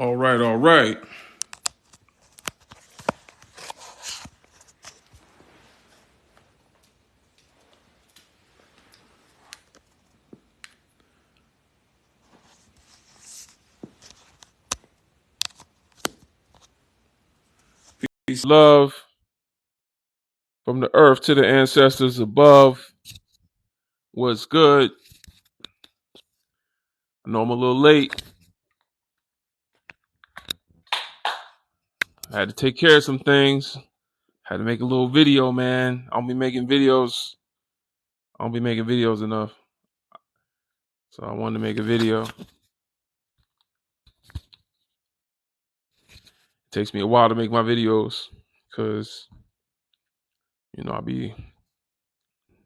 All right, all right. Peace, love from the earth to the ancestors above. What's good? I know I'm a little late. I had to take care of some things. Had to make a little video, man. I don't be making videos. I don't be making videos enough. So I wanted to make a video. It takes me a while to make my videos because, I be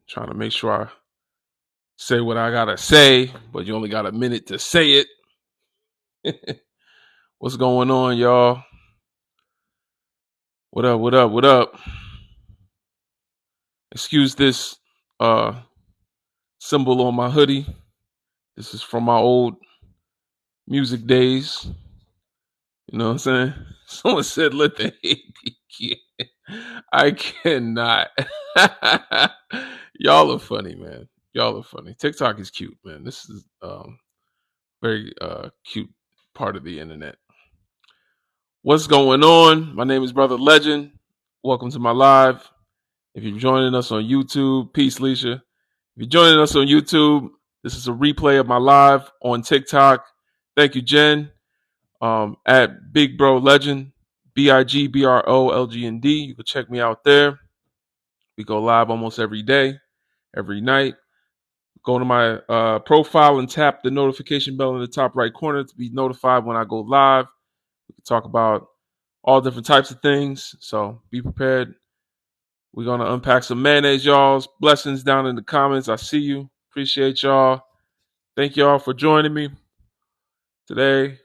trying to make sure I say what I gotta say, but you only got a minute to say it. What's going on, y'all? What up, what up, what up? Excuse this symbol on my hoodie. This is from my old music days. You know what I'm saying? Someone said, let the hate begin. I cannot. Y'all are funny, man. Y'all are funny. TikTok is cute, man. This is very cute part of the internet. What's going on? My name is Brother Legend. Welcome to my live. If you're joining us on YouTube, peace, Leisha. If you're joining us on YouTube, this is a replay of my live on TikTok. Thank you, Jen. At Big Bro Legend, BIGBROLGND. You can check me out there. We go live almost every day, every night. Go to my profile and tap the notification bell in the top right corner to be notified when I go live. We can talk about all different types of things. So be prepared. We're going to unpack some mayonnaise, y'all. Blessings down in the comments. I see you. Appreciate y'all. Thank y'all for joining me today.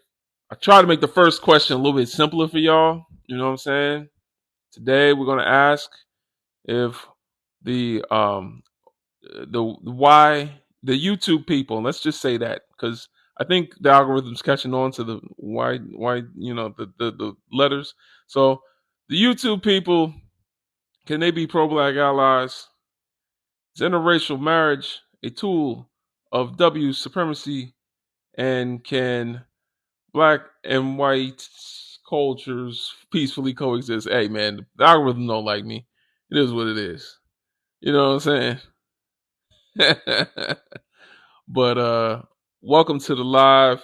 I try to make the first question a little bit simpler for y'all. You know what I'm saying? Today we're going to ask if the why the YouTube people, let's just say that, because I think the algorithm's catching on to the why the letters. So the YouTube people, can they be pro-black allies? Is interracial marriage a tool of W supremacy? And can black and white cultures peacefully coexist? Hey, man, the algorithm don't like me. It is what it is. You know what I'm saying? But welcome to the live.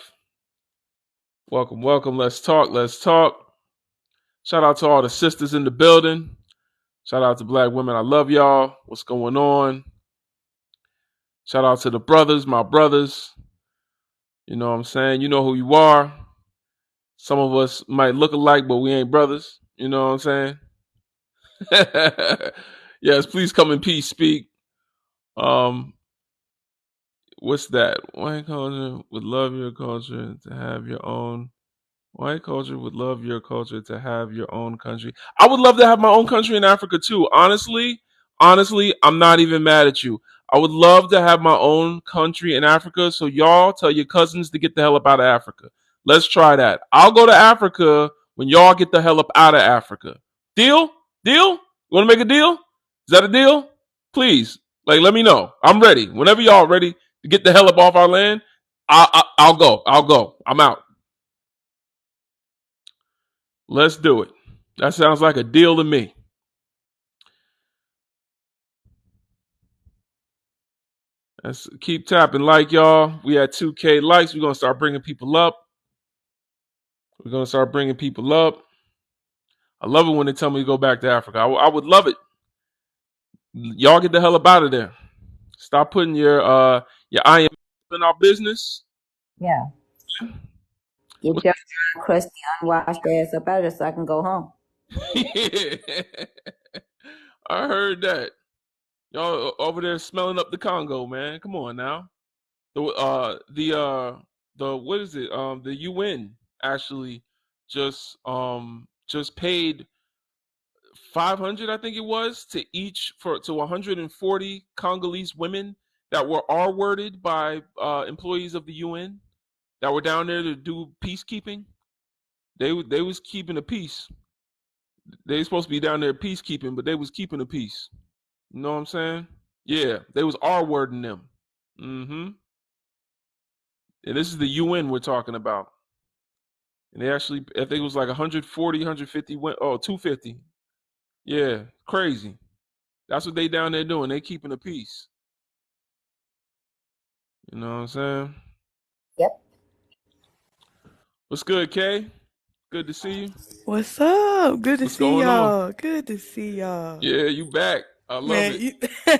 Welcome. Let's talk. Shout out to all the sisters in the building. Shout out to black women. I love y'all. What's going on? Shout out to the brothers, my brothers. You know what I'm saying? You know who you are. Some of us might look alike, but we ain't brothers. You know what I'm saying? Yes, please come in peace, speak. What's that? White culture would love your culture to have your own. White culture would love your culture to have your own country. I would love to have my own country in Africa too. Honestly, I'm not even mad at you. I would love to have my own country in Africa. So y'all tell your cousins to get the hell up out of Africa. Let's try that. I'll go to Africa when y'all get the hell up out of Africa. Deal? Deal? You want to make a deal? Is that a deal? Please, let me know. I'm ready. Whenever y'all ready to get the hell up off our land, I'll go. I'm out. Let's do it. That sounds like a deal to me. Let's keep tapping y'all. We had 2K likes. We're going to start bringing people up. I love it when they tell me to go back to Africa. I would love it. Y'all get the hell up out of there. Stop putting your IM in our business. Yeah. Get your crusty, unwashed ass up out of there so I can go home. I heard that. Y'all over there smelling up the Congo, man. Come on now. The what is it? The UN actually just paid 500, I think it was, to 140 Congolese women that were R-worded by employees of the UN that were down there to do peacekeeping. They was keeping the peace. They supposed to be down there peacekeeping, but they was keeping the peace. You know what I'm saying? Yeah, they was R-wording them. Mm-hmm. And this is the UN we're talking about. And they actually, I think it was like 140, 150, 250. Yeah, crazy. That's what they down there doing. They keeping the peace. You know what I'm saying? Yep. What's good, Kay? Good to see you. What's up? Good to What's see going on? y'all. Good to see y'all. Yeah, you back. I love Man, it. you,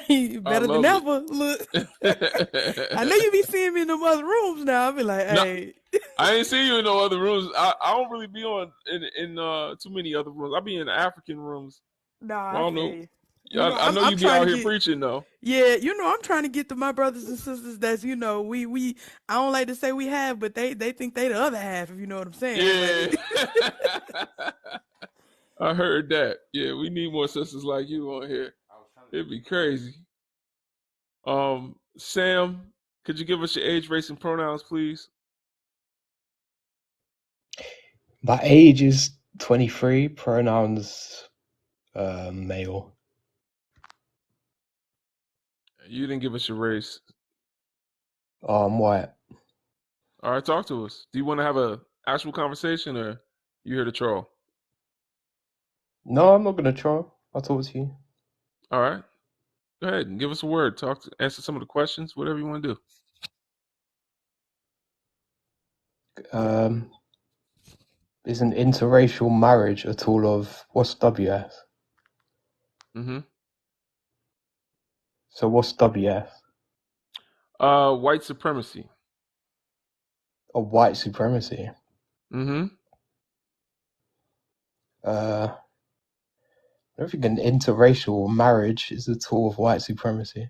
you I better than love ever. Look, I know it. you be seeing me in them other rooms now. I be like, No, hey, I ain't see you in no other rooms. I don't really be on in too many other rooms. I be in African rooms. nah, I I don't feel know. you. I know I'm you be trying to out here get, preaching though. yeah, I'm trying to get to my brothers and sisters that's, I don't like to say we have, but they think they the other half, if you know what I'm saying. Yeah. Like, I heard that. Yeah, we need more sisters like you on here. It'd be crazy. Sam, could you give us your age, race, and pronouns, please? My age is 23. Pronouns male. You didn't give us your race. I'm white. All right, talk to us. Do you want to have a actual conversation, or you here to troll? No, I'm not gonna try. I'll talk to you. All right, go ahead and give us a word. Answer some of the questions, whatever you want to do. Is an interracial marriage a tool of what's WF? Mm-hmm. So what's WF? White supremacy. Of white supremacy. Mm-hmm. I don't think an interracial marriage is a tool of white supremacy.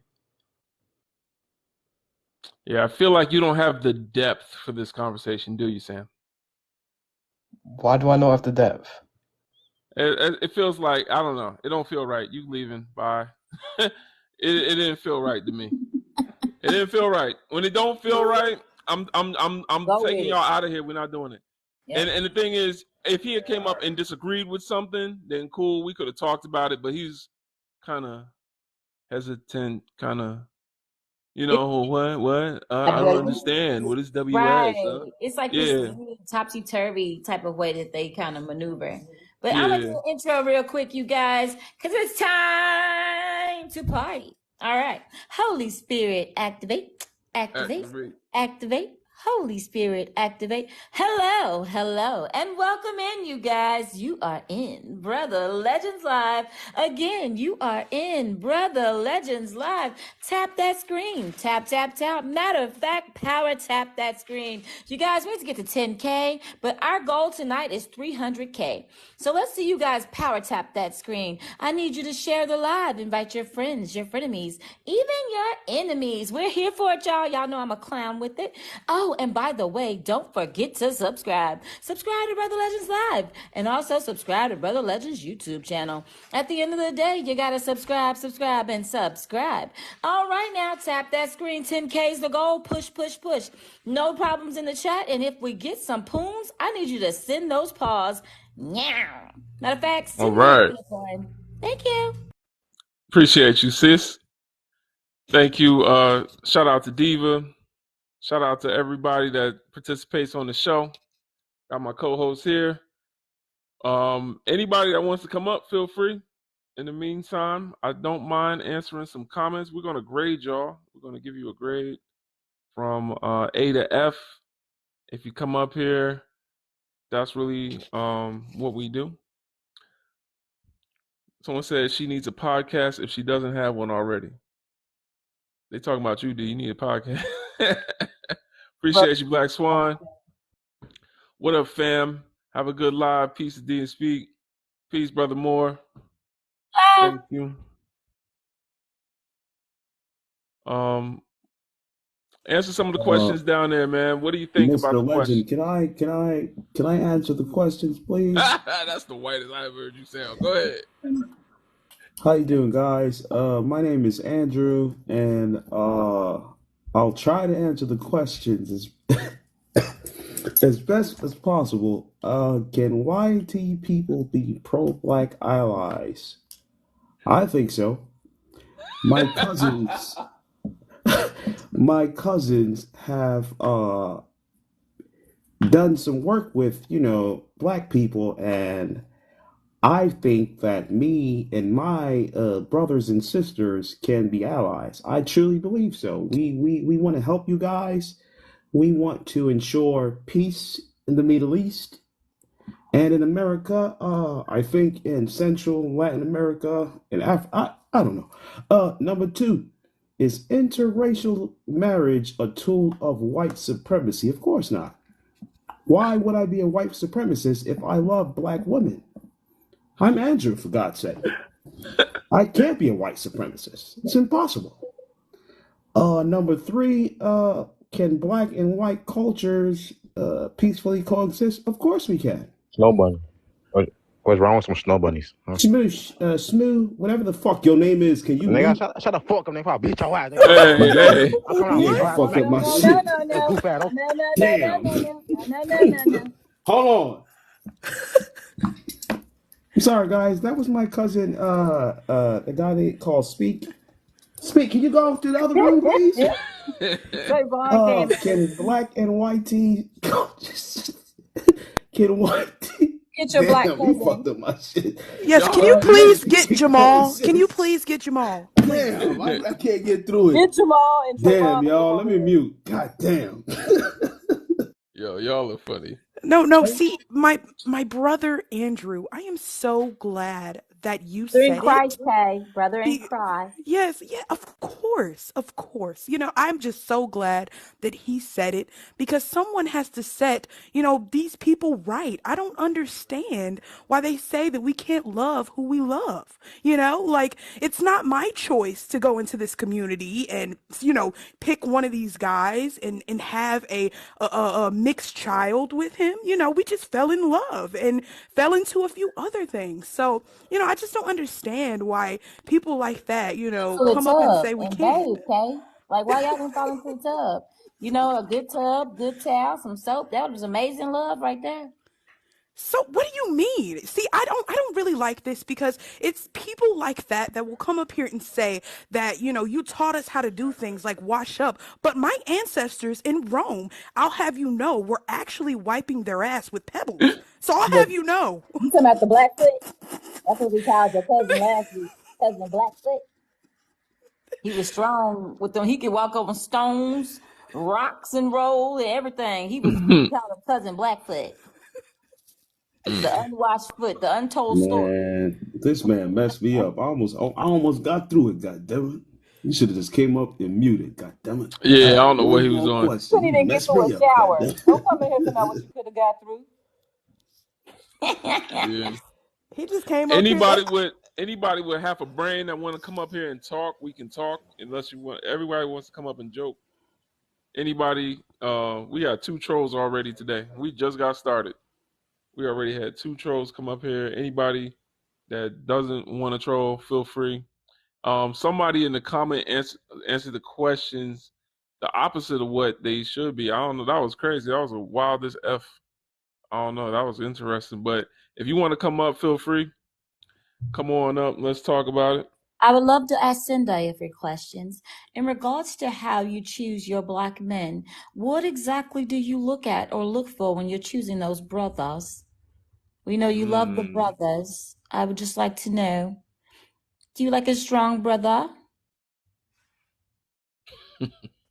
Yeah, I feel like you don't have the depth for this conversation, do you, Sam? Why do I not have the depth? It feels like, I don't know. It don't feel right. You leaving? Bye. It didn't feel right to me. It didn't feel right. When it don't feel right, I'm Go with taking it. y'all out of here. We're not doing it. Yep. And the thing is, if he had came up and disagreed with something, then cool, we could have talked about it. But he's kind of hesitant, kind of, what? I don't understand. What is WS? Right. It's like this Yeah, topsy turvy type of way that they kind of maneuver. But I'm gonna do yeah. an intro real quick, you guys, because it's time to party. All right. Holy Spirit, activate, activate, Activate. activate. Holy Spirit, activate. Hello, hello, and welcome in, you guys. You are in Brother Legends Live. Again, you are in Brother Legends Live. Tap that screen. Tap, tap, tap. Matter of fact, power tap that screen. You guys, we need to get to 10K, but our goal tonight is 300K. So let's see you guys power tap that screen. I need you to share the live. Invite your friends, your frenemies, even your enemies. We're here for it, y'all. Y'all know I'm a clown with it. Oh, and by the way, don't forget to subscribe. Subscribe to Brother Legends Live. And also subscribe to Brother Legends YouTube channel. At the end of the day, you gotta subscribe, and subscribe. All right, now tap that screen. 10K is the goal. Push, push, push. No problems in the chat. And if we get some poons, I need you to send those paws. Meow. Matter of fact, All send me a right. unicorn. Thank you. Appreciate you, sis. Thank you. Shout out to Diva. Shout out to everybody that participates on the show. Got my co-host here. Anybody that wants to come up, feel free. In the meantime, I don't mind answering some comments. We're gonna grade y'all. We're gonna give you a grade from A to F. If you come up here, that's really what we do. Someone said she needs a podcast if she doesn't have one already. They talking about you, do you need a podcast? Appreciate you, Black Swan. What up, fam? Have a good live. Peace to D and Speak. Peace, Brother Moore. Thank you. Answer some of the questions down there, man. What do you think about Mr. the question? Legend, can I answer the questions, please? That's the whitest I've heard you sound. Go ahead. How you doing, guys? My name is Andrew, and I'll try to answer the questions As best as possible, can YT people be pro-black allies? I think so. My cousins, my cousins have done some work with, black people, and I think that me and my brothers and sisters can be allies. I truly believe so. We want to help you guys. We want to ensure peace in the Middle East and in America. I think in Central Latin America and I don't know. Number two, is interracial marriage a tool of white supremacy? Of course not. Why would I be a white supremacist if I love black women? I'm Andrew, for God's sake. I can't be a white supremacist. It's impossible. Number three, can black and white cultures peacefully coexist? Of course we can. Snow bunny. What's wrong with some snow bunnies? Huh? Smooth, whatever the fuck your name is, can you Nigga, mute? shut the fuck up, nigga. I'll beat your ass. Hey, hey. I'm coming out Yeah, here. you fucked up my no, shit. no, no, Goof ass. no, no, Damn. no, no, no, no, no, no. Hold on. I'm sorry, guys. That was my cousin, the guy they call Speak. Speak, can you go to the other room, please? Say Vaughn, damn it. Can black and white tea can white tea? Get your black Damn, you cousin. fucked up my shit. Yes, Y'all can you are please really get keep Jamal? going, Can you sis. please get Jamal? Damn, I can't get through it. Get Jamal and Damn, Trayvon. y'all, let me mute. God damn. Yo, y'all are funny. No, see, my brother Andrew, I am so glad that you Brother in said Christ, it. Tay. Brother in Be- Christ. Yes, yeah, of course, of course. I'm just so glad that he said it because someone has to set, these people right. I don't understand why they say that we can't love who we love. Like it's not my choice to go into this community and, pick one of these guys and have a mixed child with him. We just fell in love and fell into a few other things. So, I just don't understand why people like that, Into the come up and tub say we and can't. bathe, Tay. Like, why y'all didn't fall into the tub? A good tub, good towel, some soap. That was amazing love right there. So what do you mean? See, I don't really like this because it's people like that that will come up here and say that, you taught us how to do things like wash up. But my ancestors in Rome, I'll have you know, were actually wiping their ass with pebbles. So I'll The, have you know. you talking about the Blackfoot? That's what we called your cousin last week. Cousin Blackfoot. He was strong with them. He could walk over stones, rocks, and roll and everything. We called him cousin Blackfoot. The unwashed foot, the untold story. Man, this man messed me up. I almost got through it, god damn it. You should have just came up and muted, god damn it. Yeah, I I had don't know what one he was more on. question. Couldn't You even get messed through a me up, god shower. damn Don't come in here to know what you could have got through. Yeah. He just came up here. Anybody with half a brain that want to come up here and talk, we can talk. Unless you want, everybody wants to come up and joke. Anybody? We got 2 trolls already today. We just got started. We already had 2 trolls come up here. Anybody that doesn't want to troll, feel free. Somebody in the comment answer the questions the opposite of what they should be. I don't know. That was crazy. That was a wildest F. I don't know. That was interesting. But if you want to come up, feel free. Come on up. Let's talk about it. I would love to ask Sendai a few questions. In regards to how you choose your black men, what exactly do you look at or look for when you're choosing those brothers? We know you love the brothers. I would just like to know, do you like a strong brother?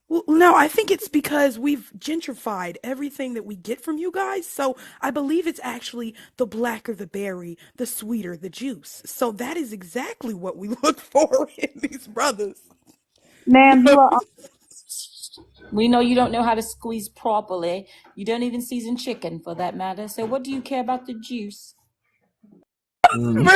Well, no, I think it's because we've gentrified everything that we get from you guys. So I believe it's actually the blacker the berry, the sweeter the juice. So that is exactly what we look for in these brothers. Ma'am, you are. We know you don't know how to squeeze properly. You don't even season chicken for that matter. So what do you care about the juice? I'm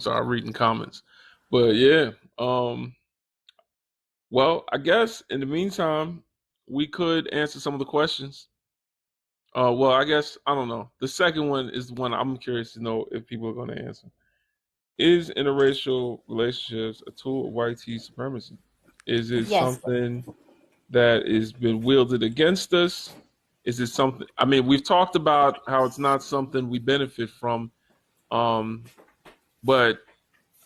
sorry, reading comments, but yeah. Well, I guess in the meantime, we could answer some of the questions. Well, I guess I don't know. The second one is the one I'm curious to know if people are going to answer. is interracial relationships a tool of white supremacy? Is it Yes. something that has been wielded against us? Is it something? I mean, we've talked about how it's not something we benefit from, but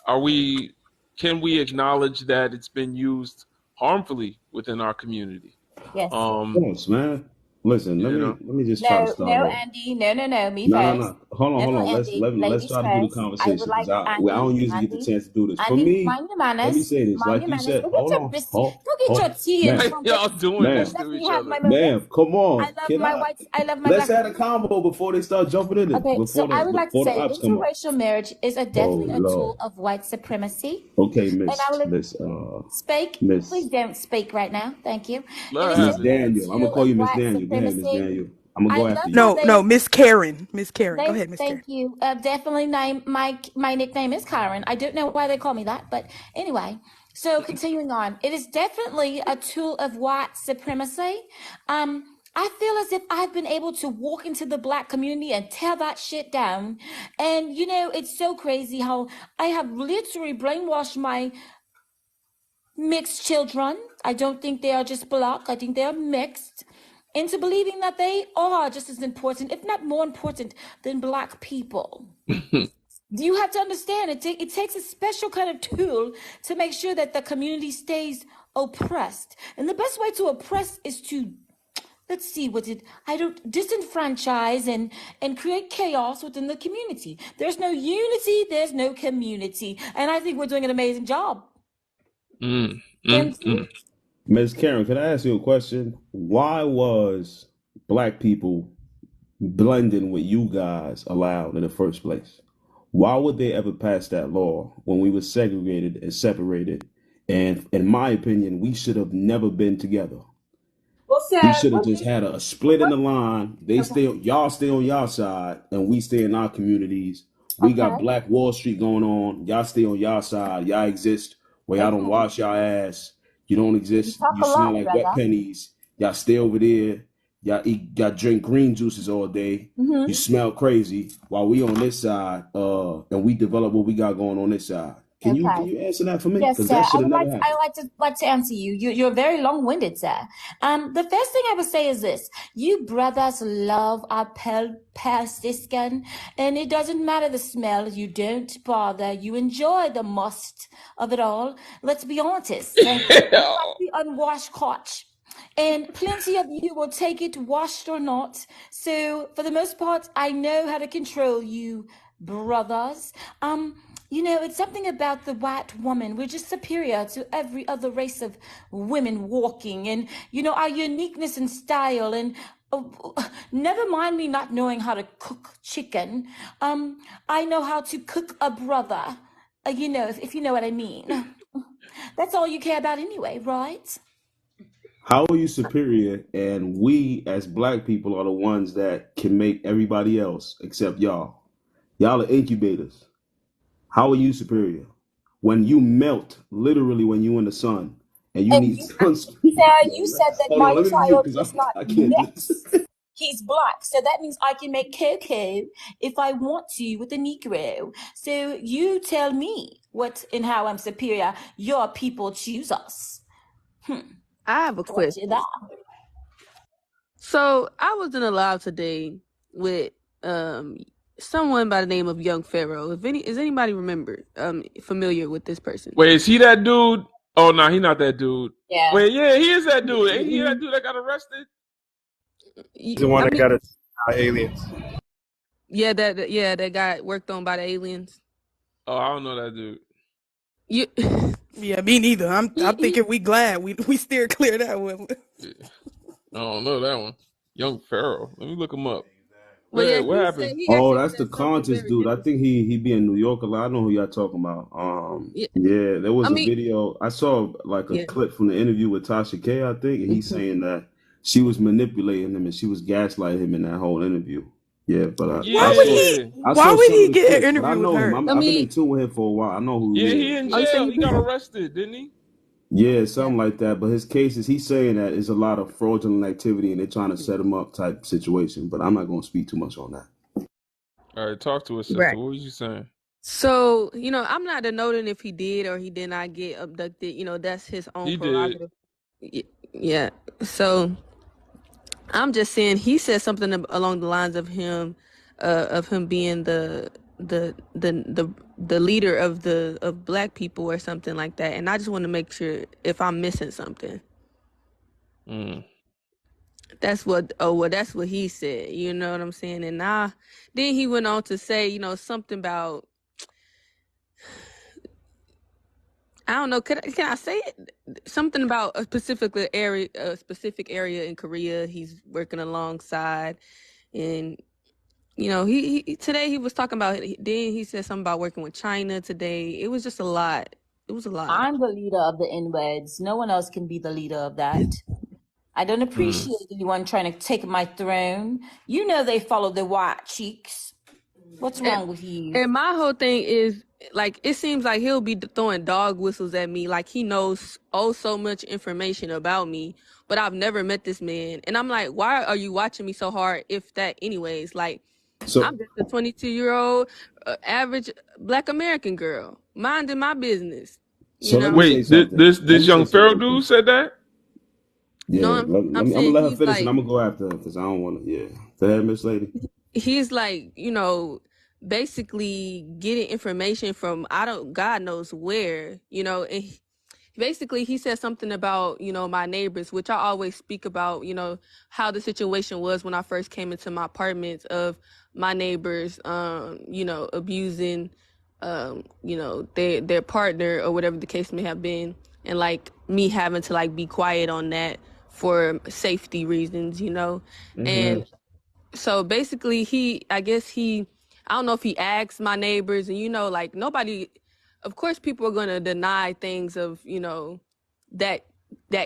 are we? Can we acknowledge that it's been used harmfully within our community? Yes. Yes, man. Listen, let You me know. let me just try to No, start no, off. Andy. No, no, no. Me No, no, first. no. Hold on, No, hold no, on. Andy. Let's Ladies try to do the first. I would conversation because like I don't Andy. usually get the Andy. chance to do this. For Andy, me, mind your let me manners. say this. Mind Like your you manners. said, Go get hold your on, biscuit. Go get your tea and ma'am, Why y'all crumpets. doing ma'am, this Let to me each have other? my moments. ma'am. Come I on, love can my I? whites. I love my Let's black have a people. combo before they start jumping in it. Okay, so I would like to Before the say ops come up. interracial marriage is Oh definitely a Lord. tool of white supremacy. Okay, And I will speak. Miss Please don't speak right now. Thank you. It Let is her have Miss it. definitely a Daniel. I'm gonna tool call of you Miss white Daniel. Go ahead, Miss supremacy. Daniel. I'm gonna I go after love you. how No, they no, Miss Karen. Miss Karen. Go they ahead, Miss Karen. thank you. Definitely name my nickname is Karen. I don't know why they call me that, but anyway. So continuing on, it is definitely a tool of white supremacy. I feel as if I've been able to walk into the black community and tear that shit down. And it's so crazy how I have literally brainwashed my mixed children. I don't think they are just black. I think they are mixed into believing that they are just as important, if not more important, than black people. You have to understand it takes a special kind of tool to make sure that the community stays oppressed. And the best way to oppress is to I don't disenfranchise and create chaos within the community. There's no unity, there's no community. And I think we're doing an amazing job. Miss Karen, can I ask you a question? Why was black people blending with you guys allowed in the first place? Why would they ever pass that law when we were segregated and separated? And in my opinion, we should have never been together. Well, We sir, should have just had a split in the line. Y'all stay on y'all side, and we stay in our communities. We got okay, Black Wall Street going on. Y'all stay on y'all side. Y'all exist where y'all don't okay. wash y'all ass. You don't You exist. talk You a smell lot, like wet brother. pennies. Y'all stay over there. Y'all drink green juices all day. You smell crazy while we on this side, and we develop what we got going on this side. Can Okay. you answer that for me? Yes, Because sir. that should have never I happened. like to answer you. You're very long-winded, sir. The first thing I would say is this: you brothers love our persistent, and it doesn't matter the smell. You don't bother. You enjoy the must of it all. Let's be honest. You like the unwashed couch. And plenty of you will take it washed or not. So for the most part, I know how to control you, brothers. It's something about the white woman. We're just superior to every other race of women walking. And, our uniqueness and style. And never mind me not knowing how to cook chicken. I know how to cook a brother. If you know what I mean. That's all you care about anyway, right? How are you superior? And we, as black people, are the ones that can make everybody else except y'all. Y'all are incubators. How are you superior? When you melt, literally, when you in the sun, and you And need sunscreen. Sarah, you Yo, said that hold on, my let me mute child because is not I can't do this. mixed. He's black. So that means I can make cocoa if I want to with a Negro. So you tell me what and how I'm superior. Your people choose us. I have a What you question. that? So I was in a live today with someone by the name of Young Pharaoh. Is anybody familiar with this person? Wait, is he that dude? Oh no, he not that dude. Yeah. Wait, yeah, he is that dude. Ain't he that dude that got arrested? He's the one I that mean, got us aliens. yeah, that got worked on by the aliens. Oh, I don't know that dude. You, Yeah, me neither. I'm he thinking we glad we steered clear that one. Yeah. I don't know that one. Young Pharaoh. Let me look him up. well, yeah, What happened? he Oh, actually that's the said something conscious very dude. I think interesting. he be in New York a lot. I know who y'all talking about. Yeah, Yeah, there I was a mean, video. I saw like a yeah. clip from the interview with Tasha K, I think, and he's Mhm. saying that she was manipulating him and she was gaslighting him in that whole interview. Yeah, but Yeah. I Why saw would some of he the get an clips, but I interview with know him. her? I I've been in mean, tune with him for a while. I know who Yeah, he he is. in oh, you say jail. you? He got arrested, didn't he? Yeah, Yeah. something like that. But his cases, he's saying that it's a lot of fraudulent activity and they're trying to set him up type situation. But I'm not going to speak too much on that. All right, talk to us, sister. Right. What was you saying? So, I'm not denoting if he did or he did not get abducted. That's his own He did. prerogative. Yeah. So I'm just saying he said something along the lines of him being the leader of black people or something like that. And I just want to make sure if I'm missing something. Mm. That's what he said. You know what I'm saying? And then he went on to say, something about, I don't know. Can I say it? Something about a specific area in Korea. He's working alongside, and he today he was talking about. Then he said something about working with China today. It was just a lot. It was a lot. I'm the leader of the N-words. No one else can be the leader of that. I don't Mm. appreciate anyone trying to take my throne. You know they follow the white cheeks. What's wrong with you? And my whole thing is, like, it seems like he'll be throwing dog whistles at me, like he knows so much information about me, but I've never met this man. And I'm like, why are you watching me so hard, if that anyways? Like, So I'm just a 22-year-old average black American girl, minding my business, so let me say Wait, something. Let this me say young something Pharaoh real quick. dude said that? No, Yeah, I'm I'm gonna saying let her he's finish, and like, I'm gonna go after her because I don't want to. Yeah, go ahead, Miss Lady. he's like, basically getting information from God knows where, and basically he said something about, my neighbors, which I always speak about, how the situation was when I first came into my apartments, of my neighbors, abusing, their partner or whatever the case may have been. And like me having to like be quiet on that for safety reasons, Mm-hmm. and so basically I don't know if he asked my neighbors, and like nobody, of course people are going to deny things of, that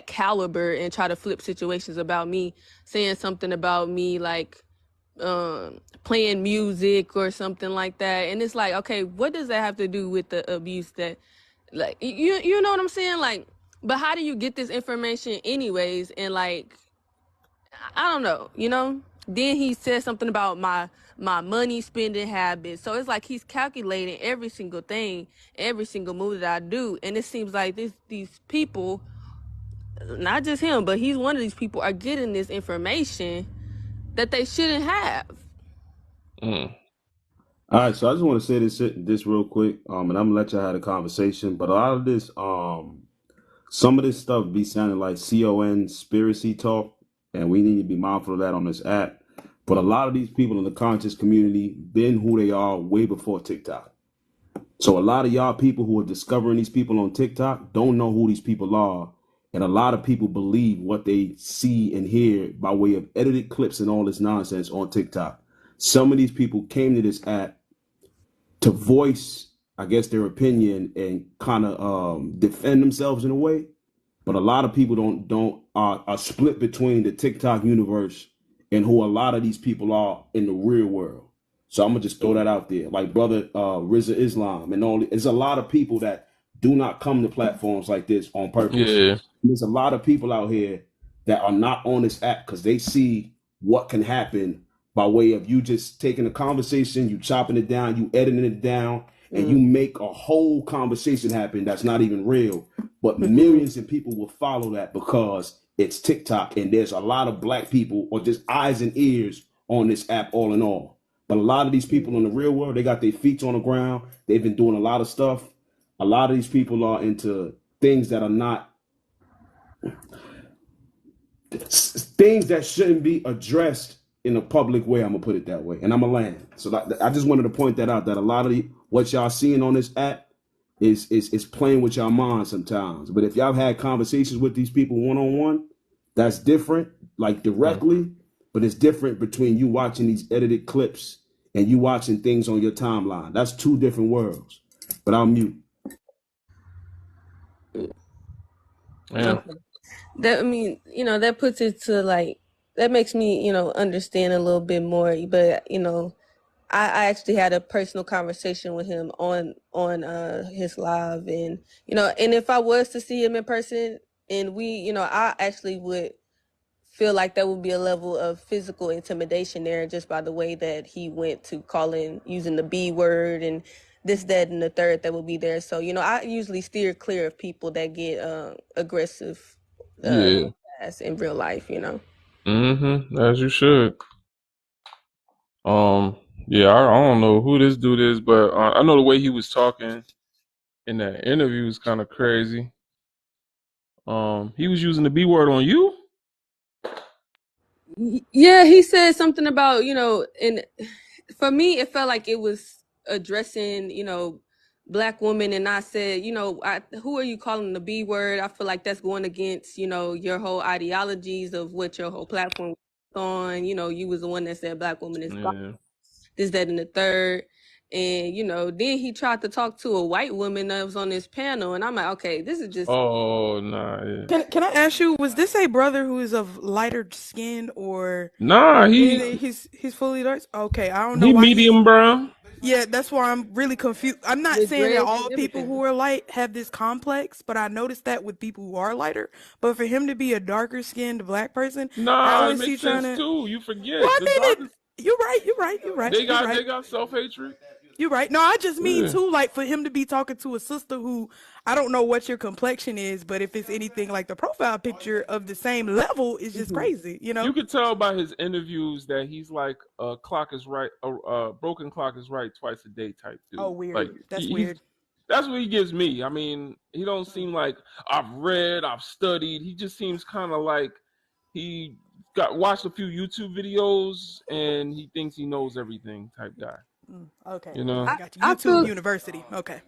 caliber, and try to flip situations about me, saying something about me like playing music or something like that. And it's like, okay, what does that have to do with the abuse that, like, you know what I'm saying? Like, but how do you get this information anyways? And like, I don't know, Then he said something about my money spending habits. So it's like he's calculating every single thing, every single move that I do. And it seems like these people, not just him, but he's one of these people, are getting this information that they shouldn't have. Mm. All right, so I just want to say this real quick, and I'm gonna let y'all have a conversation. But a lot of this, some of this stuff be sounding like conspiracy talk, and we need to be mindful of that on this app. But a lot of these people in the conscious community been who they are way before TikTok. So a lot of y'all people who are discovering these people on TikTok don't know who these people are. And a lot of people believe what they see and hear by way of edited clips and all this nonsense on TikTok. Some of these people came to this app to voice, I guess, their opinion and kind of defend themselves in a way. But a lot of people don't are split between the TikTok universe and who a lot of these people are in the real world. So I'm gonna just throw that out there. Like brother Rizza Islam and all, there's a lot of people that do not come to platforms like this on purpose. Yeah. There's a lot of people out here that are not on this app because they see what can happen by way of you just taking a conversation, you chopping it down, you editing it down, and you make a whole conversation happen that's not even real. But millions of people will follow that because it's TikTok and there's a lot of black people or just eyes and ears on this app all in all. But a lot of these people in the real world, they got their feet on the ground. They've been doing a lot of stuff. A lot of these people are into things that are not things that shouldn't be addressed in a public way. I'm gonna put it that way, and I'm a land. So I just wanted to point that out. That a lot of what y'all seeing on this app is playing with y'all mind sometimes. But if y'all had conversations with these people one on one, that's different, like Mm. directly. But it's different between you watching these edited clips and you watching things on your timeline. That's two different worlds. But I'll mute. Yeah. Okay. That, I mean, that puts it to like, that makes me, understand a little bit more. But, I actually had a personal conversation with him on his live, and and if I was to see him in person, and we, I actually would feel like there would be a level of physical intimidation there, just by the way that he went to using the B word and this, that, and the third that will be there. So, I usually steer clear of people that get aggressive Yeah. in real life, As you should. Yeah, I don't know who this dude is, but I know the way he was talking in that interview was kind of crazy. He was using the B word on you. Yeah, he said something about, and for me, it felt like it was addressing, Black women. And I said, who are you calling the B word? I feel like that's going against, your whole ideologies of what your whole platform was on. You was the one that said Black woman is Yeah. this, that, and the third. And, then he tried to talk to a white woman that was on this panel. And I'm like, okay, this is just. Oh, nah. Yeah. Can I ask you, was this a brother who is of lighter skin, or Nah, he's fully dark? Okay, I don't know he why he's. medium brown. Yeah, that's why I'm really confused. I'm not With saying that dreads all and people everything. who are light have this complex, but I noticed that with people who are lighter. But for him to be a darker skinned Black person, how Nah, it is he makes trying sense to? too. You Well, forget I the mean darkest. it. You're right. You're right. You're right. They You're got right. they got self hatred. You're right. No, I just mean Yeah. too, like for him to be talking to a sister who, I don't know what your complexion is, but if it's anything like the profile picture of the same level, it's just crazy, you You know? could tell by his interviews that he's like a clock is right, a broken clock is right twice a day type Oh, dude. weird. Like That's he's weird. that's what he gives me. I mean, he don't seem like I've read, I've studied. He just seems kind of like he got watched a few YouTube videos and he thinks he knows everything type guy. Okay, You okay, know? I got you. I YouTube feel University. Okay.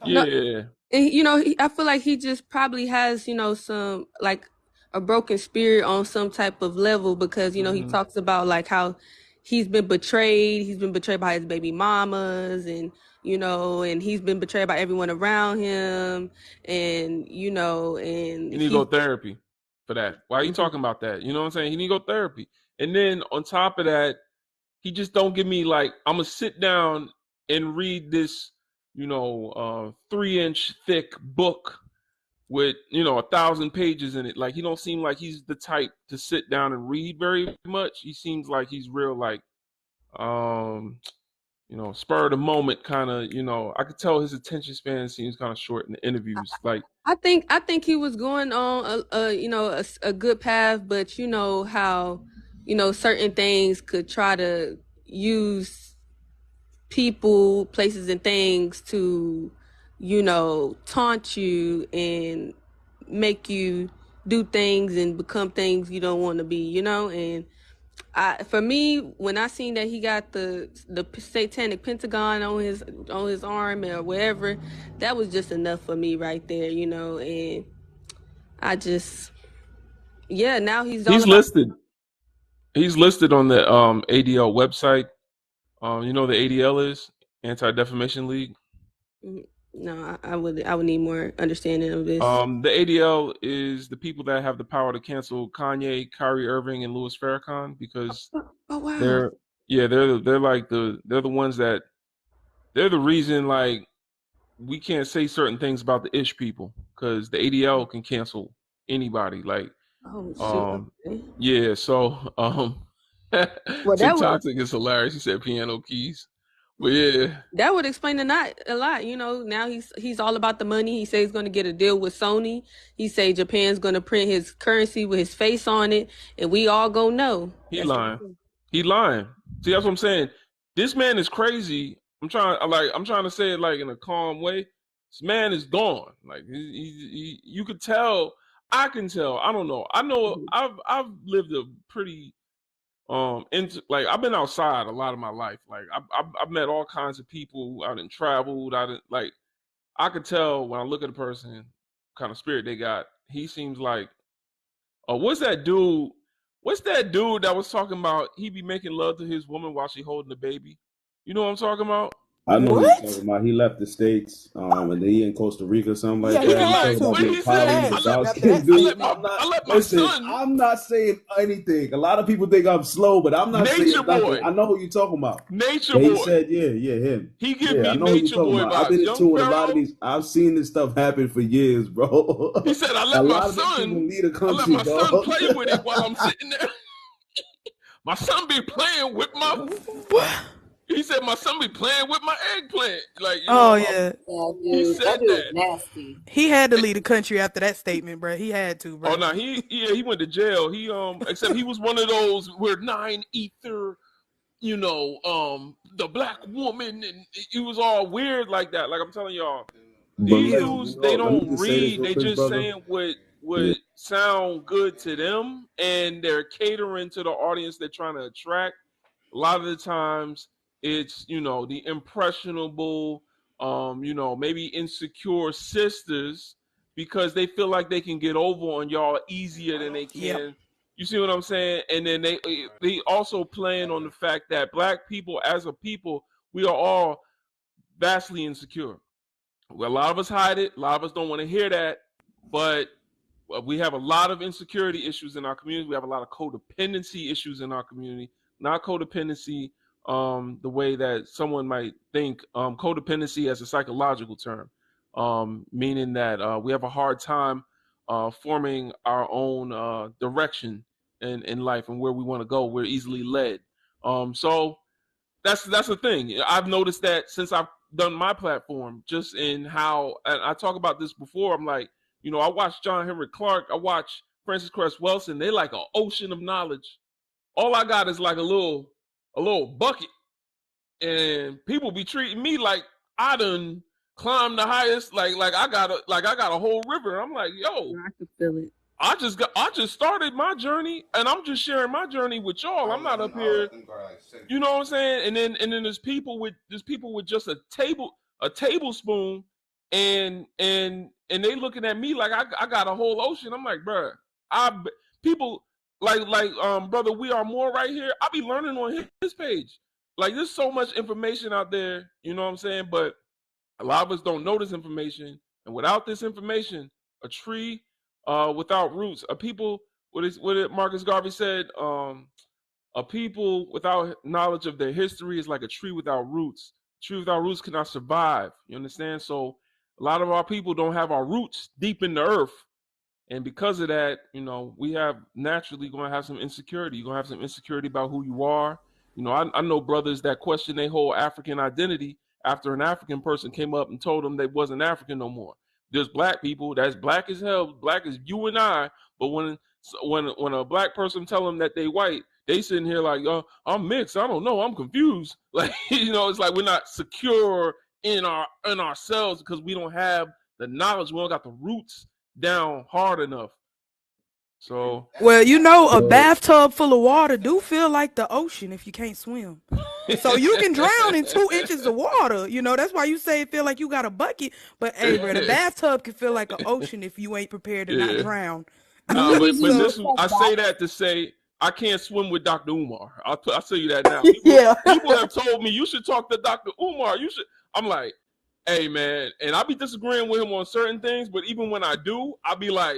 no, Yeah. and I feel like he just probably has, some like a broken spirit on some type of level, because he Hmm. talks about like how he's been betrayed. He's been betrayed by his baby mamas, and and he's been betrayed by everyone around him, and and He need to go he. therapy for that. Why are you Mhm. talking about that? You know what I'm saying? He need to go therapy. And then on top of that, he just don't give me like I'm gonna sit down and read this, 3-inch thick book with 1,000 pages in it. Like he don't seem like he's the type to sit down and read very much. He seems like he's real like um spur of the moment kind of. I could tell his attention span seems kind of short in the interviews. Like I think he was going on a good path, but how certain things could try to use people, places, and things to taunt you and make you do things and become things you don't want to be, and for me, when I seen that he got the satanic pentagon on his arm or wherever, that was just enough for me right there, and I just, yeah, now he's all he's about. listed. He's listed on the ADL website. The ADL is Anti Defamation League. No, I would need more understanding of this. The ADL is the people that have the power to cancel Kanye, Kyrie Irving, and Louis Farrakhan because Oh wow. they're they're the ones that they're the reason like we can't say certain things about the ish people because the ADL can cancel anybody. Like Oh shoot. um Okay. yeah, so Well, Too Toxic is hilarious. He said piano keys, but yeah, that would explain a lot. Now he's all about the money. He says he's going to get a deal with Sony. He say Japan's going to print his currency with his face on it, and we all gonna know. he lying. He lying. See, that's what I'm saying. This man is crazy. I'm trying to say it like in a calm way. This man is gone. Like you could tell. I can tell. I don't know. I know. Mhm. I've lived a pretty into like I've been outside a lot of my life. Like I've met all kinds of people. I done traveled. I didn't like. I could tell when I look at a person, kind of spirit they got. He seems like what's that dude? What's that dude that was talking about he be making love to his woman while she holding the baby? You know what I'm talking about? I know who you're talking What? about. He left the States, and then he in Costa Rica, something Yeah, like he that. He's had talking to. about What being he He said? had poly, to dark after skinned that dude. statement. I let my Listen, son, I'm not saying anything. A lot of people think I'm slow, but I'm not Nature saying nothing. Boy, I know who you're talking about. Nature Yeah, he Boy. said, yeah, him. He give Yeah, I me know who you're Nature talking Boy about. I've been vibes. in Young tune with a lot of Pharaoh. these. I've seen this stuff happen for years, bro. He said, A lot of these people leave the I let country, my son dog. play with it while I'm sitting there. My son be playing with my What? He said my son be playing with my eggplant. Like, Oh yeah, Yeah, he dude, said that dude is that. nasty. he had to leave the country after that statement, bro. He had to, Oh bro. no, he went to jail. He except he was one of those where 9 ether, the black woman, and it was all weird like that. Like I'm telling y'all, But these Ew. dudes, they let me don't just say this read. real They quick, just brother. saying what Yeah. sound good to them, and they're catering to the audience they're trying to attract. A lot of the times it's the impressionable, maybe insecure sisters because they feel like they can get over on y'all easier than they Yep. can. You see what I'm saying? And then they also playing on the fact that black people as a people, we are all vastly insecure. Well, a lot of us hide it. A lot of us don't want to hear that, but we have a lot of insecurity issues in our community. We have a lot of codependency issues in our community. Not codependency the way that someone might think. Codependency as a psychological term, meaning that we have a hard time forming our own direction in life and where we want to go. We're easily led. So that's the thing. I've noticed that since I've done my platform, just in how, and I talk about this before. I'm like, I watch John Henry Clark, I watch Francis Cress Welsing. They like an ocean of knowledge. All I got is like a little bucket, and people be treating me like I done climbed the highest. Like I got a whole river. I'm like, yo, I can feel it. I just started my journey, and I'm just sharing my journey with y'all. I'm not up here, you know what I'm saying? And then there's people with just a tablespoon, and they looking at me like I got a whole ocean. I'm like, bruh, people like brother, we are more right here. I be learning on his page. Like there's so much information out there, you know what I'm saying? But a lot of us don't know this information, and without this information, a tree without roots, a people. What Marcus Garvey said? A people without knowledge of their history is like a tree without roots. A tree without roots cannot survive. You understand? So a lot of our people don't have our roots deep in the earth. And because of that, we have naturally going to have some insecurity. You're going to have some insecurity about who you are. I know brothers that question their whole African identity after an African person came up and told them they wasn't African no more. There's black people that's black as hell, black as you and I. But when a black person tell them that they white, they sitting here like, oh, I'm mixed. I don't know. I'm confused. Like, it's like we're not secure in ourselves because we don't have the knowledge. We don't got the roots down hard enough. So Well, a Well, bathtub full of water do feel like the ocean if you can't swim. So you can drown in 2 inches of water. That's why you say it feel like you got a bucket. But hey, bro, the bathtub can feel like an ocean if you ain't prepared to not yeah. drown. Nah, but So I say that to say I can't swim with Dr. Umar. I'll tell you that now. yeah. People have told me you should talk to Dr. Umar. You should. I'm like, hey man, and I be disagreeing with him on certain things, but even when I do, I be like,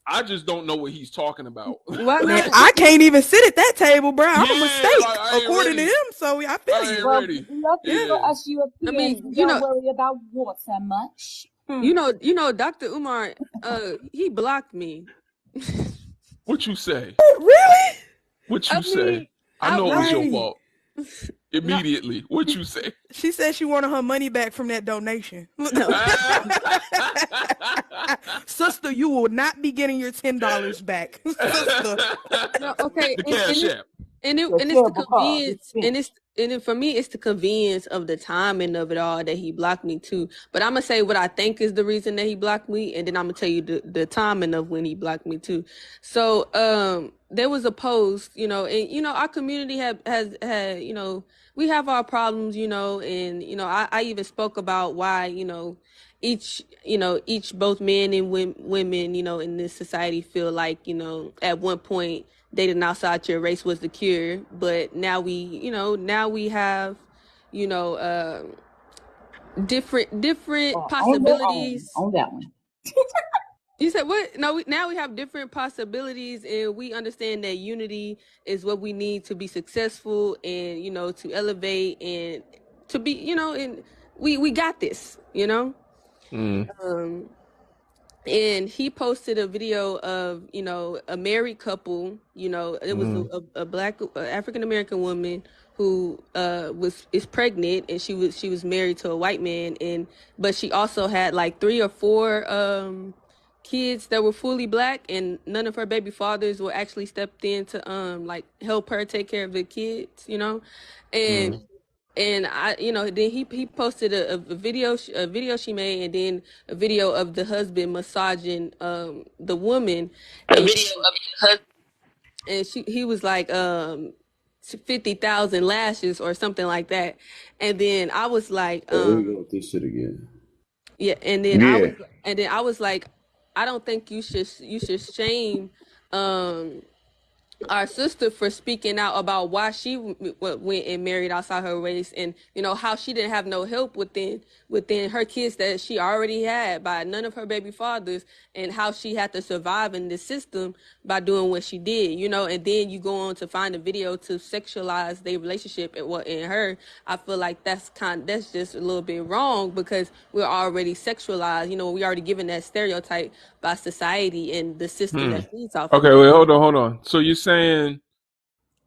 I just don't know what he's talking about. What? Man, I can't even sit at that table, bro. I'm a Yeah, mistake like I ain't according to ready. him. So I feel I ain't you. Well, ready. lucky Yeah. for us Europeans, I mean, we don't worry about water much. you know, Dr. Umar, he blocked me. What you say? Really? What you I say? mean, I know it was your Right. fault. Immediately. What you say? She said she wanted her money back from that donation. No. Sister, you will not be getting your $10 back. Sister. No, okay, The Cash App. and it's the terrible cause. convenience, and for me, it's the convenience of the timing of it all that he blocked me too. But I'm gonna say what I think is the reason that he blocked me, and then I'm gonna tell you the timing of when he blocked me too. So there was a post, and our community has had, we have our problems, and I even spoke about why, each both men and women, in this society feel like, at one point dating outside your race was the cure, but now we have, different possibilities. On that one. You said what? No, now we have different possibilities, and we understand that unity is what we need to be successful, and to elevate and to be, and we got this, Mm. And he posted a video of a married couple. It was a black African American woman who is pregnant, and she was married to a white man, but she also had like 3 or 4 kids that were fully black, and none of her baby fathers were actually stepped in to like help her take care of the kids, and Mm. and I, then he posted a video she made, and then a video of the husband massaging the woman, A and video of the husband. he was like 50,000 lashes or something like that, and then I was like Oh, here we go with this shit again. yeah, Yeah. and then I was like, I don't think you should shame our sister for speaking out about why she went and married outside her race, and how she didn't have no help within her kids that she already had by none of her baby fathers, and how she had to survive in this system by doing what she did, and then you go on to find a video to sexualize their relationship, and what in her, I feel like that's just a little bit wrong, because we're already sexualized, we already given that stereotype by society and the system Hmm. that feeds off of Okay, that. wait, hold on. So you're saying,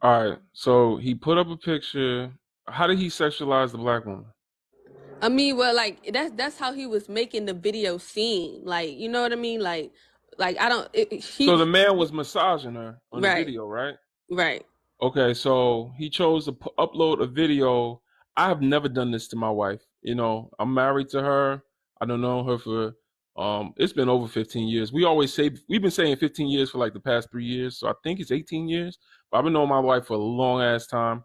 all right? So he put up a picture. How did he sexualize the black woman? I mean, well, like that's how he was making the video seem, like, you know what I mean, like I don't. So the man was massaging her on the Right, video, right? right. Okay, so he chose to upload a video. I have never done this to my wife. I'm married to her. I don't know her for it's been over 15 years. We've been saying 15 years for like the past 3 years, so I think it's 18 years. But I've been knowing my wife for a long ass time.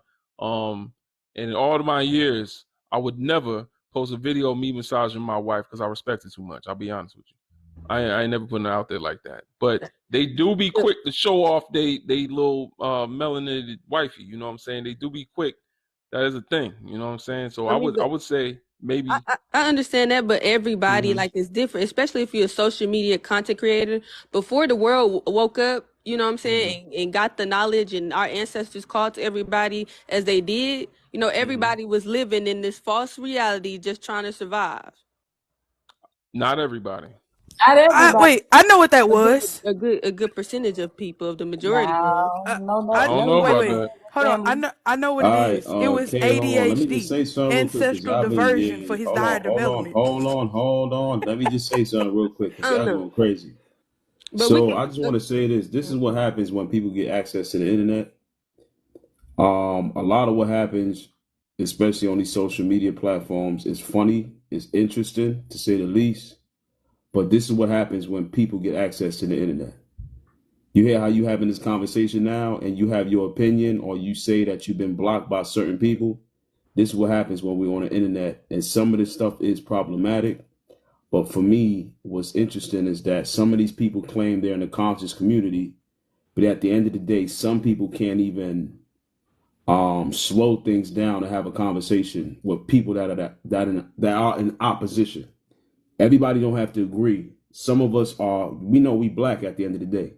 And in all of my years, I would never post a video of me massaging my wife because I respect her too much. I'll be honest with you. I ain't never putting it out there like that. But they do be quick to show off they little melanated wifey. You know what I'm saying? They do be quick. That is a thing. You know what I'm saying? So I I mean, would I but would say maybe. I understand that, but everybody Hmm. like is different, especially if you're a social media content creator. Before the world woke up, you know what I'm Hmm. saying, and got the knowledge, and our ancestors called to everybody as they did. Hmm. Everybody was living in this false reality, just trying to survive. Not everybody. Not everybody. Wait, I know what that A good, was. a good percentage of people, of the majority was. No, Uh, no, I no, don't no, know wait, about wait. that. no, Hold on. family. I know what All it right, is. It was Kay, hold on. Let me just ADHD, say something real quick because ancestral y'all been diversion for getting. his Hold higher on, hold on, development. hold on. Let me just say something real quick because I don't y'all know, going crazy. but we So can. I just want to say this. This is what happens when people get access to the internet. A lot of what happens, especially on these social media platforms, is funny, it's interesting to say the least. But this is what happens when people get access to the internet. You hear how you having this conversation now, and you have your opinion, or you say that you've been blocked by certain people. This is what happens when we're on the internet, and some of this stuff is problematic. But for me, what's interesting is that some of these people claim they're in the conscious community, but at the end of the day, some people can't even slow things down and have a conversation with people that are in opposition. Everybody don't have to agree. Some of us are. We know we black at the end of the day.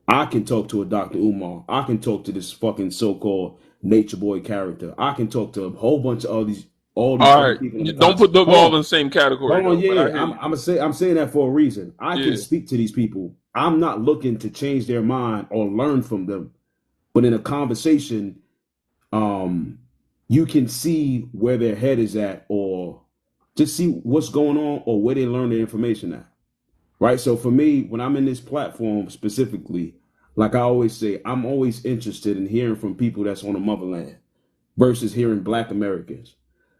I can talk to a Dr. Umar. I can talk to this fucking so-called nature boy character. I can talk to a whole bunch of all these All other right. people in the Don't conscious. put them all in the same category Hold on, though. But I yeah. hear you. I'm saying that for a reason. I can Yeah. speak to these people. I'm not looking to change their mind or learn from them. But in a conversation, um, you can see where their head is at, or just see what's going on, or where they learn their information at. Right. So for me, when I'm in this platform specifically, like I always say, I'm always interested in hearing from people that's on the motherland versus hearing Black Americans.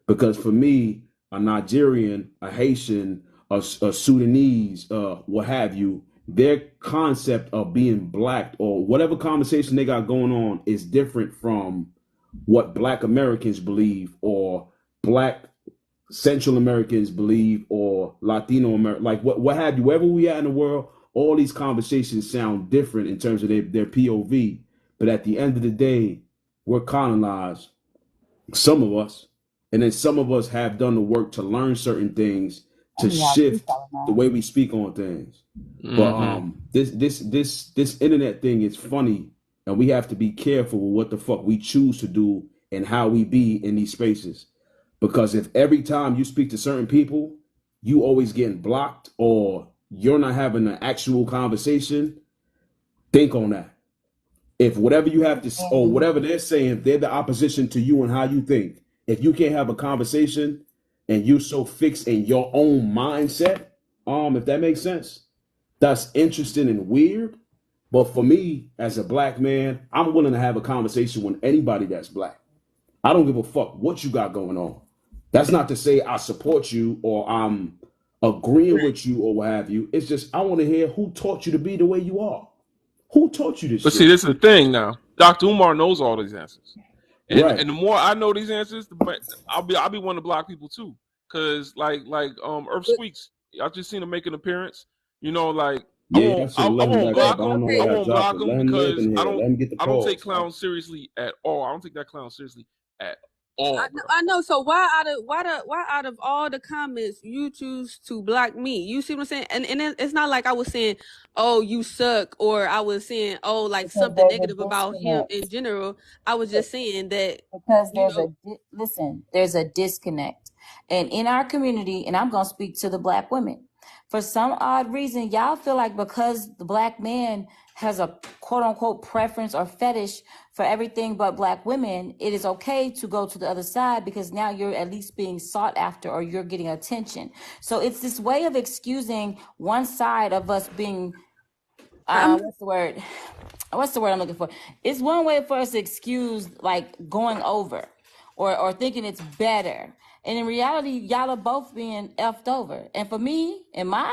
Because for me, a Nigerian, a Haitian, a Sudanese, what have you, their concept of being Black or whatever conversation they got going on is different from what Black Americans believe, or Black Central Americans believe, or Latino American, like what have you, wherever we are in the world, all these conversations sound different in terms of their POV. But at the end of the day, we're colonized, some of us, and then some of us have done the work to learn certain things to And yeah, keep shift telling the that. way we speak on things. But Hmm. this internet thing is funny, and we have to be careful with what the fuck we choose to do and how we be in these spaces. Because if every time you speak to certain people, you always getting blocked, or you're not having an actual conversation, think on that. If whatever you have to, or And whatever they're saying, if they're the opposition to you and how you think, if you can't have a conversation and you're so fixed in your own mindset, if that makes sense, that's interesting and weird. But for me, as a black man, I'm willing to have a conversation with anybody that's black. I don't give a fuck what you got going on. That's not to say I support you or I'm agreeing with you or what have you. It's just I want to hear who taught you to be the way you are. Who taught you this But see, shit? this is the thing now. Dr. Umar knows all these answers. And Right. the more I know these answers, I'll be one to block people too. Cause Earth But, Speaks, I just seen him make an appearance. You know, like I Yeah, I won't should I, have I let him won't back up. block I him. don't know I why I won't dropped block it. him Let him live because in here. Let him get the I don't take pause. clowns seriously at all. I don't take that clown seriously at I all, know, bro. I know. So why out of all the comments you choose to block me? You see what I'm saying? And it's not like I was saying, oh, you suck, or I was saying, oh, like because something there's a negative about him disconnect. in general. I was just saying that, Because you know, There's a disconnect. And in our community, and I'm going to speak to the black women, for some odd reason, y'all feel like because the black man has a quote unquote preference or fetish for everything but black women, it is okay to go to the other side because now you're at least being sought after or you're getting attention. So it's this way of excusing one side of us being, I'm what's the word? What's the word I'm looking for? It's one way for us to excuse like going over or thinking it's better. And in reality, y'all are both being effed over. And for me and mine,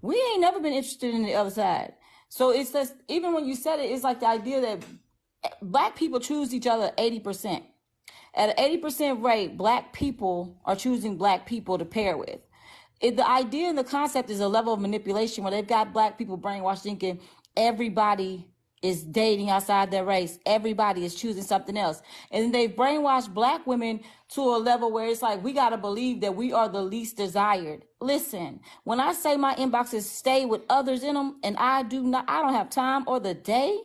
we ain't never been interested in the other side. So it's just, even when you said it, it's like the idea that black people choose each other 80%. At an 80% rate, black people are choosing black people to pair with. The idea and the concept is a level of manipulation where they've got black people brainwashed thinking everybody is dating outside their race. Everybody is choosing something else. And then they've brainwashed black women to a level where it's like, we got to believe that we are the least desired. Listen, when I say my inboxes stay with others in them and I don't have time or the day,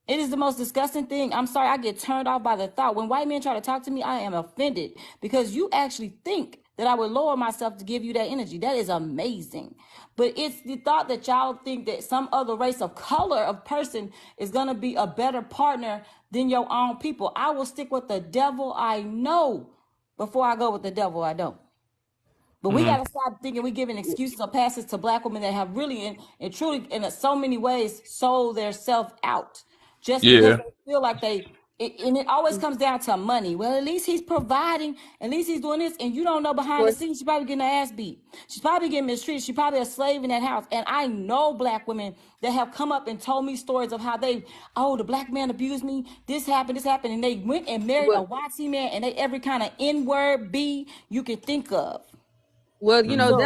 it is the most disgusting thing. I'm sorry, I get turned off by the thought. When white men try to talk to me, I am offended because you actually think that I would lower myself to give you that energy. That is amazing. But it's the thought that y'all think that some other race of color of person is going to be a better partner than your own people. I will stick with the devil I know before I go with the devil I don't. But we got to stop thinking we're giving excuses or passes to black women that have really and truly, in so many ways, sold their self out just because Yeah. they feel like and it always comes down to money. Well, at least he's providing, at least he's doing this, and you don't know behind the course. scenes, she's probably getting her ass beat. She's probably getting mistreated. She's probably a slave in that house. And I know black women that have come up and told me stories of how the black man abused me, this happened, and they went and married a Well, white man, and they every kind of N-word B you could think of. well, So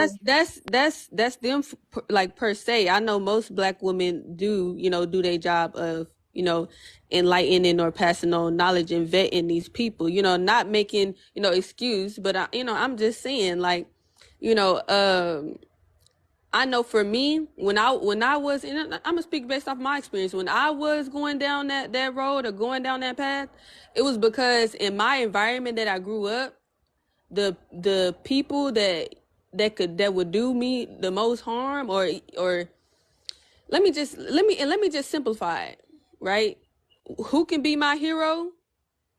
that's them like per se. I know most black women do their job of enlightening or passing on knowledge and vetting these people. Not making excuse, but I'm just saying like, you know, I know for me when I was, and I'm gonna speak based off my experience. When I was going down that road or going down that path, it was because in my environment that I grew up, the people that would do me the most harm, or let me just simplify it, right? Who can be my hero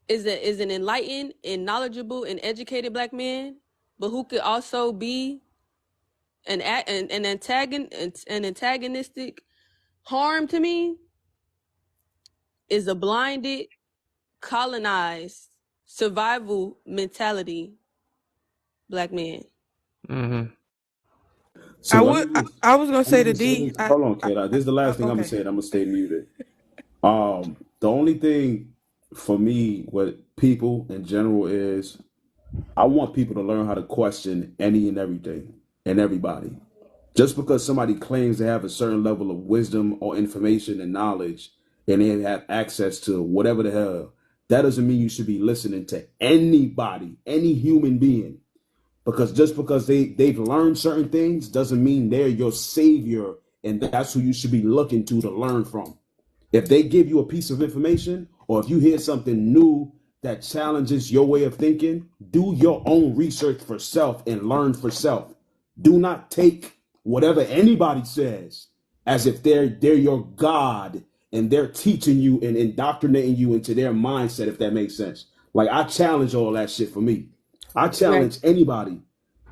is an enlightened and knowledgeable and educated black man, but who could also be an antagonistic harm to me is a blinded, colonized, survival mentality black man. Mm-hmm. So I let would. me just I was gonna let me say to just say D. this. Hold on, kid. This is the last thing I'm gonna Okay. say. And I'm gonna stay muted. The only thing for me with people in general is I want people to learn how to question any and everything and everybody. Just because somebody claims they have a certain level of wisdom or information and knowledge and they have access to whatever the hell, that doesn't mean you should be listening to anybody, any human being. Because just because they've learned certain things doesn't mean they're your savior and that's who you should be looking to learn from. If they give you a piece of information or if you hear something new that challenges your way of thinking, do your own research for self and learn for self. Do not take whatever anybody says as if they're your God and they're teaching you and indoctrinating you into their mindset, if that makes sense. Like I challenge all that shit for me. I challenge anybody,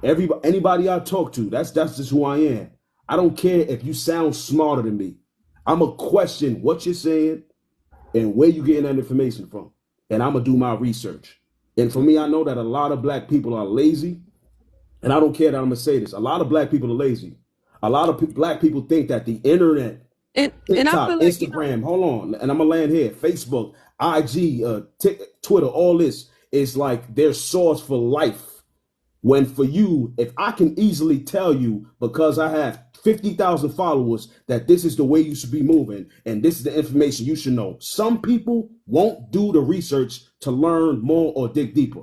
anybody I talk to. That's just who I am. I don't care if you sound smarter than me. I'm a question what you're saying and where you getting that information from, and I'm gonna do my research. And for me, I know that a lot of black people are lazy, and I don't care that I'm gonna say this. A lot of black people are lazy. A lot of black people think that the internet, And I feel TikTok, like, Instagram, hold on, and I'm gonna land here, Facebook, IG, Twitter, all this is like their source for life. When for you, if I can easily tell you because I have 50,000 followers that this is the way you should be moving and this is the information you should know. Some people won't do the research to learn more or dig deeper.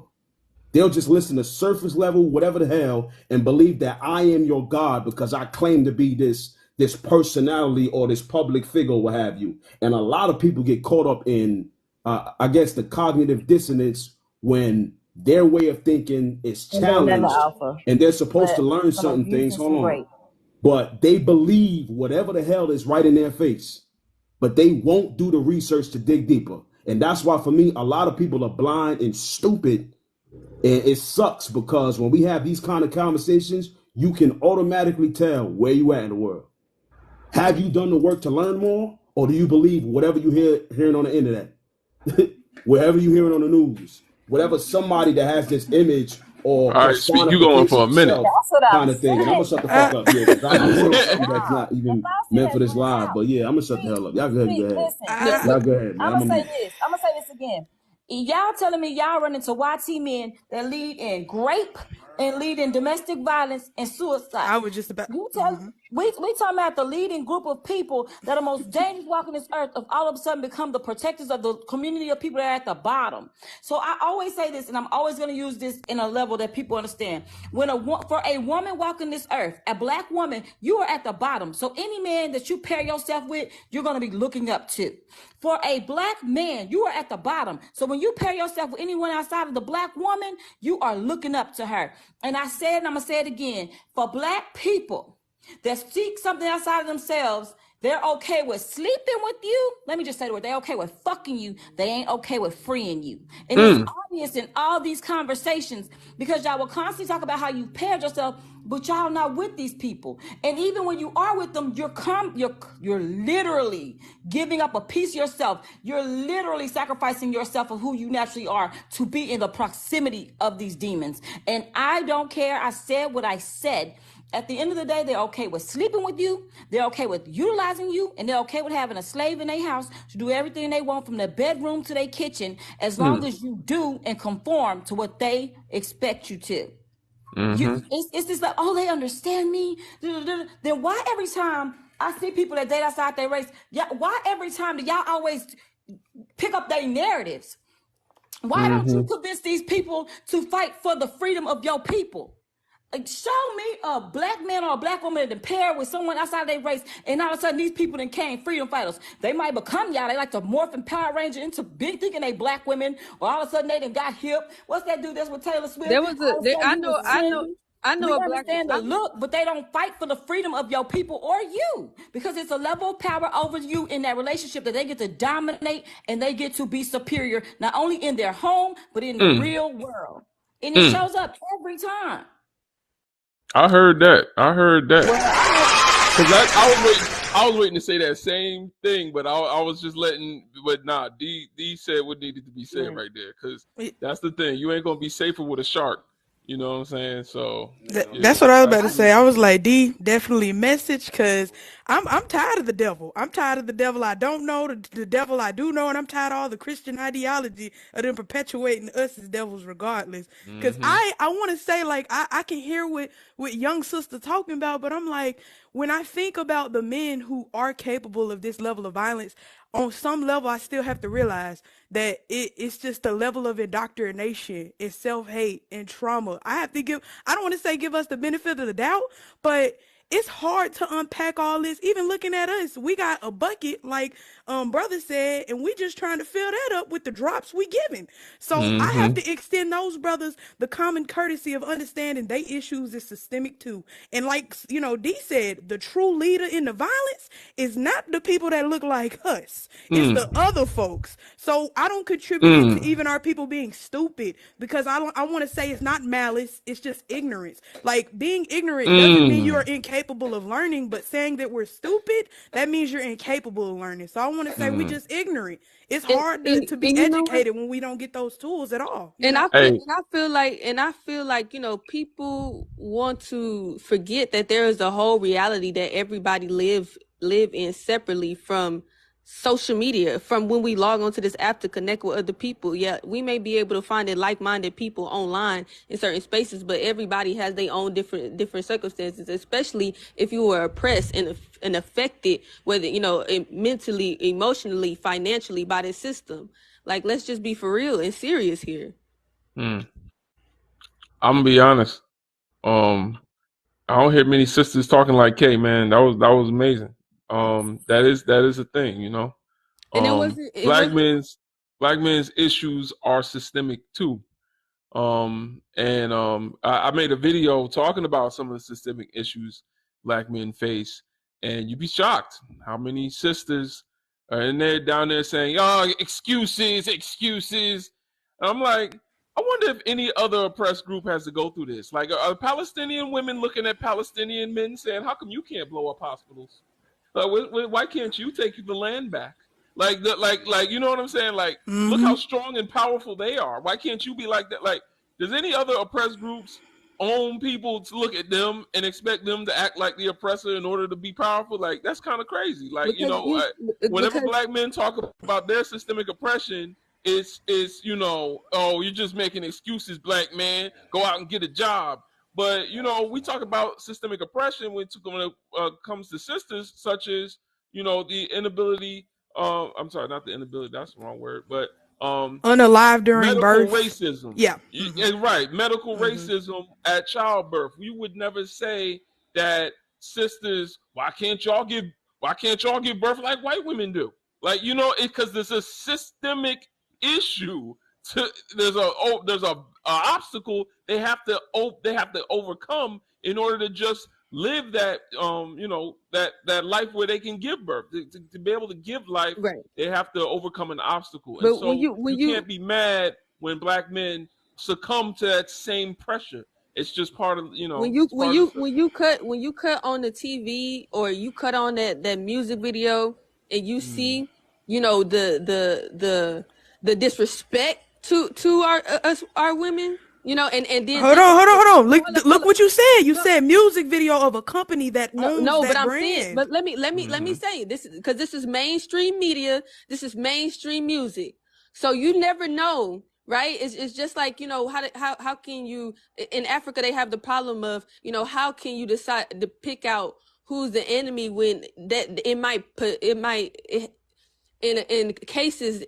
They'll just listen to surface level, whatever the hell, and believe that I am your God because I claim to be this personality or this public figure, or what have you. And a lot of people get caught up in, I guess, the cognitive dissonance when their way of thinking is And they never challenged, alpha. and they're supposed to But learn some certain abuse things. and Hold some on, rape. but they believe whatever the hell is right in their face, but they won't do the research to dig deeper. And that's why, for me, a lot of people are blind and stupid. And it sucks because when we have these kind of conversations, you can automatically tell where you at in the world. Have you done the work to learn more, or do you believe whatever you hearing on the internet, wherever you hearing on the news, whatever somebody that has this image or All right, speak. You going personification for a of minute? self That's what I'm kind of thing? And I'm gonna saying. shut the fuck Uh, up, yeah, because I'm saying something that's Wow. not even Bossy meant has for this brought it live. out. But yeah, I'm gonna shut the hell up. Y'all go ahead, go ahead. Listen. Y'all go ahead, man. I'm I'm gonna gonna say mute. this. I'm gonna say this again. Y'all telling me y'all run into YT men that lead in grape and lead in domestic violence and suicide. I was just about. You tell we talking about the leading group of people that are most dangerous walking this earth of all of a sudden become the protectors of the community of people that are at the bottom. So I always say this, and I'm always going to use this in a level that people understand. For a woman walking this earth, a black woman, you are at the bottom. So any man that you pair yourself with, you're going to be looking up to. For a black man, you are at the bottom. So when you pair yourself with anyone outside of the black woman, you are looking up to her. And I said, and I'm going to say it again, for black people that seek something outside of themselves, they're okay with sleeping with you. Let me just say the word. They're okay with fucking you. They ain't okay with freeing you. And it's obvious in all these conversations because y'all will constantly talk about how you paired yourself, but y'all not with these people. And even when you are with them, you're literally giving up a piece of yourself. You're literally sacrificing yourself of who you naturally are to be in the proximity of these demons. And I don't care. I said what I said. At the end of the day, they're okay with sleeping with you. They're okay with utilizing you, and they're okay with having a slave in their house to do everything they want from their bedroom to their kitchen, as long as you do and conform to what they expect you to. It's just like, oh, they understand me. Then why every time I see people that date outside their race, why every time do y'all always pick up their narratives? Why don't you convince these people to fight for the freedom of your people? Like, show me a black man or a black woman that pair with someone outside their race, and all of a sudden these people then came freedom fighters. They might become y'all. They like to morph and Power Ranger into big thinking they black women, or all of a sudden they done got hip. What's that dude that's with Taylor Swift? there was a All of a there, sudden he was trendy. I know We a black understand the look, but they don't fight for the freedom of your people or you, because it's a level of power over you in that relationship that they get to dominate and they get to be superior, not only in their home, but in the real world. And it shows up every time. I heard that. I heard that. Well, Cause I was waiting to say that same thing, but I was just letting. But nah, D said what needed to be said right there. Cause that's the thing. You ain't gonna be safer with a shark. You know what I'm saying? So yeah, That's what I was about to that's say. I was like, D, definitely message, because I'm tired of the devil. I'm tired of the devil I don't know, the devil I do know, and I'm tired of all the Christian ideology of them perpetuating us as devils regardless. Because I want to say, like, I can hear what young sister talking about, but I'm like, when I think about the men who are capable of this level of violence, on some level, I still have to realize that it's just a level of indoctrination and self-hate and trauma. I don't want to say give us the benefit of the doubt, but it's hard to unpack all this. Even looking at us, we got a bucket, like brother said, and we just trying to fill that up with the drops we giving. So I have Mm-hmm. to extend those brothers the common courtesy of understanding they issues is systemic too. And like D said, the true leader in the violence is not the people that look like us. It's the Mm. other folks. So I don't contribute it to Mm. even our people being stupid, because I want to say it's not malice, it's just ignorance. Like, being ignorant doesn't mean you're Mm. incapable of learning, but saying that we're stupid, that means you're incapable of learning. So I want to say we Mm. just ignorant. It's And, hard and to be and you know what? educated when we don't get those tools at all, And Hey. I feel like, people want to forget that there is a whole reality that everybody live in separately from social media, from when we log onto this app to connect with other people. Yeah, we may be able to find like-minded people online in certain spaces, but everybody has their own different circumstances, especially if you were oppressed and affected, whether, mentally, emotionally, financially, by this system. Like, let's just be for real and serious here. Mm. I'm gonna be honest. I don't hear many sisters talking like Kay, man. That was amazing. That is a thing, And it Black wasn't. men's issues are systemic too. I made a video talking about some of the systemic issues black men face, and you'd be shocked how many sisters are in there down there saying, "Oh, excuses, excuses." And I'm like, I wonder if any other oppressed group has to go through this. Like, are Palestinian women looking at Palestinian men saying, "How come you can't blow up hospitals? Why can't you take the land back?" Like, you know what I'm saying? Like, look how strong and powerful they are. Why can't you be like that? Like, does any other oppressed groups own people to look at them and expect them to act like the oppressor in order to be powerful? Like, that's kind of crazy. Like, because you whenever because black men talk about their systemic oppression, it's oh, you're just making excuses, black man. Go out and get a job. But we talk about systemic oppression when it comes to sisters, such as the inability. I'm sorry, not the inability. That's the wrong word. But unalive during medical birth. racism. Yeah. Right, medical racism at childbirth. We would never say that sisters. Why can't y'all give birth like white women do? Like, because there's a systemic issue. There's a obstacle they have to overcome in order to just live that that life where they can give birth. To be able to give life, right. they have to overcome an obstacle. And But when so you you can't be mad when black men succumb to that same pressure. It's just part of it's part of the system. when you cut on the TV, or you cut on that music video, and you see, the disrespect to our women, and then Hold just on, hold on, hold on. no, Look what you said. You said music video of a company that owns no, but that I'm saying, brand. but let me say this, because this is mainstream media, this is mainstream music, so you never know, right? It's just like, how can you, in Africa they have the problem of, how can you decide to pick out who's the enemy when that in cases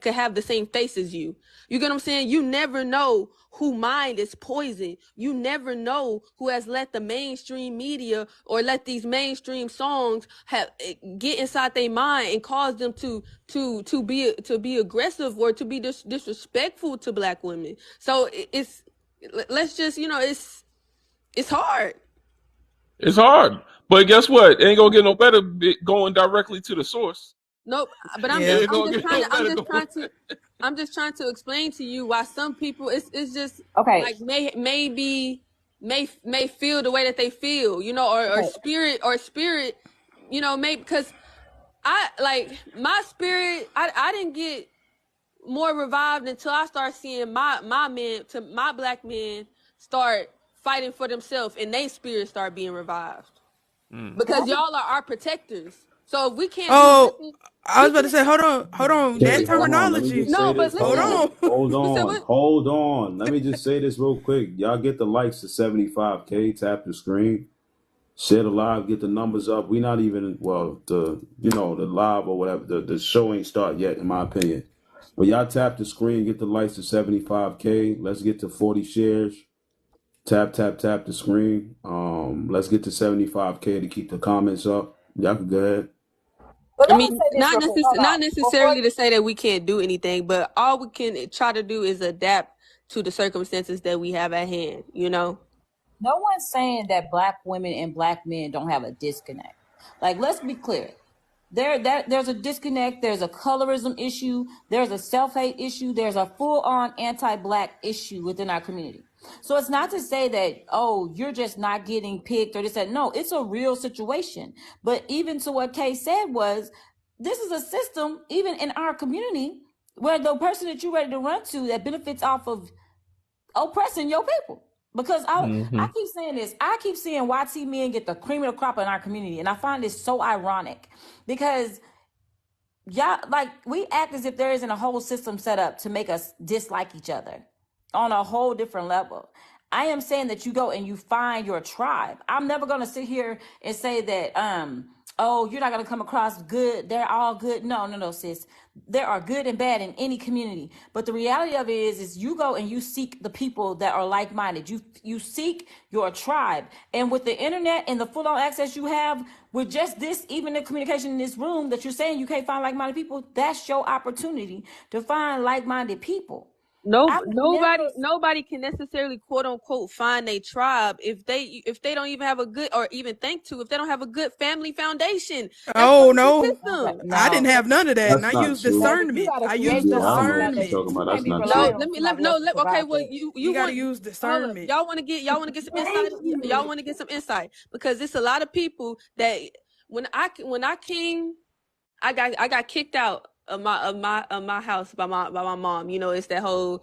could have the same face as you. You get what I'm saying? You never know who mind is poison. You never know who has let the mainstream media or let these mainstream songs get inside their mind and cause them to be aggressive or to be disrespectful to black women. So let's just, it's hard. It's hard, but guess what? It ain't gonna get no better going directly to the source. Nope, but Yeah. I'm just trying to explain to you why some people, it's just Okay. like may feel the way that they feel, or spirit, maybe because my spirit, I didn't get more revived until I start seeing my black men start fighting for themselves, and their spirit start being revived, because y'all are our protectors. So if we can't do Oh, nothing, I was we about to can't. say, hold on. Okay, That hold on. Let me terminology. just say No, but this. Hold Hold listen, on. on. Hold you said on. what? Hold on. Let me just say this real quick. Y'all get the likes to 75K. Tap the screen. Share the live. Get the numbers up. We not even, well, the live or whatever. The show ain't start yet, in my opinion. But y'all tap the screen. Get the likes to 75K. Let's get to 40 shares. Tap the screen. Let's get to 75K to keep the comments up. Y'all can go ahead. But I let me mean, say this real quick. Hold not on. necessarily to say that we can't do anything, but all we can try to do is adapt to the circumstances that we have at hand, you know? No one's saying that black women and black men don't have a disconnect. Like, let's be clear. There's a disconnect. There's a colorism issue. There's a self-hate issue. There's a full-on anti-black issue within our community. So it's not to say that, oh, you're just not getting picked or this, that. No, it's a real situation. But even to what Kay said was, this is a system, even in our community, where the person that you're ready to run to that benefits off of oppressing your people. Because I keep saying this. I keep seeing YT men get the cream of the crop in our community. And I find this so ironic because y'all, like, we act as if there isn't a whole system set up to make us dislike each other on a whole different level. I am saying that you go and you find your tribe. I'm never going to sit here and say that, oh, you're not going to come across good. They're all good. No, sis. There are good and bad in any community. But the reality of it is you go and you seek the people that are like-minded. You seek your tribe. And with the internet and the full-on access you have, with just this, even the communication in this room that you're saying you can't find like-minded people, that's your opportunity to find like-minded people. Nobody can necessarily quote unquote find a tribe if they don't even have a good, or even think to, if they don't have a good family foundation. Oh no, system. No. I didn't have none of that, and That's I not used true. discernment. I used Yeah, I don't know what you're discernment. talking about. That's You not can't be true. relying on Okay, well, You got to use discernment. y'all want to get some insight. Y'all want to get some insight because it's a lot of people that when I came, I got kicked out of my house by my mom. You know, it's that whole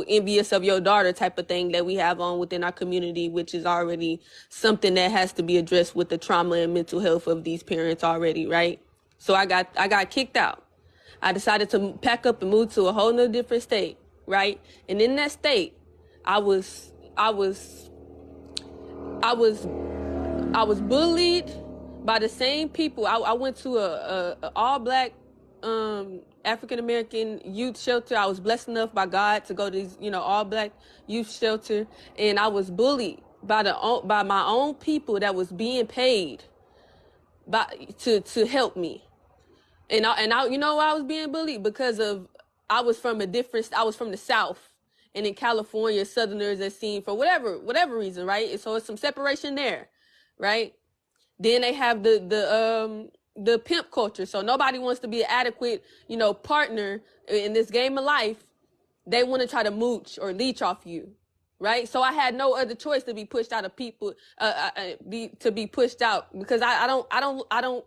envious of your daughter type of thing that we have on within our community, which is already something that has to be addressed with the trauma and mental health of these parents already, right? So I got kicked out. I decided to pack up and move to a whole nother different state, right? And in that state, I was bullied by the same people. I went to a all black African American youth shelter. I was blessed enough by God to go to these, all black youth shelter, and I was bullied by my own people that was being paid to help me. And I why I was being bullied? Because I was from the South. And in California, Southerners are seen for whatever reason, right? And so it's some separation there, right? Then they have the pimp culture. So nobody wants to be an adequate, partner in this game of life. They want to try to mooch or leech off you, right? So I had no other choice to be pushed out of people, to be pushed out because I don't.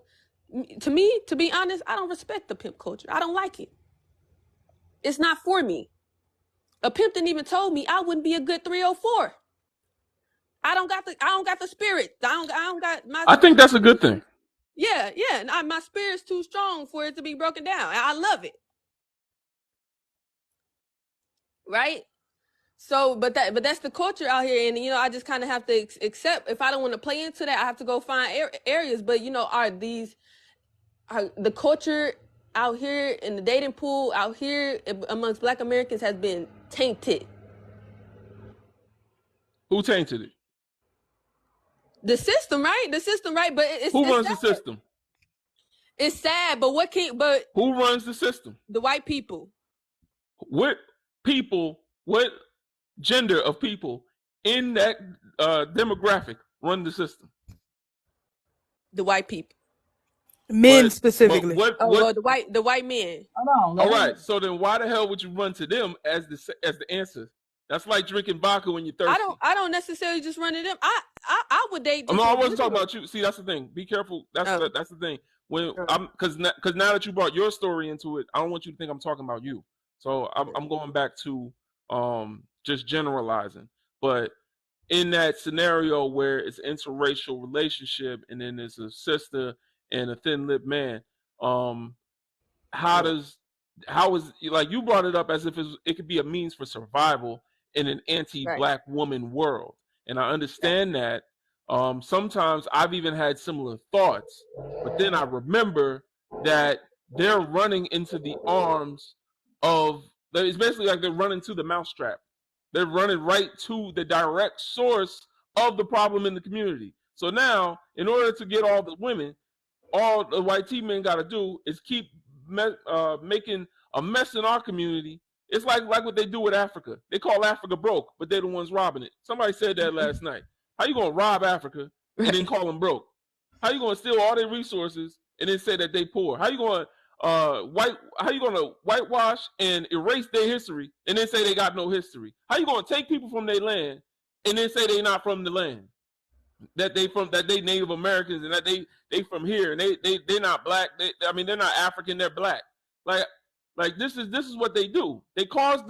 To me, to be honest, I don't respect the pimp culture. I don't like it. It's not for me. A pimp didn't even told me I wouldn't be a good 304. I don't got the spirit. I don't got my. I think that's a good thing. Yeah. My spirit's too strong for it to be broken down. I love it. Right? So, but that's the culture out here, and I just kind of have to accept. If I don't want to play into that, I have to go find areas. But are the culture out here in the dating pool out here amongst Black Americans has been tainted. Who tainted it? The system, right? But who runs the system? It's sad, but who runs the system? The white people. What people? What gender of people in that demographic run the system? The white people. Men specifically. The white men. Hold on. All right. So then, why the hell would you run to them as the answer? That's like drinking vodka when you're thirsty. I don't necessarily just run to them. I would date. No, I wasn't talking about you. See, that's the thing. Be careful. That's the thing. When because now that you brought your story into it, I don't want you to think I'm talking about you. So I'm going back to just generalizing. But in that scenario where it's interracial relationship and then there's a sister and a thin-lipped man, how is like you brought it up as if it could be a means for survival in an anti-black woman world, and I understand that. Sometimes I've even had similar thoughts, but then I remember that they're running into the arms of. It's basically like they're running to the mousetrap. They're running right to the direct source of the problem in the community. So now, in order to get all the women, all the white T men got to do is keep making a mess in our community. It's like what they do with Africa. They call Africa broke, but they're the ones robbing it. Somebody said that last night. How you gonna rob Africa and then call them broke? How you gonna steal all their resources and then say that they poor? How you gonna whitewash and erase their history and then say they got no history? How you gonna take people from their land and then say they not from the land? That they Native Americans and that they from here and they're not black. They're not African. They're black. Like this is what they do. They cause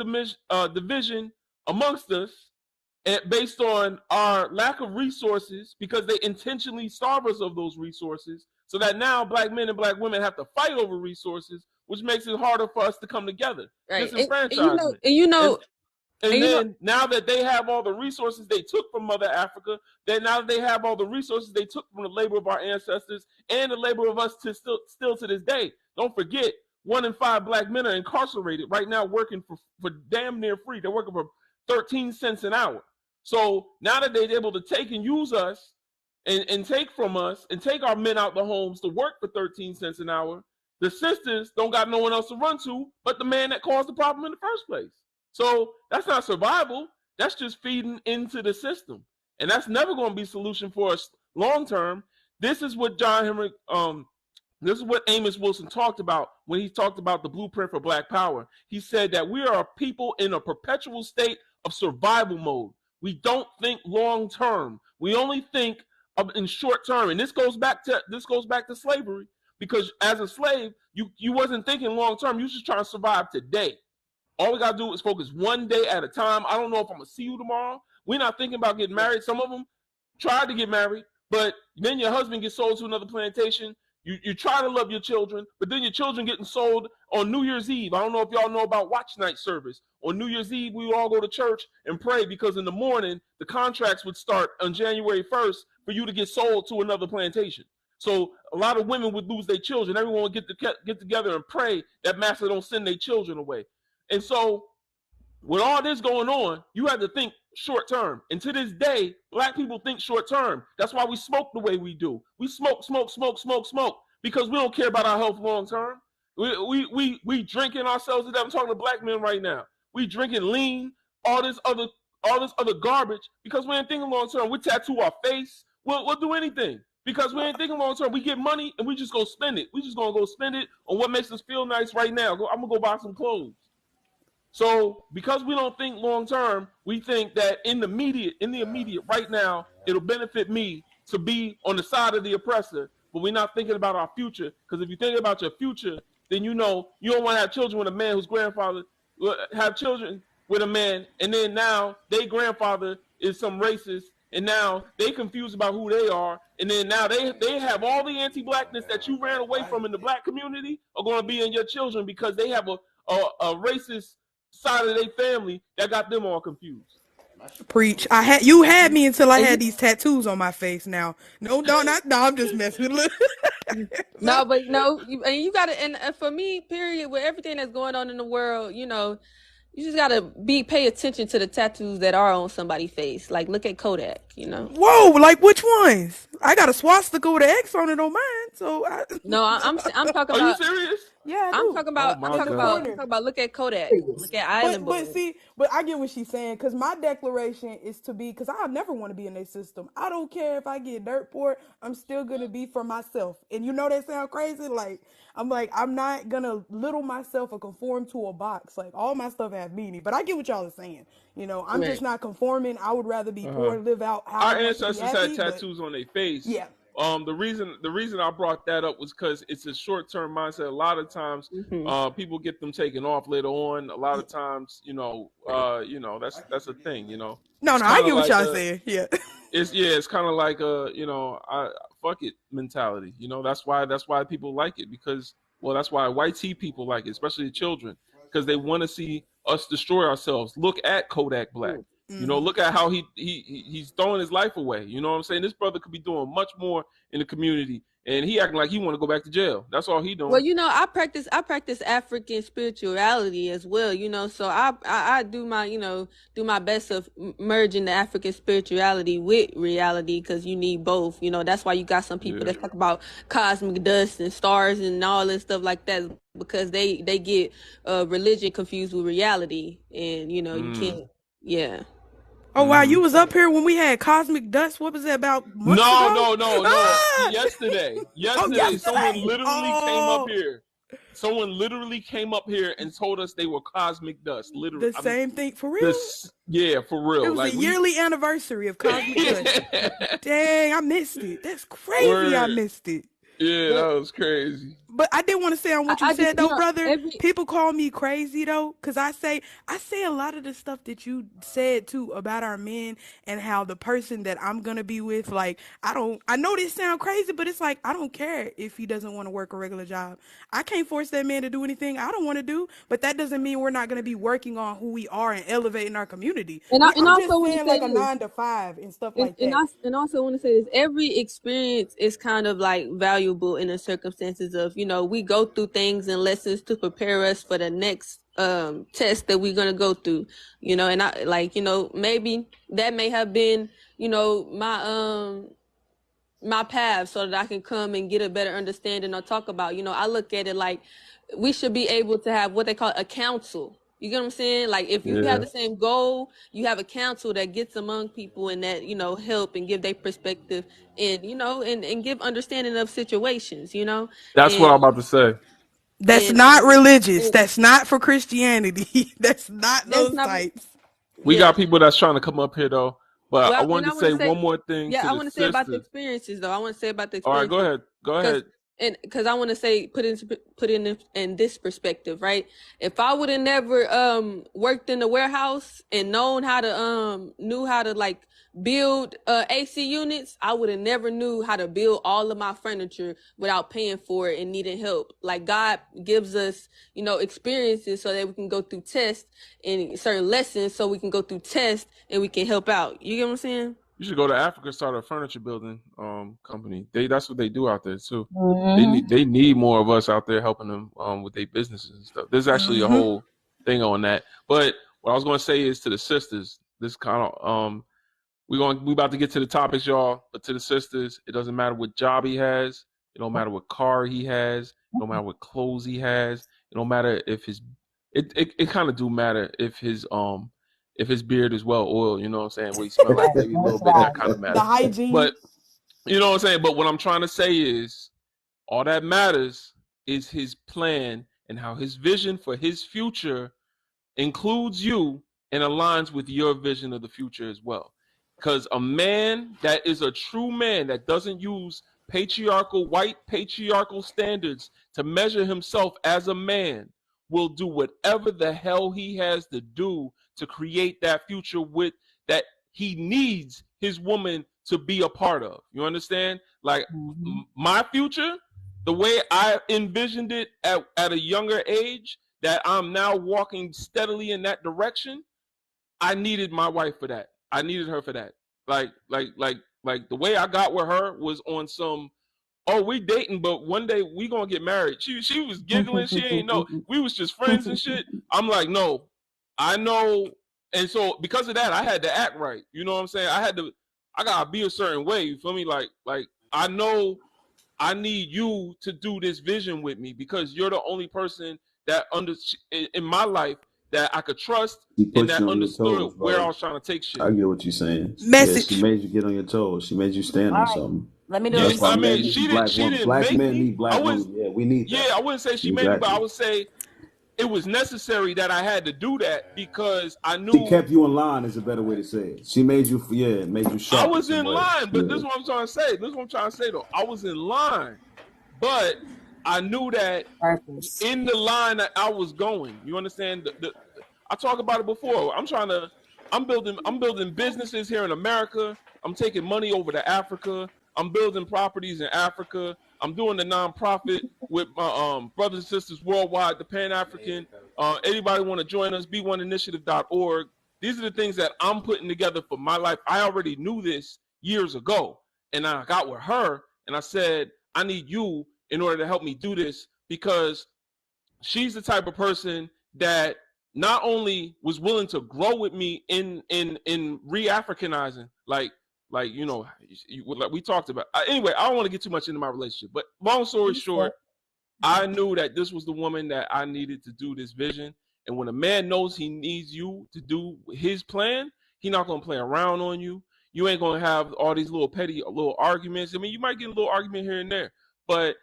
division amongst us, and based on our lack of resources, because they intentionally starve us of those resources, so that now black men and black women have to fight over resources, which makes it harder for us to come together. Right. Disenfranchisement. And then now that they have all the resources they took from Mother Africa, then now they have all the resources they took from the labor of our ancestors and the labor of us to still to this day. Don't forget, 1 in 5 black men are incarcerated right now working for damn near free. They're working for 13 cents an hour. So now that they're able to take and use us and take from us and take our men out the homes to work for 13 cents an hour, the sisters don't got no one else to run to but the man that caused the problem in the first place. So that's not survival. That's just feeding into the system. And that's never going to be a solution for us long term. This is what this is what Amos Wilson talked about when he talked about the blueprint for Black Power. He said that we are a people in a perpetual state of survival mode. We don't think long term. We only think in short term. And this goes back to slavery, because as a slave, you wasn't thinking long term. You was just trying to survive today. All we gotta do is focus one day at a time. I don't know if I'm gonna see you tomorrow. We're not thinking about getting married. Some of them tried to get married, but then your husband gets sold to another plantation. You try to love your children, but then your children getting sold on New Year's Eve. I don't know if y'all know about watch night service. On New Year's Eve, we would all go to church and pray, because in the morning, the contracts would start on January 1st for you to get sold to another plantation. So a lot of women would lose their children. Everyone would get together and pray that master don't send their children away. And so with all this going on, you have to think short term. And to this day, black people think short term. That's why we smoke the way we do. We smoke, because we don't care about our health long term. We drinking ourselves to death. I'm talking to black men right now. We drinking lean, all this other garbage, because we ain't thinking long term. We tattoo our face. We'll do anything because we ain't thinking long term. We get money and we just go spend it. We just gonna go spend it on what makes us feel nice right now. I'm gonna go buy some clothes. So because we don't think long term, we think that in the immediate right now, it'll benefit me to be on the side of the oppressor, but we're not thinking about our future. Because if you think about your future, then you know you don't want to have children with a man whose grandfather have children with a man, and then now their grandfather is some racist, and now they confused about who they are, and then now they have all the anti-blackness that you ran away from in the black community are going to be in your children, because they have a racist side of their family that got them all confused. Preach. You had me until I had these tattoos on my face. Now, no, I'm just messing with No, but no, you gotta, and for me, period, with everything that's going on in the world, you just gotta pay attention to the tattoos that are on somebody's face. Like, look at Kodak, Whoa, like which ones? I got a swastika with an X on it on mine. So no, I'm talking about. Are you serious? Yeah, I'm talking about. Look at Kodak. Look at Island Boy. But I get what she's saying, because my declaration is to be, because I never want to be in their system. I don't care if I get dirt poor. I'm still gonna be for myself. And that sound crazy. I'm not gonna little myself or conform to a box. Like, all my stuff have meaning. But I get what y'all are saying. I'm just not conforming. I would rather be poor and live out how our ancestors had tattoos on their face. Yeah. The reason I brought that up was because it's a short-term mindset. A lot of times, people get them taken off later on. A lot of times, that's a thing. No, I get what y'all saying. Yeah. It's kind of like fuck it mentality. That's why people like it, because that's why white tea people like it, especially the children, because they want to see us destroy ourselves. Look at Kodak Black. Look at how he's throwing his life away. You know what I'm saying? This brother could be doing much more in the community and he acting like he want to go back to jail. That's all he doing. Well, I practice African spirituality as well, so I do my, do my best of merging the African spirituality with reality, because you need both. That's why you got some people that talk about cosmic dust and stars and all this stuff like that, because they get religion confused with reality, and you can't. Yeah. Oh wow, you was up here when we had cosmic dust. What was that about months ago? No. Yesterday, yesterday. someone literally came up Oh. here. Someone literally came up here and told us they were cosmic dust. Literally, The same thing for real. Yeah, for real. It was like a yearly anniversary of cosmic dust. Dang, I missed it. That's crazy. Word. I missed it. Yeah, that was crazy. But I did want to say on what you said, though, brother. People call me crazy, though, because I say a lot of the stuff that you said, too, about our men and how the person that I'm going to be with, like, I know this sound crazy, but it's like, I don't care if he doesn't want to work a regular job. I can't force that man to do anything I don't want to do, but that doesn't mean we're not going to be working on who we are and elevating our community. And I'm also just saying, like, a 9 to 5 and stuff like that. And also want to say this: every experience is kind of like valuable in the circumstances of, we go through things and lessons to prepare us for the next test that we're gonna go through. And I maybe that may have been, my path, so that I can come and get a better understanding or talk about. I look at it like we should be able to have what they call a council. You get what I'm saying? Like, if you have the same goal, you have a council that gets among people and that, help and give their perspective and, and give understanding of situations, That's what I'm about to say. That's not religious. That's not for Christianity. That's not those types. We got people that's trying to come up here, though. But Well, I wanted to say one more thing to the sisters. I want to say about the experiences, though. All right, go ahead. And because I want to say, put in this perspective, right? If I would have never worked in the warehouse and knew how to like build AC units, I would have never knew how to build all of my furniture without paying for it and needing help. Like, God gives us, experiences so that we can go through tests and certain lessons, so we can go through tests and we can help out. You get what I'm saying? You should go to Africa, start a furniture building company. That's what they do out there too. They need more of us out there helping them with their businesses and stuff. There's actually a whole thing on that. But what I was going to say is to the sisters, this kind of we about to get to the topics, y'all. But to the sisters, it doesn't matter what job he has. It don't matter what car he has. It don't matter what clothes he has. It don't matter if it kind of do matter if his beard is well oiled, you know what I'm saying? What he smell like, maybe a little bit, that kind of matters. The hygiene. But you know what I'm saying? But what I'm trying to say is all that matters is his plan and how his vision for his future includes you and aligns with your vision of the future as well. Because a man that is a true man that doesn't use white patriarchal standards to measure himself as a man will do whatever the hell he has to do to create that future with that he needs his woman to be a part of. You understand? Like, my future, the way I envisioned it at a younger age, that I'm now walking steadily in that direction, I needed my wife for that. I needed her for that. Like the way I got with her was on some, oh, we dating, but one day we gonna get married. She was giggling. She ain't know. We was just friends and shit. I'm like, no, I know. And so because of that, I had to act right. You know what I'm saying? I gotta be a certain way. You feel me? Like I know I need you to do this vision with me because you're the only person that in my life that I could trust and that understood where I was trying to take shit. I get what you're saying. Message. Yeah, she made you get on your toes. She made you stand on something. Let me know. I mean, she didn't black make men me. need black women. Yeah, we need that. Yeah, I wouldn't say she made me, but I would say it was necessary that I had to do that because I knew she kept you in line is a better way to say it. She made you, made you sharp. I was in line, but this is what I'm trying to say. This is what I'm trying to say though. I was in line, but I knew that in the line that I was going. You understand? I talked about it before. I'm building businesses here in America. I'm taking money over to Africa. I'm building properties in Africa. I'm doing the nonprofit with my brothers and sisters worldwide, the Pan-African. Anybody want to join us? B1initiative.org. These are the things that I'm putting together for my life. I already knew this years ago. And I got with her and I said, I need you in order to help me do this, because she's the type of person that not only was willing to grow with me in re-Africanizing, like like we talked about. Anyway, I don't want to get too much into my relationship, but long story short, I knew that this was the woman that I needed to do this vision. And when a man knows he needs you to do his plan, he's not gonna play around on you. You ain't gonna have all these little petty little arguments. I mean, you might get a little argument here and there, but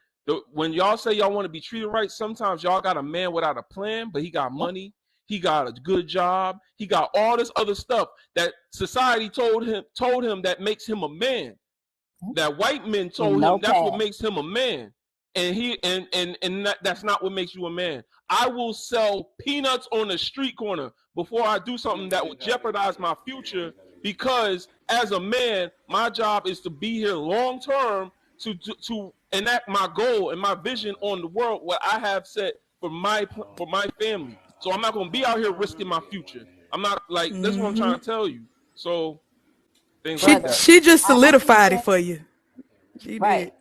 when y'all say y'all want to be treated right, sometimes y'all got a man without a plan, but he got money, he got a good job, he got all this other stuff that society told him that makes him a man. That white men told him that's what makes him a man. And that's not what makes you a man. I will sell peanuts on the street corner before I do something that would jeopardize my future, because as a man, my job is to be here long term to enact my goal and my vision on the world, what I have set for my family. So I'm not going to be out here risking my future. I'm not like that's what I'm trying to tell you. So she just solidified it for you. She did.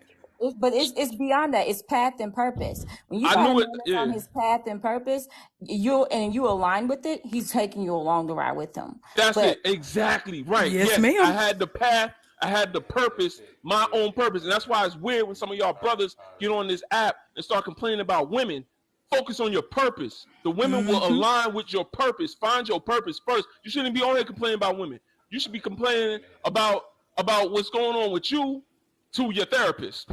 But it's beyond that. It's path and purpose. When you find a man that's on his path and purpose, you align with it, he's taking you along the ride with him. That's it. Exactly right. Yes, ma'am. I had the path, I had the purpose, my own purpose. And that's why it's weird when some of y'all brothers get on this app and start complaining about women. Focus on your purpose. The women will align with your purpose. Find your purpose first. You shouldn't be on here complaining about women. You should be complaining about what's going on with you to your therapist.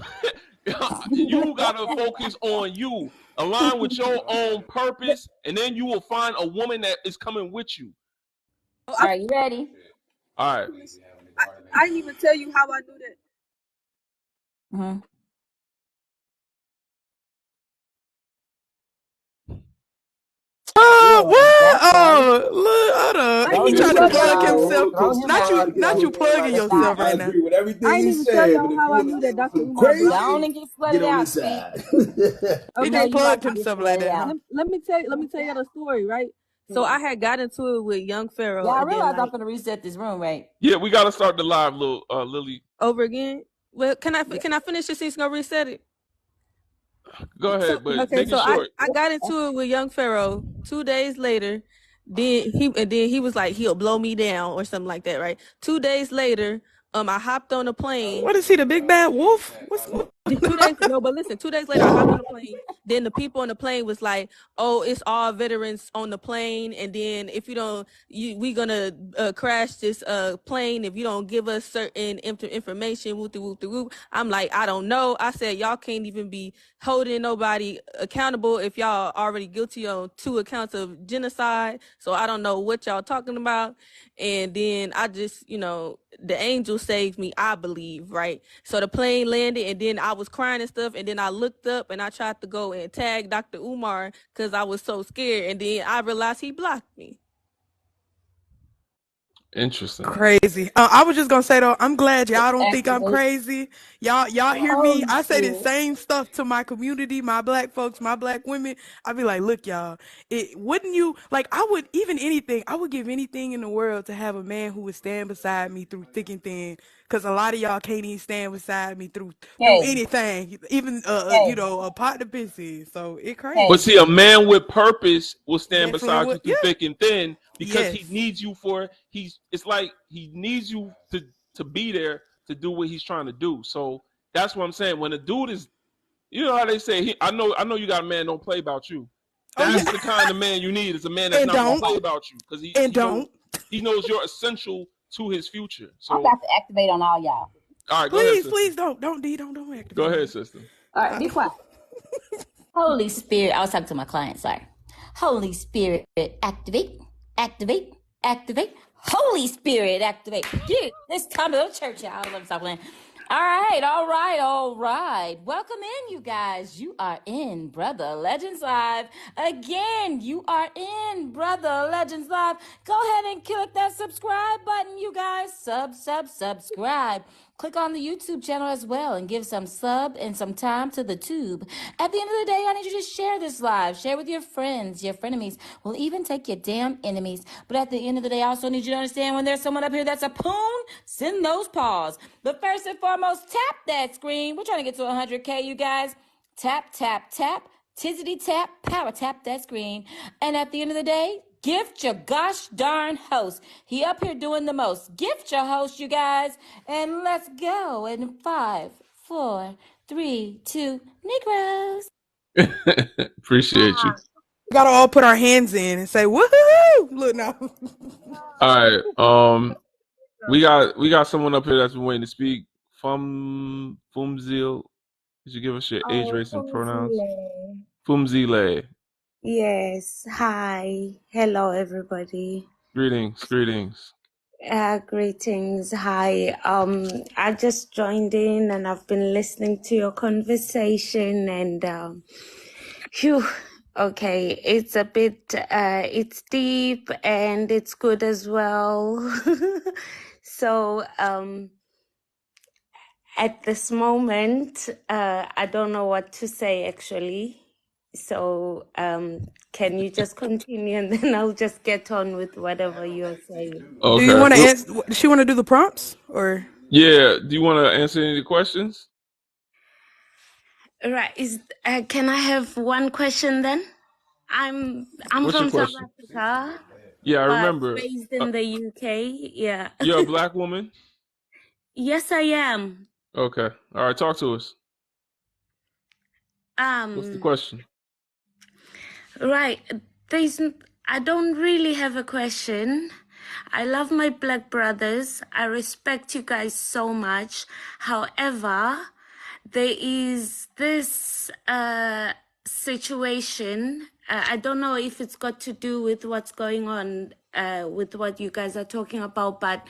You gotta focus on you. Align with your own purpose, and then you will find a woman that is coming with you. Are you ready? All right. I didn't even tell you how I do that. Mm-hmm. What? Oh, look, hold on. He trying to plug himself. Not you plugging yourself right now. With everything I didn't even tell y'all how I knew that Dr. Umar crazy. Down and get flooded out, speak. He just plugged himself like that. Let me tell y'all the story, right? So I had got into it with Young Pharaoh. Yeah, I realized I'm gonna reset this room, right? Yeah, we gotta start the live, little Lily. Over again. Well, can I finish this? He's gonna reset it. Go ahead, but make it short. I got into it with Young Pharaoh 2 days later. Then he was like, he'll blow me down or something like that, right? 2 days later, I hopped on a plane. What is he, the big bad wolf? 2 days, no, but listen, 2 days later, I hopped on a plane. Then the people on the plane was like, oh, it's all veterans on the plane. And then if you don't, we gonna crash this plane if you don't give us certain information. Whoop. I'm like, I don't know. I said, y'all can't even be holding nobody accountable if y'all already guilty on 2 accounts of genocide. So I don't know what y'all talking about. And then I just, the angel saved me, I believe, right? So the plane landed, and then I was crying and stuff, and then I looked up and I tried to go and tag Dr. Umar because I was so scared, and then I realized he blocked me. Interesting. Crazy. I was just gonna say though, I'm glad y'all don't think I'm crazy. Y'all hear me? I say the same stuff to my community, my black folks, my black women. I be like, look, y'all, wouldn't you like? I would give anything in the world to have a man who would stand beside me through thick and thin. Cause a lot of y'all can't even stand beside me through anything, even a pot to piss in. So it crazy. But see, a man with purpose will stand beside you through thick and thin, because he needs you it's like he needs you to be there to do what he's trying to do. So that's what I'm saying. When a dude is, you know how they say, I know you got a man don't play about you. That's the kind of man you need, is a man that's not gonna play about you, because he knows you're essential to his future. So I'm about to activate on all y'all. All right, please don't activate. Go ahead, sister. All right, be quiet. Holy Spirit, I was talking to my client. Sorry. Holy Spirit, activate. Holy Spirit, activate. Dude, this time to church, y'all. Let me stop playing. All right. Welcome in, you guys. You are in Brother Legends Live. Again, you are in Brother Legends Live. Go ahead and click that subscribe button, you guys. Subscribe. click on the YouTube channel as well and give some sub and some time to the tube. At the end of the day, I need you to share this live. Share with your friends, your frenemies. We'll even take your damn enemies. But at the end of the day, I also need you to understand when there's someone up here that's a poon, send those paws. But first and foremost, tap that screen. We're trying to get to 100K, you guys. Tap, tap, tap. Tizzity tap, power tap that screen. And at the end of the day, gift your gosh darn host. He up here doing the most. Gift your host, you guys. And let's go in 5, 4, 3, 2, Negroes. Appreciate you. We gotta all put our hands in and say woohoo! Look now. All right. We got someone up here that's been waiting to speak. Fumzil. Did you give us your age, race, and pronouns? Fumzile. Yes. Hi. Hello, everybody. Greetings. Greetings. Hi. I just joined in and I've been listening to your conversation and phew. Okay, it's a bit it's deep and it's good as well. So at this moment, I don't know what to say actually. So can you just continue and then I'll just get on with whatever you're saying. Do you want to answer? Does she want to do the prompts or? Yeah. Do you want to answer any questions? Right. Can I have one question then? I'm from South Africa. Yeah, I remember. Based in the UK. Yeah. You're a black woman? Yes, I am. Okay. All right. Talk to us. What's the question? Right. I don't really have a question. I love my black brothers. I respect you guys so much. However, there is this situation. I don't know if it's got to do with what's going on with what you guys are talking about, but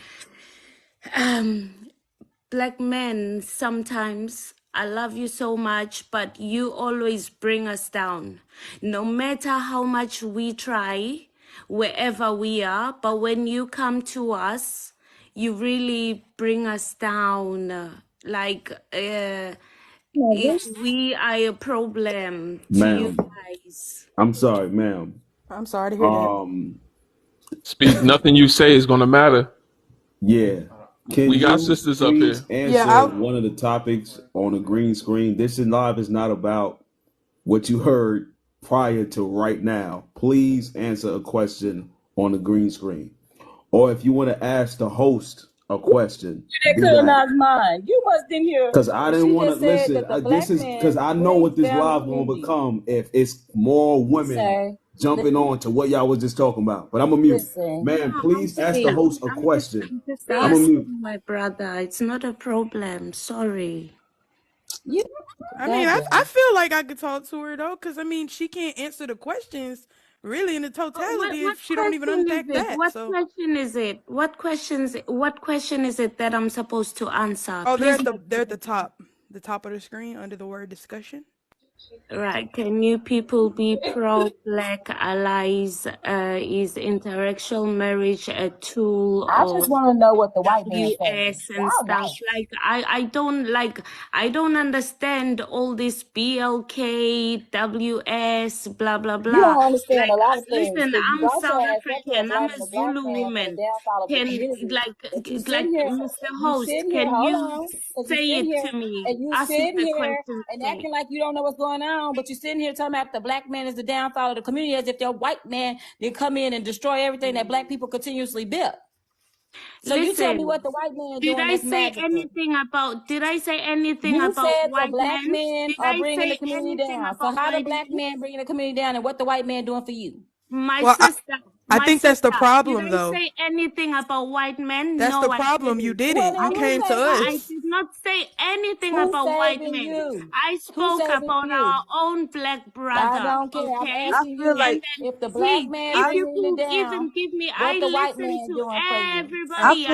black men sometimes, I love you so much, but you always bring us down. No matter how much we try, wherever we are, but when you come to us, you really bring us down. Like, if we are a problem to you guys. I'm sorry, ma'am. I'm sorry to hear that. Speak. Nothing you say is gonna matter. Yeah. We got sisters up here. Answer one of the topics on the green screen. This in live is not about what you heard prior to right now. Please answer a question on the green screen. Or if you want to ask the host a question. You didn't colonize mine. You must didn't hear. Because I didn't want to listen. This is because I know what this live will become if it's more women jumping on to what y'all was just talking about. But I'm a mute. Man, please ask the host a question. I'm a mute. My brother, it's not a problem. Sorry. I mean, I feel like I could talk to her though, because I mean, she can't answer the questions really in the totality if she don't even unpack that. What question is it? What question is it that I'm supposed to answer? Oh, they're at the top of the screen under the word discussion. Right. Can you people be pro-black allies? Is interracial marriage a tool? I just want to know what the white man says and stuff. Like I don't understand all this BLK, WS, blah blah blah. You don't understand a lot of things. Listen, I'm South African. I'm a Zulu woman. Can Mr. Host, can you say it to me? And you sitting here and acting like you don't know what's going on, but you're sitting here talking about the black man is the downfall of the community as if your white man did come in and destroy everything that black people continuously built. So listen, you tell me what the white man doing. Did I say anything about white black men are bringing the community down? So how the black man bringing the community down and what the white man doing for you? My sister. I think that's the problem, though. Did I say anything about white men? That's the problem. You didn't. You came to us. I did not say anything about white men. I spoke about our own black brother. I don't care. Okay? I feel like if the black man if you could even give me, I listen to everybody.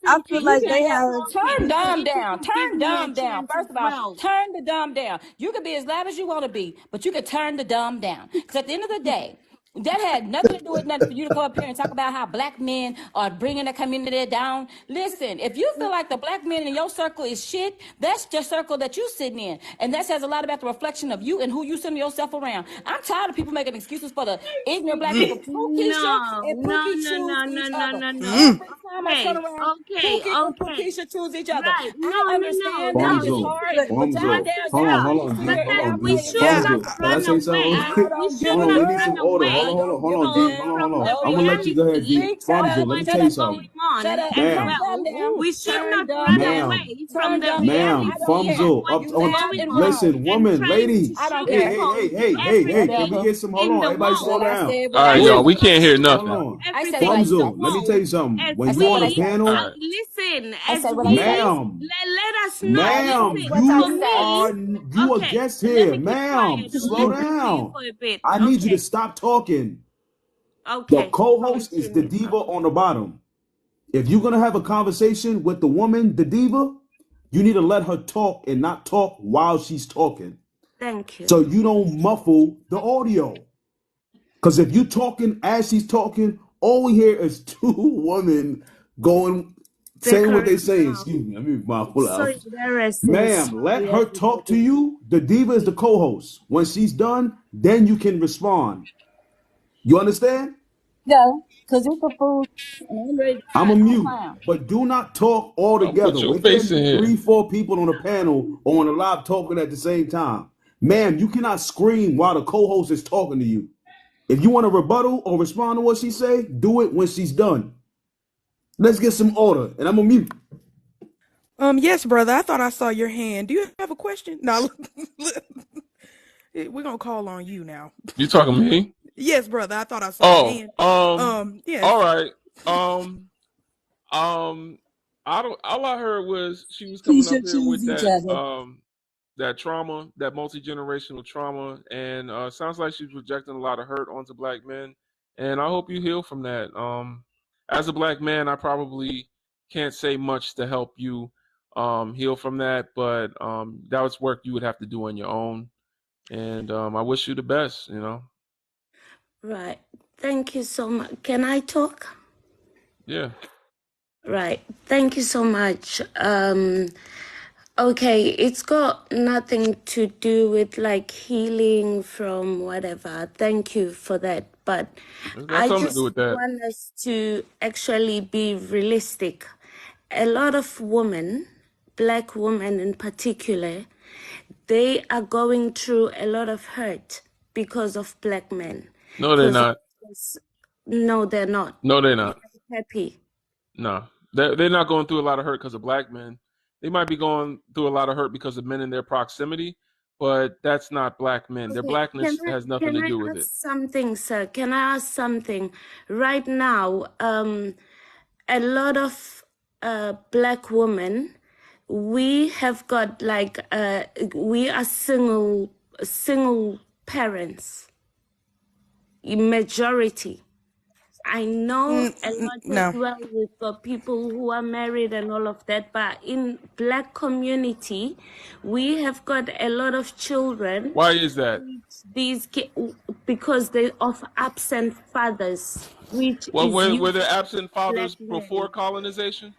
I feel like they have turn dumb down. Turn dumb down. First of all, turn the dumb down. You can be as loud as you want to be, but you can turn the dumb down. Because at the end of the day, That had nothing to do with nothing for you to come up here and talk about how black men are bringing the community down. Listen, if you feel like the black men in your circle is shit, that's your circle that you sitting in. And that says a lot about the reflection of you and who you send yourself around. I'm tired of people making excuses for the ignorant black people. Pookeisha No, and no, Pookie no, choose no, no, each no, other. no, no. Every time I turn Okay, around, okay, Pookie and okay. Pookeisha choose each other. Right. I No, no, no, understand that no. it's Famzo, hard, Listen, but y'all Famzo. down Hold south, on, Sister, hold you on, sit G. here but and Hold then on, we downplay G. your should Yeah, not Famzo. community. Can I run say away. I something? We don't should give Hold a on, not we need fuck. some run order. away Hold I on, hold on, don't hold give on, a G. damn. Hold on, hold on. Oh from I'm the gonna yeah. let you go ahead, reality G. Speak to of the Famzo, let me what to tell the you is something. going to on. the And Ma'am, come well, down, we should turn not dumb run down, away ma'am, from turn the dumb down. ma'am, I reality don't care. of Famzo. what Up You is on loud going and on wrong. listen, and woman, trying to lady. I don't Hey, care. hey, hey, sugarcoat hey, hey, hey. Can we everything Whatever. get some hold in on, the everybody slow Well, I world. down. said what All I right, We y'all. said. We try can't to hear Hold nothing. sugarcoat on. I said what I everything in the said. Famzo, let me tell world. you something. As I When you said on what a I we, said. All panel, right. listen, I as said what I said. we, ma'am, let us know, I said ma'am, listen, what I for you said. me, are you a okay, guest let here. me keep quiet Ma'am, and slow listen to you down. for a bit. I need you to Okay, stop talking. The okay, co-host is the continue. diva on the bottom. If you're gonna have a conversation with the woman, the diva, you need to let her talk and not talk while she's talking. Thank you. So you don't muffle the audio. Because if you talking as she's talking, all we hear is two women going saying what they Decorate say. now. Excuse me, let me muffle So out. embarrassing. Ma'am, let Sorry, her talk to everybody. you. The diva is the co-host. When she's done, then you can respond. You understand? Yeah, because it's a food and I'm ready to I'm a ride my mute, clown. but do not talk all I'll put together. your We can't face in be here. three, four people on a panel or on a live talking at the same time. Ma'am, you cannot scream while the co-host is talking to you. If you want to rebuttal or respond to what she say, do it when she's done. Let's get some order, and I'm a mute. yes, brother. I thought I saw your hand. Do you have a question? No, we're gonna call on you now. You talking to me? Yes, brother. I thought I saw a Oh, hand. all Yes. right. Um, I don't. All I heard was she was coming up Keisha here with choose each that other. that trauma, that multi-generational trauma, and sounds like she's projecting a lot of hurt onto black men. And I hope you heal from that. As a black man, I probably can't say much to help you heal from that, but that was work you would have to do on your own. And I wish you the best. You know. Right. Thank you so much. Can I talk? Yeah. Right. Thank you so much. Okay, it's got nothing to do with like healing from whatever. Thank you for that. But It's got I something to do just with that. want us to actually be realistic. A lot of women, black women in particular, they are going through a lot of hurt because of black men. No, they're Because not. no, they're not. No, they're They not. are happy. No, they're not going through a lot of hurt because of black men. They might be going through a lot of hurt because of men in their proximity, but that's not black men. Their Okay, blackness has nothing can to I do with ask it. something, sir? Can I ask something? Right now, a lot of black women, we have got like we are single parents, majority. I know a lot as No. well. We've got people who are married and all of that, but in black community, we have got a lot of children. Why is that? These because they of absent fathers, which Well, is were there usually absent black fathers before men. colonization?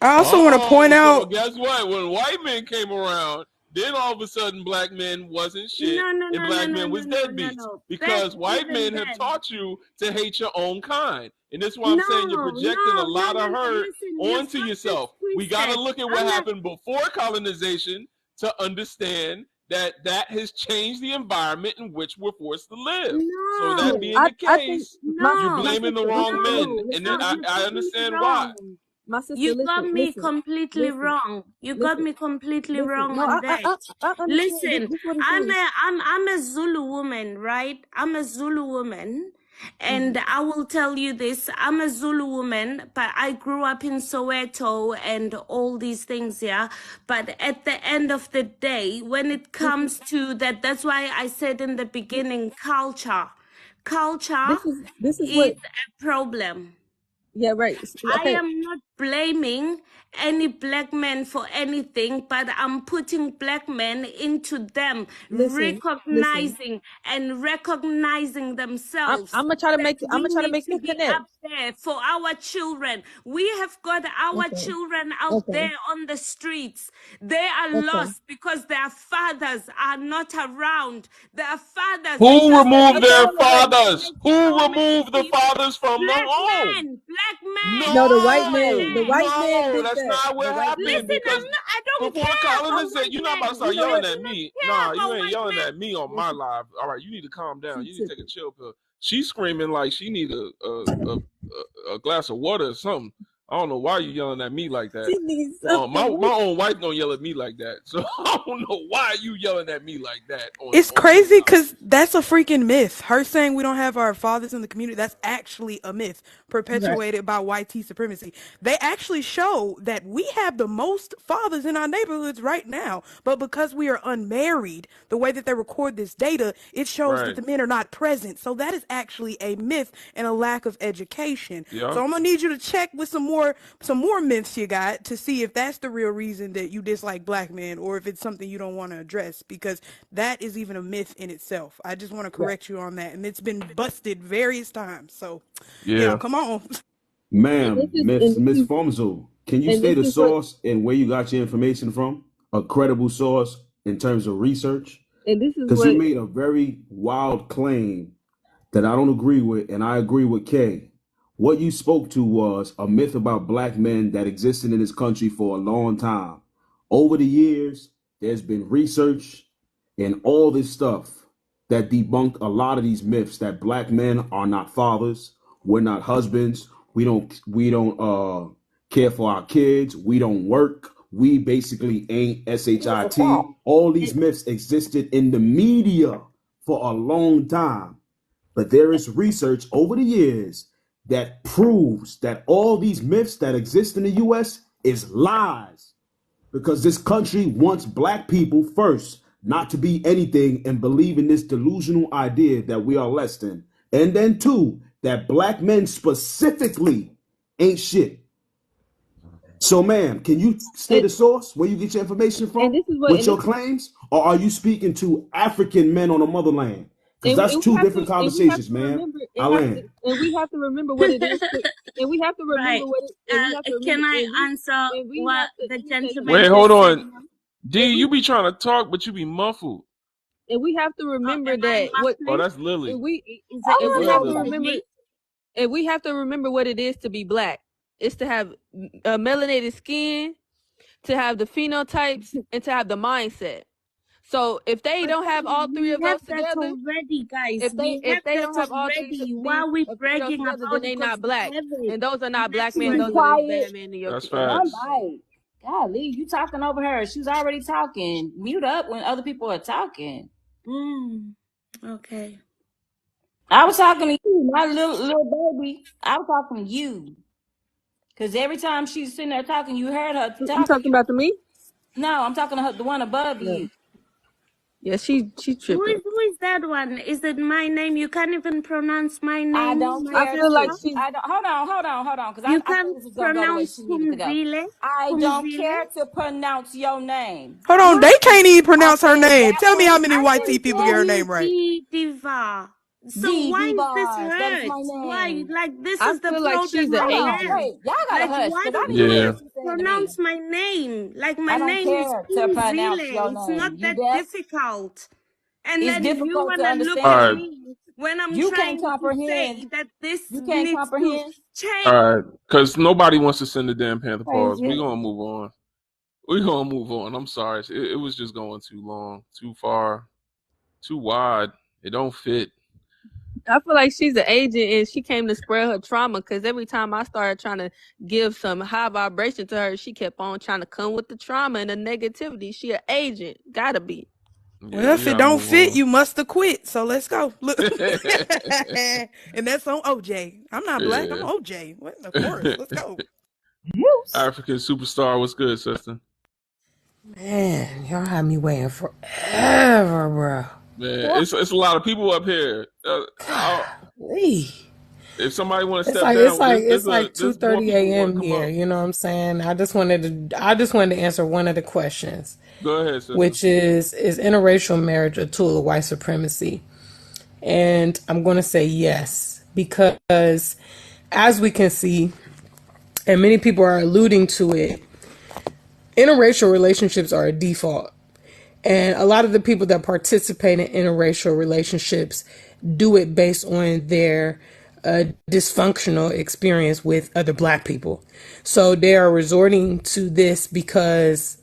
I also want to point Oh, so out. guess what? When white men came around, then all of a sudden black men wasn't shit No, no, and no, no, black no, men no, was no, no, deadbeats no. Back because white even men have then. taught you to hate your own kind. And that's why I'm No, saying you're no, projecting a no, no, lot of no. hurt Listen, you've onto got this yourself. We got to twisted. look at what happened before colonization to understand that that has changed the environment in which we're forced to live. So Yeah, that No, being the I think case, you're my no, blaming the sister, wrong men. no. And No, you listen, got I me understand why. wrong. my sister, You got me listen, completely listen, wrong. You got listen, me completely listen. wrong No, on that. I understand. This, Listen, this what it I'm is. a Zulu woman, right? I'm a Zulu woman. Mm-hmm. And I will tell you this, I'm a Zulu woman, but I grew up in Soweto and all these things, yeah. But at the end of the day, when it This is comes to that, that's why I said in the beginning, culture. Culture this is is what. a problem. Yeah, right. I Okay. am not blaming any black man for anything, but I'm putting black men into them recognizing themselves. I'm gonna try to make That I'm we gonna try to need make to it be connect. up there for our children. We have got our children out there on the streets. They are lost because their fathers are not around. Their fathers, they Who just removed leave their them to fathers? manage Who so many removed the people. fathers from the home? Black men, No, the black white man, the No, men. white man no, did that's that. not The what white happened. man. Listen, Because I don't before care about colonization, white you're not about to men. start You know yelling what? I at do not me. care Nah, you about ain't white yelling men. at me on my live. All right, you need to calm down. She You need to take a tripping. chill pill. She's screaming like she need a glass of water or something. I don't know why you yelling at me like that. She needs something. My own wife don't yell at me like that, so I don't know why you yelling at me like that It's on crazy Clubhouse. because that's a freaking myth. Her saying we don't have our fathers in the community, that's actually a myth Right. perpetuated by white tea supremacy. They actually show that we have the most fathers in our neighborhoods right now, but because we are unmarried, the way that they record this data, it shows that Right? the men are not present. So that is actually a myth and a lack of education. Yeah. So I'm gonna need you to check with some more myths you got to see if that's the real reason that you dislike black men or if it's something you don't want to address, because that is even a myth in itself. I just want to Right. correct you on that, and it's been busted various times. So, Yeah. come on. And this Ma'am, is and this Miss is Fonzo, can you and state this a is what source and where you got your information from? A credible source in terms of research? and this is Because you what made a very wild claim that I don't agree with, and I agree with Kay. What you spoke to was a myth about black men that existed in this country for a long time. Over the years, there's been research and all this stuff that debunked a lot of these myths that black men are not fathers, we're not husbands, we don't care for our kids, we don't work, we basically ain't shit. All these myths existed in the media for a long time. But there is research over the years that proves that all these myths that exist in the US is lies, because this country wants black people first not to be anything and believe in this delusional idea that we are less than. And then two, that black men specifically ain't shit. So, ma'am, can you state and, a source where you get your information and from this is what with and your this claims? Or are you speaking to African men on the motherland? Because that's and we two have to different and we have conversations, to ma'am. remember I and have to land. and we have to remember what it is to, and we have to remember Right. what it and we have to remember Can I answer and we what have to the let me tell you gentleman Wait, something. hold just said on. now? D, And you we be trying to talk, but you be muffled. and we have to Oh, remember am I that what Oh, muffling? that's Lily. and we and Go we ahead, have to Lily. Is it remember me? and we have to remember what it is to be black. It's to have melanated skin, to have the phenotypes, and to have the mindset. So if they But don't have all three we of have those that together, already, guys. if they We if have they that don't have all already. Why these are we three of those bragging together, then about it? they Because not we black. have it. And those are not black men. Be Those Naturally. are just quiet. bad men in your That's One facts. bite. Golly, you talking over her. She's already talking. Mute up when other people are talking. Okay. I was talking to you, my little baby. I was talking to you. Because every time she's sitting there talking, you heard her You talking. talking about to me? No, I'm talking to her, the one above No. you. Yeah, she tripping. Who is that one? Is it my name? You can't even pronounce my I name, don't my I care feel like to. sister. she's I don't. Hold on. Because You I thought can't this was gonna go the way pronounce she needed to go. Humzile. I don't Humzile. care to pronounce your name. Hold on, Why? they can't even I pronounce her said name. that Tell me one. how many I white can tea people get call her you name right. D Diva. So D why is this bars. That is hurt? my Why? name. Like this I is the feel like she's problem an I Hold on. have. agent. Wait. Y'all gotta Like hush. why Because I don't need to you hear Yeah. what just she's saying to me. pronounce my name? Like my I don't name is care to pronounce Humzile. your It's name. not You that deaf? difficult. And It's then you difficult to wanna look All at understand. right. me when I'm You can't trying to comprehend. say that this You can't needs to comprehend. change. All right. Because nobody wants to send the damn Panther pause. We're Crazy. going to move on. We're going to move on. I'm sorry. It was just going too long, too far, too wide. It don't fit. I feel like she's an agent and she came to spread her trauma because every time I started trying to give some high vibration to her, she kept on trying to come with the trauma and the negativity. She an agent. Gotta be. Yeah, Well, we if it got to don't move fit, on. you must have quit. So let's go. Look, and that's on OJ. I'm not black. I'm Yeah. OJ. What? Of course. Let's go. African superstar. What's good, sister? Man, y'all had me waiting forever, bro. Man, it's a lot of people up here. Golly. if somebody want to It's step like it's down, like it's like there's more 2:30 people who want to a.m. come here. up. You know what I'm saying? I just wanted to answer one of the questions, Go ahead, sister. which is interracial marriage a tool of white supremacy? And I'm going to say yes, because as we can see, and many people are alluding to it, interracial relationships are a default. And a lot of the people that participate in interracial relationships do it based on their dysfunctional experience with other black people. So they are resorting to this because,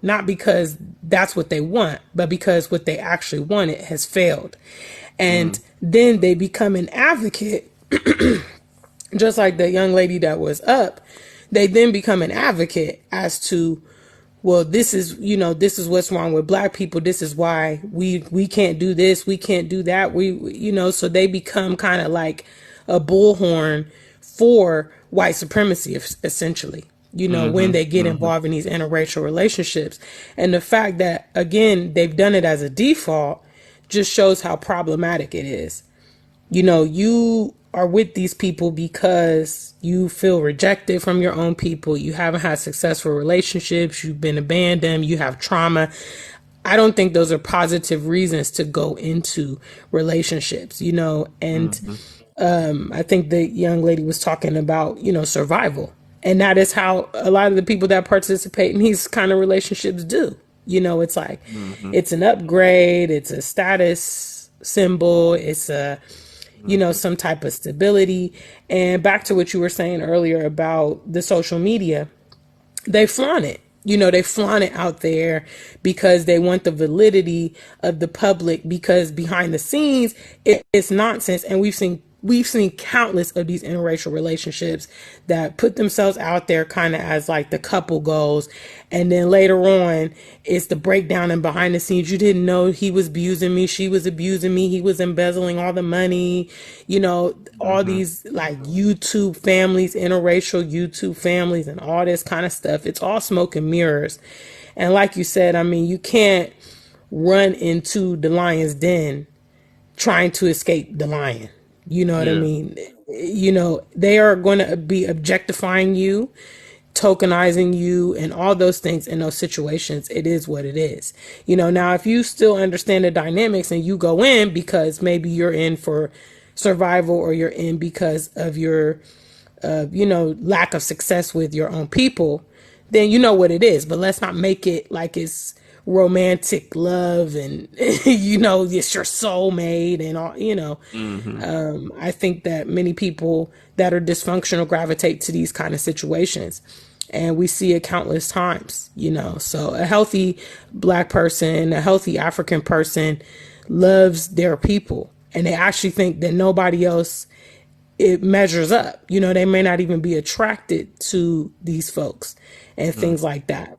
not because that's what they want, but because what they actually wanted has failed. And Mm, then they become an advocate, just like the young lady that was up. They then become an advocate as to, well, this is what's wrong with black people. This is why we can't do this, we can't do that. So they become kind of like a bullhorn for white supremacy, essentially. When they get mm-hmm. involved in these interracial relationships, and the fact that again they've done it as a default just shows how problematic it is. You are with these people because you feel rejected from your own people. You haven't had successful relationships. You've been abandoned. You have trauma. I don't think those are positive reasons to go into relationships, and Mm-hmm. I think the young lady was talking about, survival. And that is how a lot of the people that participate in these kind of relationships do. It's like, Mm-hmm. it's an upgrade, it's a status symbol, it's Mm-hmm. some type of stability. And back to what you were saying earlier about the social media, they flaunt it. They flaunt it out there because they want the validity of the public, because behind the scenes it's nonsense. And we've seen countless of these interracial relationships that put themselves out there kind of as like the couple goals, and then later on it's the breakdown and behind the scenes. You didn't know he was abusing me, she was abusing me, he was embezzling all the money. All Mm-hmm. these like YouTube families, interracial YouTube families, and all this kind of stuff. It's all smoke and mirrors. And like you said, I mean, you can't run into the lion's den trying to escape the lion. You know what I Yeah. mean? They are going to be objectifying you, tokenizing you, and all those things in those situations. It is what it is. Now if you still understand the dynamics and you go in because maybe you're in for survival, or you're in because of your lack of success with your own people, then you know what it is. But let's not make it like it's romantic love and it's your soulmate and all. Mm-hmm. I think that many people that are dysfunctional gravitate to these kind of situations. And we see it countless times. So a healthy black person, a healthy African person loves their people. And they actually think that nobody else, it measures up. They may not even be attracted to these folks and things like that.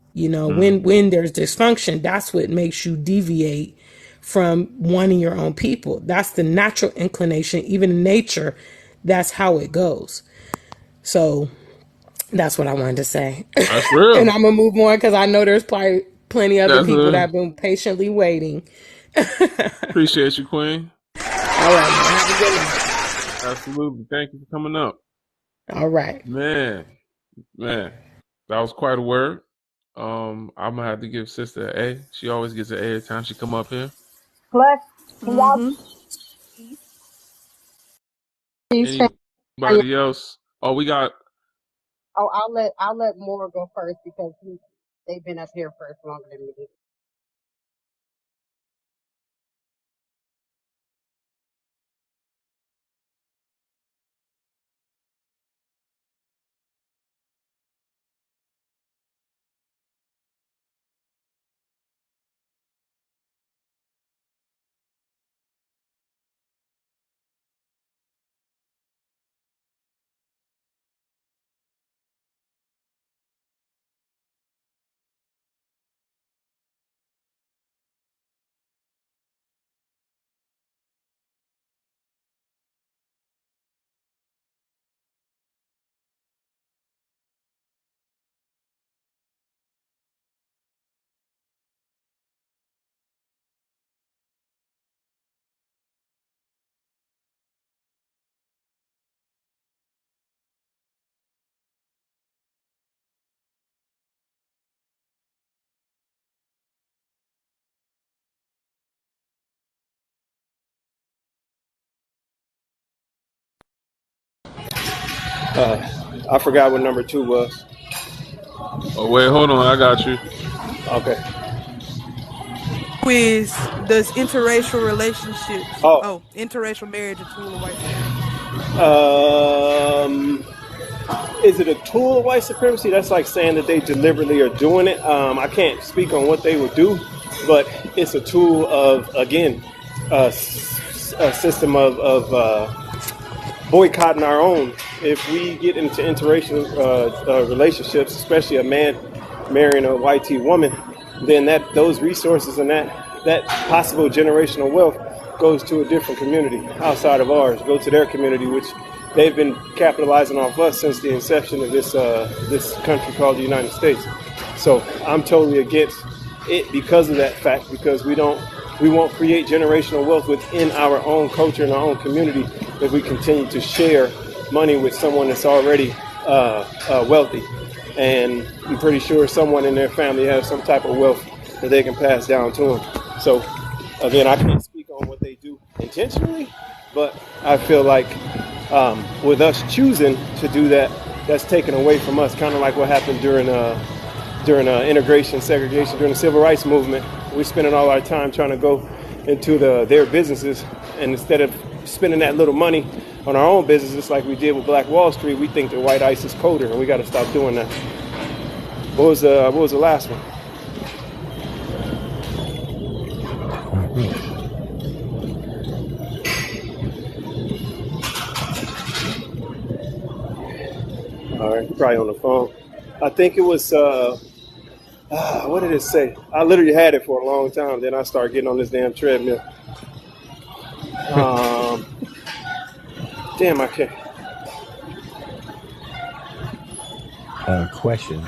Mm-hmm. When there's dysfunction, that's what makes you deviate from wanting your own people. That's the natural inclination, even in nature. That's how it goes. So that's what I wanted to say. That's And real. I'm gonna move on because I know there's probably plenty other That's people that a have been patiently waiting. appreciate you, Queen. All right, man. Have a good night. Absolutely. Thank you for coming up. All right. Man, man. That was quite a word. I'm gonna have to give sister an A. She always gets an A every time she come up here. Plus, can y'all Mm-hmm. please finish? Anybody else? Oh, we got Oh, I'll let Moore go first because they've been up here first longer than me. I forgot what number 2 was. Oh wait, hold on, I got you. Okay. Does interracial relationships, Oh, interracial marriage a tool of white supremacy? is it a tool of white supremacy? That's like saying that they deliberately are doing it. I can't speak on what they would do, but it's a tool of, again, a system of boycotting our own. If we get into interracial relationships, especially a man marrying a white T woman, then those resources and that possible generational wealth goes to a different community outside of ours, go to their community, which they've been capitalizing off us since the inception of this country called the United States. So I'm totally against it because of that fact, because we won't create generational wealth within our own culture and our own community if we continue to share money with someone that's already wealthy. And I'm pretty sure someone in their family has some type of wealth that they can pass down to them. So again, I can't speak on what they do intentionally, but I feel like with us choosing to do that, that's taken away from us, kind of like what happened during integration, segregation, during the civil rights movement. We're spending all our time trying to go into their businesses, and instead of spending that little money on our own businesses like we did with Black Wall Street, we think that white ice is colder, and we got to stop doing that. What was the last one? All right, probably on the phone. I think it was, what did it say? I literally had it for a long time. Then I started getting on this damn treadmill. Damn, I can't. Question.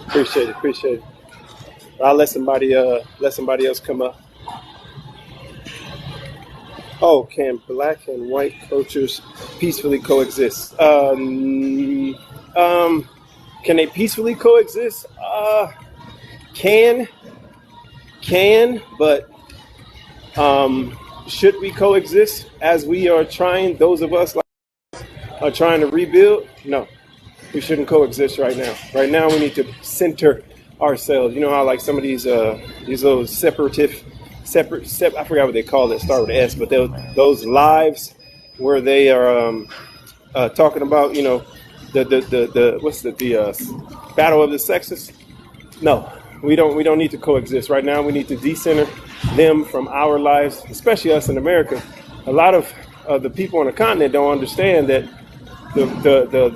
Appreciate it. I'll let somebody else come up. Oh, can black and white cultures peacefully coexist? Can they peacefully coexist? Can, but should we coexist as we are trying? Those of us are trying to rebuild. No, we shouldn't coexist right now. Right now, we need to center ourselves. You know how like some of these little separate. I forgot what they call it. Start with S, but those lives where they are talking about, you know, the what's the battle of the sexes. No, we don't need to coexist right now. We need to decenter them from our lives, especially us in America. A lot of the people on the continent don't understand that the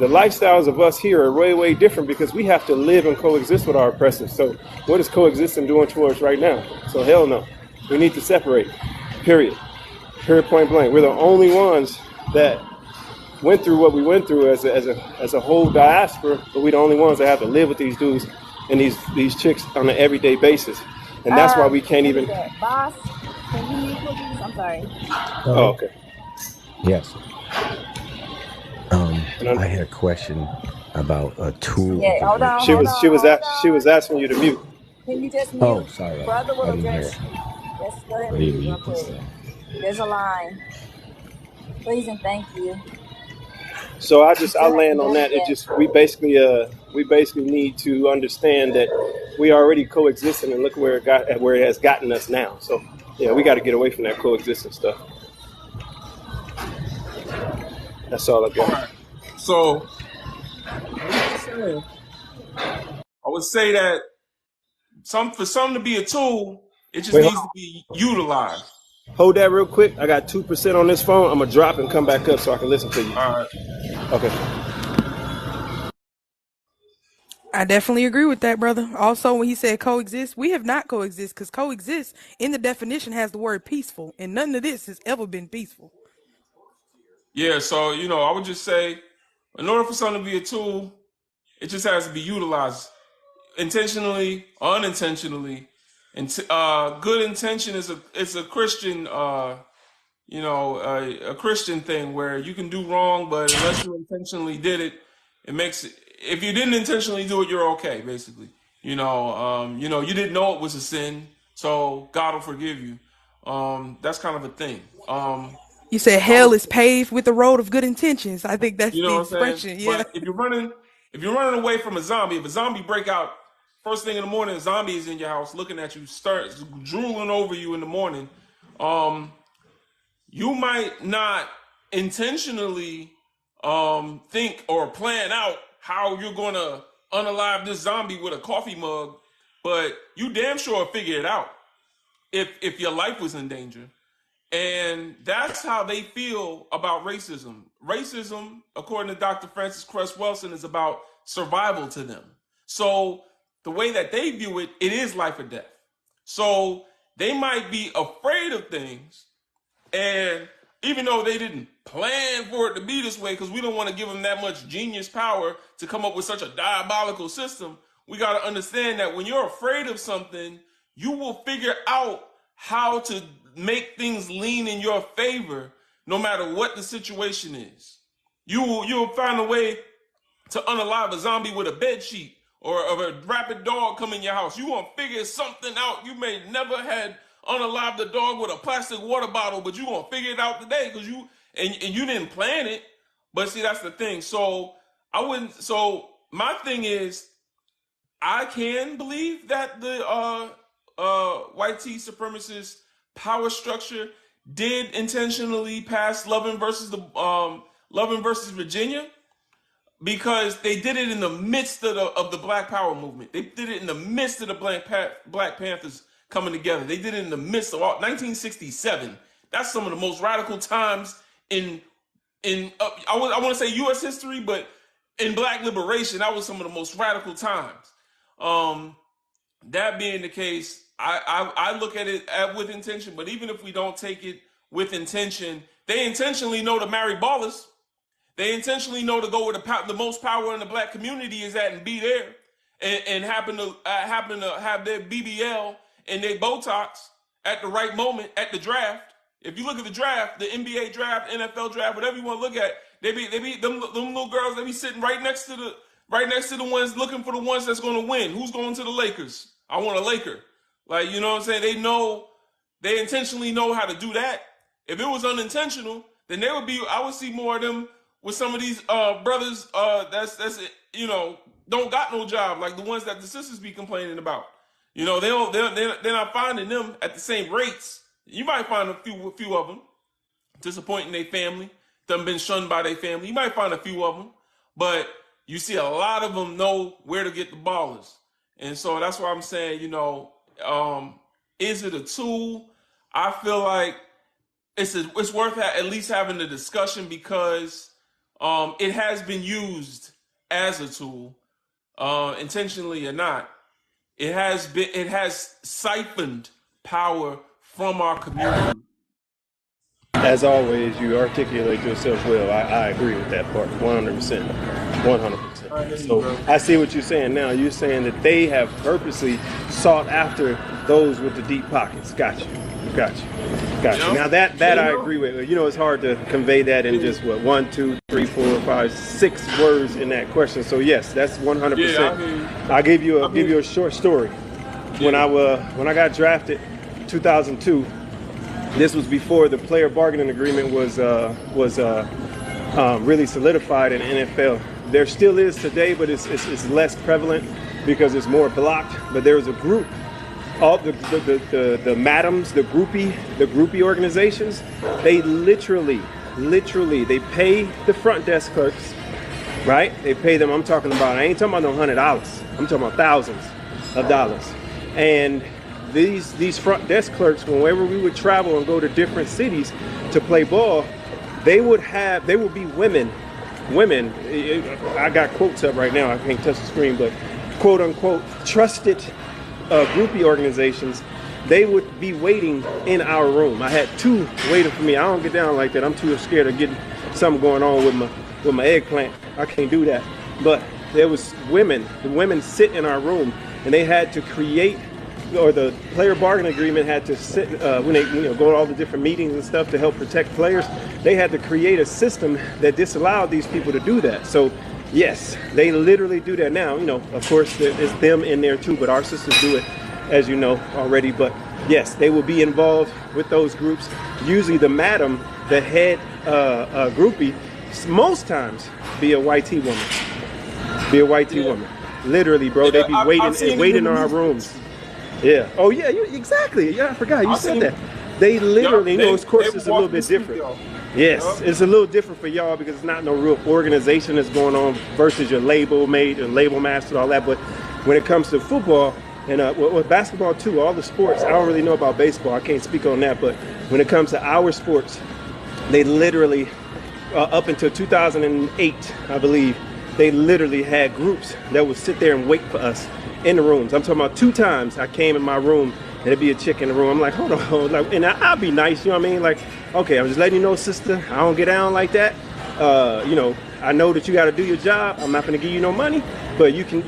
lifestyles of us here are way different because we have to live and coexist with our oppressors. So what is coexisting doing to us right now? So hell no. We need to separate. Period. Point blank. We're the only ones that went through what we went through as a whole diaspora, but we're the only ones that have to live with these dudes and these chicks on an everyday basis. And that's why we can't even. Boss, can you mute please? I'm sorry. Oh, okay. Yes. I had a question about a tool. Yeah, hold on. She was asking you to mute. Can you just mute? Oh, sorry. Brother will I didn't hear address. it. Just go ahead and mute real quick. There's a line. Please and thank you. So I'll land on that. We basically need to understand that we are already coexisting, and look where it has gotten us now. So yeah, we got to get away from that coexistence stuff. That's all I got. Right. So I would say that for something to be a tool, it just needs to be utilized. Hold that real quick. I got 2% on this phone. I'm gonna drop and come back up so I can listen to you. All right. Okay. I definitely agree with that, brother. Also, when he said coexist, we have not coexist because coexist in the definition has the word peaceful, and none of this has ever been peaceful. Yeah, so I would just say, in order for something to be a tool, it just has to be utilized intentionally or unintentionally. And good intention is a Christian, a Christian thing where you can do wrong, but unless you intentionally did it, it makes it. If you didn't intentionally do it, you're okay. Basically, you didn't know it was a sin, so God will forgive you. That's kind of a thing. You said hell is paved with the road of good intentions. I think that's You know the what I'm saying? expression. Yeah. But if you're running away from a zombie, if a zombie break out first thing in the morning, a zombie is in your house looking at you, starts drooling over you in the morning, you might not intentionally think or plan out how you're gonna unalive this zombie with a coffee mug, but you damn sure figure it out if your life was in danger. And that's how they feel about racism. Racism, according to Dr. Francis Cress Welsing, is about survival to them. So the way that they view it, it is life or death. So they might be afraid of things, and even though they didn't plan for it to be this way, because we don't want to give them that much genius power to come up with such a diabolical system, we got to understand that when you're afraid of something, you will figure out how to make things lean in your favor no matter what the situation is. You'll find a way to unalive a zombie with a bed sheet or a rabid dog come in your house. You gonna figure something out. You may never had unalive the dog with a plastic water bottle, but you gonna figure it out today because you didn't plan it. But see, that's the thing. So my thing is, I can believe that the white tea supremacist power structure did intentionally pass Loving versus Virginia, because they did it in the midst of the Black Power movement. They did it in the midst of the Black Panthers coming together. They did it in the midst of 1967. That's some of the most radical times in I want to say U.S. history, but in Black liberation, that was some of the most radical times. That being the case, I look at it with intention. But even if we don't take it with intention, they intentionally know to marry ballers. They intentionally know to go where the most power in the Black community is at and be there, and happen to have their BBL and their Botox at the right moment at the draft. If you look at the draft, the NBA draft, NFL draft, whatever you want to look at, they be them little girls. They be sitting right next to the ones looking for the ones that's going to win. Who's going to the Lakers? I want a Laker. Like, you know what I'm saying? They intentionally know how to do that. If it was unintentional, then I would see more of them with some of these brothers that's don't got no job, like the ones that the sisters be complaining about. You know, they're not finding them at the same rates. You might find a few of them disappointing their family, them been shunned by their family. You might find a few of them, but you see a lot of them know where to get the ballers. And so that's why I'm saying, is it a tool? I feel like it's worth at least having the discussion, because it has been used as a tool, intentionally or not. It has siphoned power from our community. As always, you articulate yourself well. I agree with that part, 100%. 100%. So I see what you're saying now. You're saying that they have purposely sought after those with the deep pockets. Gotcha. Now that I agree with. It's hard to convey that in just 1, 2, 3, 4, 5, 6 words in that question. So yes, that's 100%. Yeah, I'll give you a short story. Yeah. When I got drafted, 2002. This was before the player bargaining agreement was really solidified in the NFL. There still is today, but it's less prevalent because it's more blocked. But there was a group, all the madams, the groupie organizations. They literally they pay the front desk clerks, right? They pay them. I ain't talking about no $100. I'm talking about thousands of dollars, and these front desk clerks, whenever we would travel and go to different cities to play ball, they would be women. I got quotes up right now. I can't touch the screen, but quote unquote trusted groupie organizations. They would be waiting in our room. I had 2 waiting for me. I don't get down like that. I'm too scared of getting something going on with my eggplant. I can't do that. But there was women. The women sit in our room, and they had to create, or the player bargaining agreement had to sit when they go to all the different meetings and stuff to help protect players. They had to create a system that disallowed these people to do that. So yes, they literally do that now. Of course, there's them in there too, but our sisters do it, as you know already. But yes, they will be involved with those groups. Usually the madam the head groupie most times be a white T woman. Be a white T woman. Literally, bro. They be waiting in our rooms. Yeah. Oh yeah. Exactly. Yeah. I forgot you said that. They literally, of course, it's a little bit different. Yes, it's a little different for y'all because it's not no real organization that's going on versus your label mate and label master, all that. But when it comes to football and with basketball too, all the sports, I don't really know about baseball. I can't speak on that. But when it comes to our sports, they literally, up until 2008, I believe, they literally had groups that would sit there and wait for us in the rooms. I'm talking about 2 times I came in my room and there'd be a chick in the room. I'm like, hold on, like, and I'll be nice, you know what I mean? Like, okay, I'm just letting you know, sister, I don't get down like that. You know, I know that you got to do your job. I'm not going to give you no money, but you can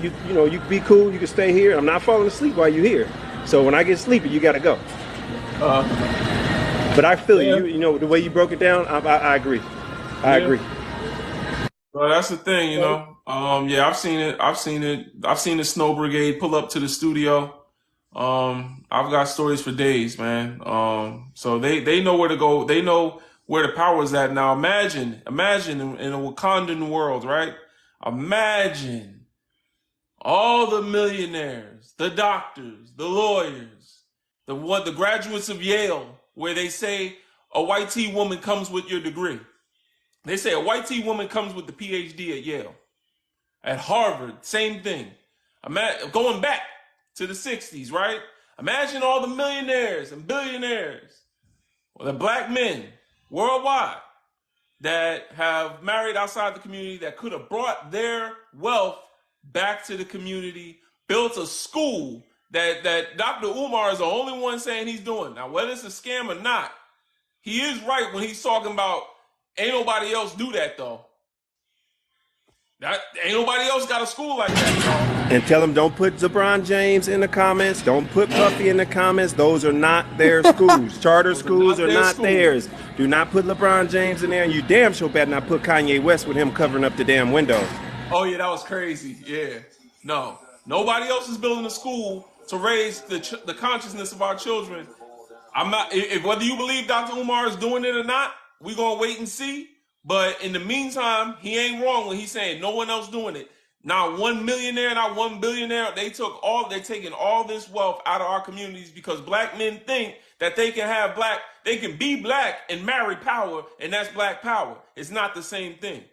be cool. You can stay here. I'm not falling asleep while you're here. So when I get sleepy, you got to go. But I feel you. You know, the way you broke it down, I agree. I agree. Well, that's the thing, you know. Yeah, I've seen it. I've seen the Snow Brigade pull up to the studio. I've got stories for days, man. So they know where to go. They know where the power is at. Now imagine in a Wakandan world, right? Imagine all the millionaires, the doctors, the lawyers, the graduates of Yale, where they say a white T woman comes with your degree. They say a white T woman comes with the PhD at Yale. At Harvard, same thing. Going back to the 60s, right? Imagine all the millionaires and billionaires, or the black men worldwide that have married outside the community that could have brought their wealth back to the community, built a school that Dr. Umar is the only one saying he's doing. Now, whether it's a scam or not, he is right when he's talking about ain't nobody else do that, though. That ain't nobody else got a school like that, y'all. And tell them don't put LeBron James in the comments. Don't put Puffy in the comments. Those are not their schools. Charter schools are not theirs. Do not put LeBron James in there. And you damn sure better not put Kanye West with him covering up the damn windows. Oh, yeah, that was crazy. Yeah. No. Nobody else is building a school to raise the consciousness of our children. I'm not. If whether you believe Dr. Umar is doing it or not, we're going to wait and see. But in the meantime, he ain't wrong when he's saying no one else doing it. Not one millionaire, not one billionaire. They're taking all this wealth out of our communities because black men think that they can be black and marry power, and that's black power. It's not the same thing.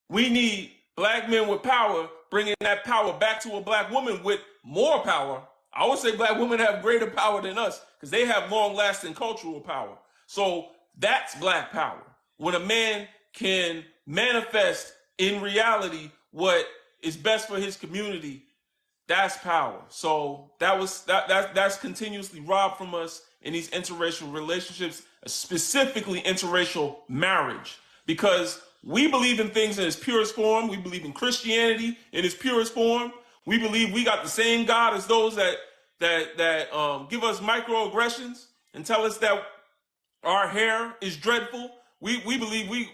We need black men with power, bringing that power back to a black woman with more power. I would say black women have greater power than us because they have long-lasting cultural power. So that's black power. When a man can manifest in reality what is best for his community, that's power. So that's continuously robbed from us in these interracial relationships, specifically interracial marriage, because we believe in things in its purest form. We believe in Christianity in its purest form. We believe we got the same God as those that give us microaggressions and tell us that our hair is dreadful. We believe we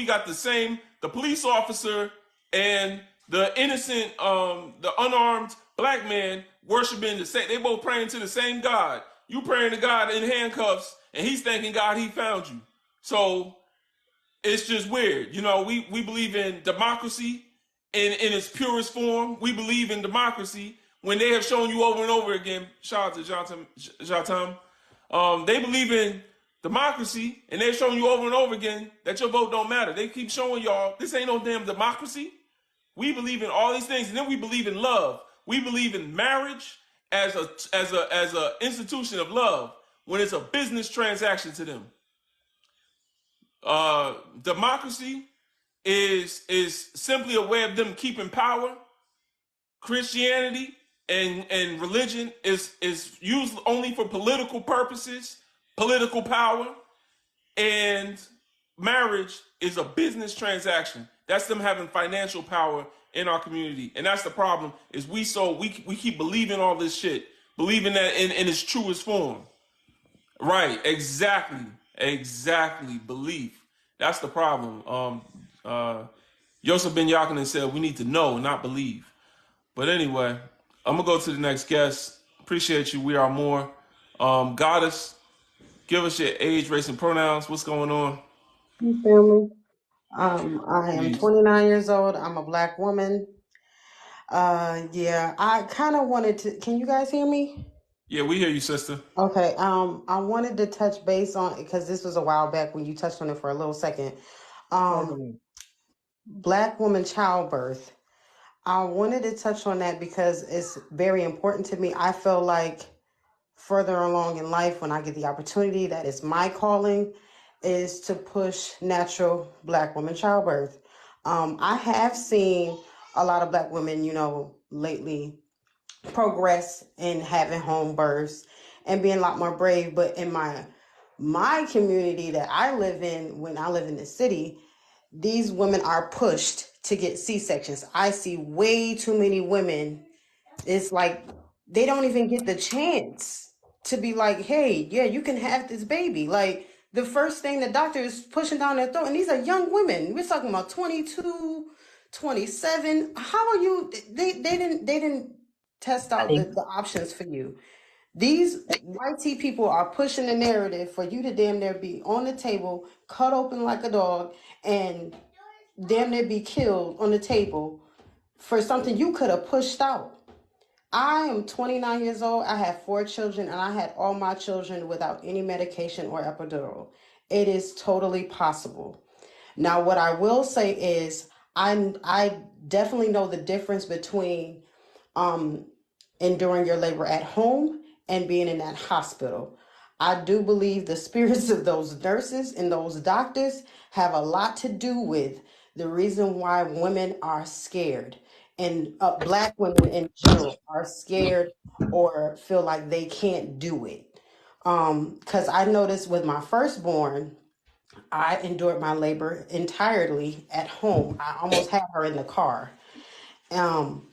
got the police officer and the innocent, the unarmed black man worshiping the same. They both praying to the same God. You praying to God in handcuffs, and he's thanking God he found you. So it's just weird. You know, we believe in democracy in its purest form. We believe in democracy when they have shown you over and over again. Shout out to Jatam. They believe in democracy, and they're showing you over and over again that your vote don't matter. They keep showing y'all this ain't no damn democracy. We believe in all these things, and then we believe in love. We believe in marriage as a institution of love when it's a business transaction to them. Democracy is simply a way of them keeping power. Christianity and religion is used only for political purposes, political power, and marriage is a business transaction. That's them having financial power in our community. And that's the problem, is we keep believing all this shit, believing that in its truest form. Right, exactly, belief. That's the problem. Yosef Ben Yakinen said we need to know, not believe. But anyway, I'm going to go to the next guest. Appreciate you. We are more. Goddess, Give us your age, race, and pronouns. What's going on? Hey, family. I am Peace. 29 years old. I'm a black woman. Yeah, I kind of wanted to. Can you guys hear me? Yeah, we hear you, sister. Okay. I wanted to touch base on because this was a while back when you touched on it for a little second. Black woman childbirth. I wanted to touch on that because it's very important to me. I feel like further along in life, when I get the opportunity, that is my calling, is to push natural black woman childbirth. I have seen a lot of black women, lately progress in having home births and being a lot more brave. But in my community that I live in, when I live in the city, these women are pushed to get C-sections. I see way too many women. It's like they don't even get the chance to be like, hey, yeah, you can have this baby. Like the first thing the doctor is pushing down their throat, and these are young women. We're talking about 22, 27. How are you? They didn't test I out think the options for you. These YT people are pushing the narrative for you to damn near be on the table, cut open like a dog, and damn near be killed on the table for something you could have pushed out. I am 29 years old. I have 4 children, and I had all my children without any medication or epidural. It is totally possible. Now, what I will say is, I definitely know the difference between enduring your labor at home and being in that hospital. I do believe the spirits of those nurses and those doctors have a lot to do with the reason why women are scared, and black women in general are scared or feel like they can't do it. Because I noticed with my firstborn, I endured my labor entirely at home. I almost had her in the car. Um,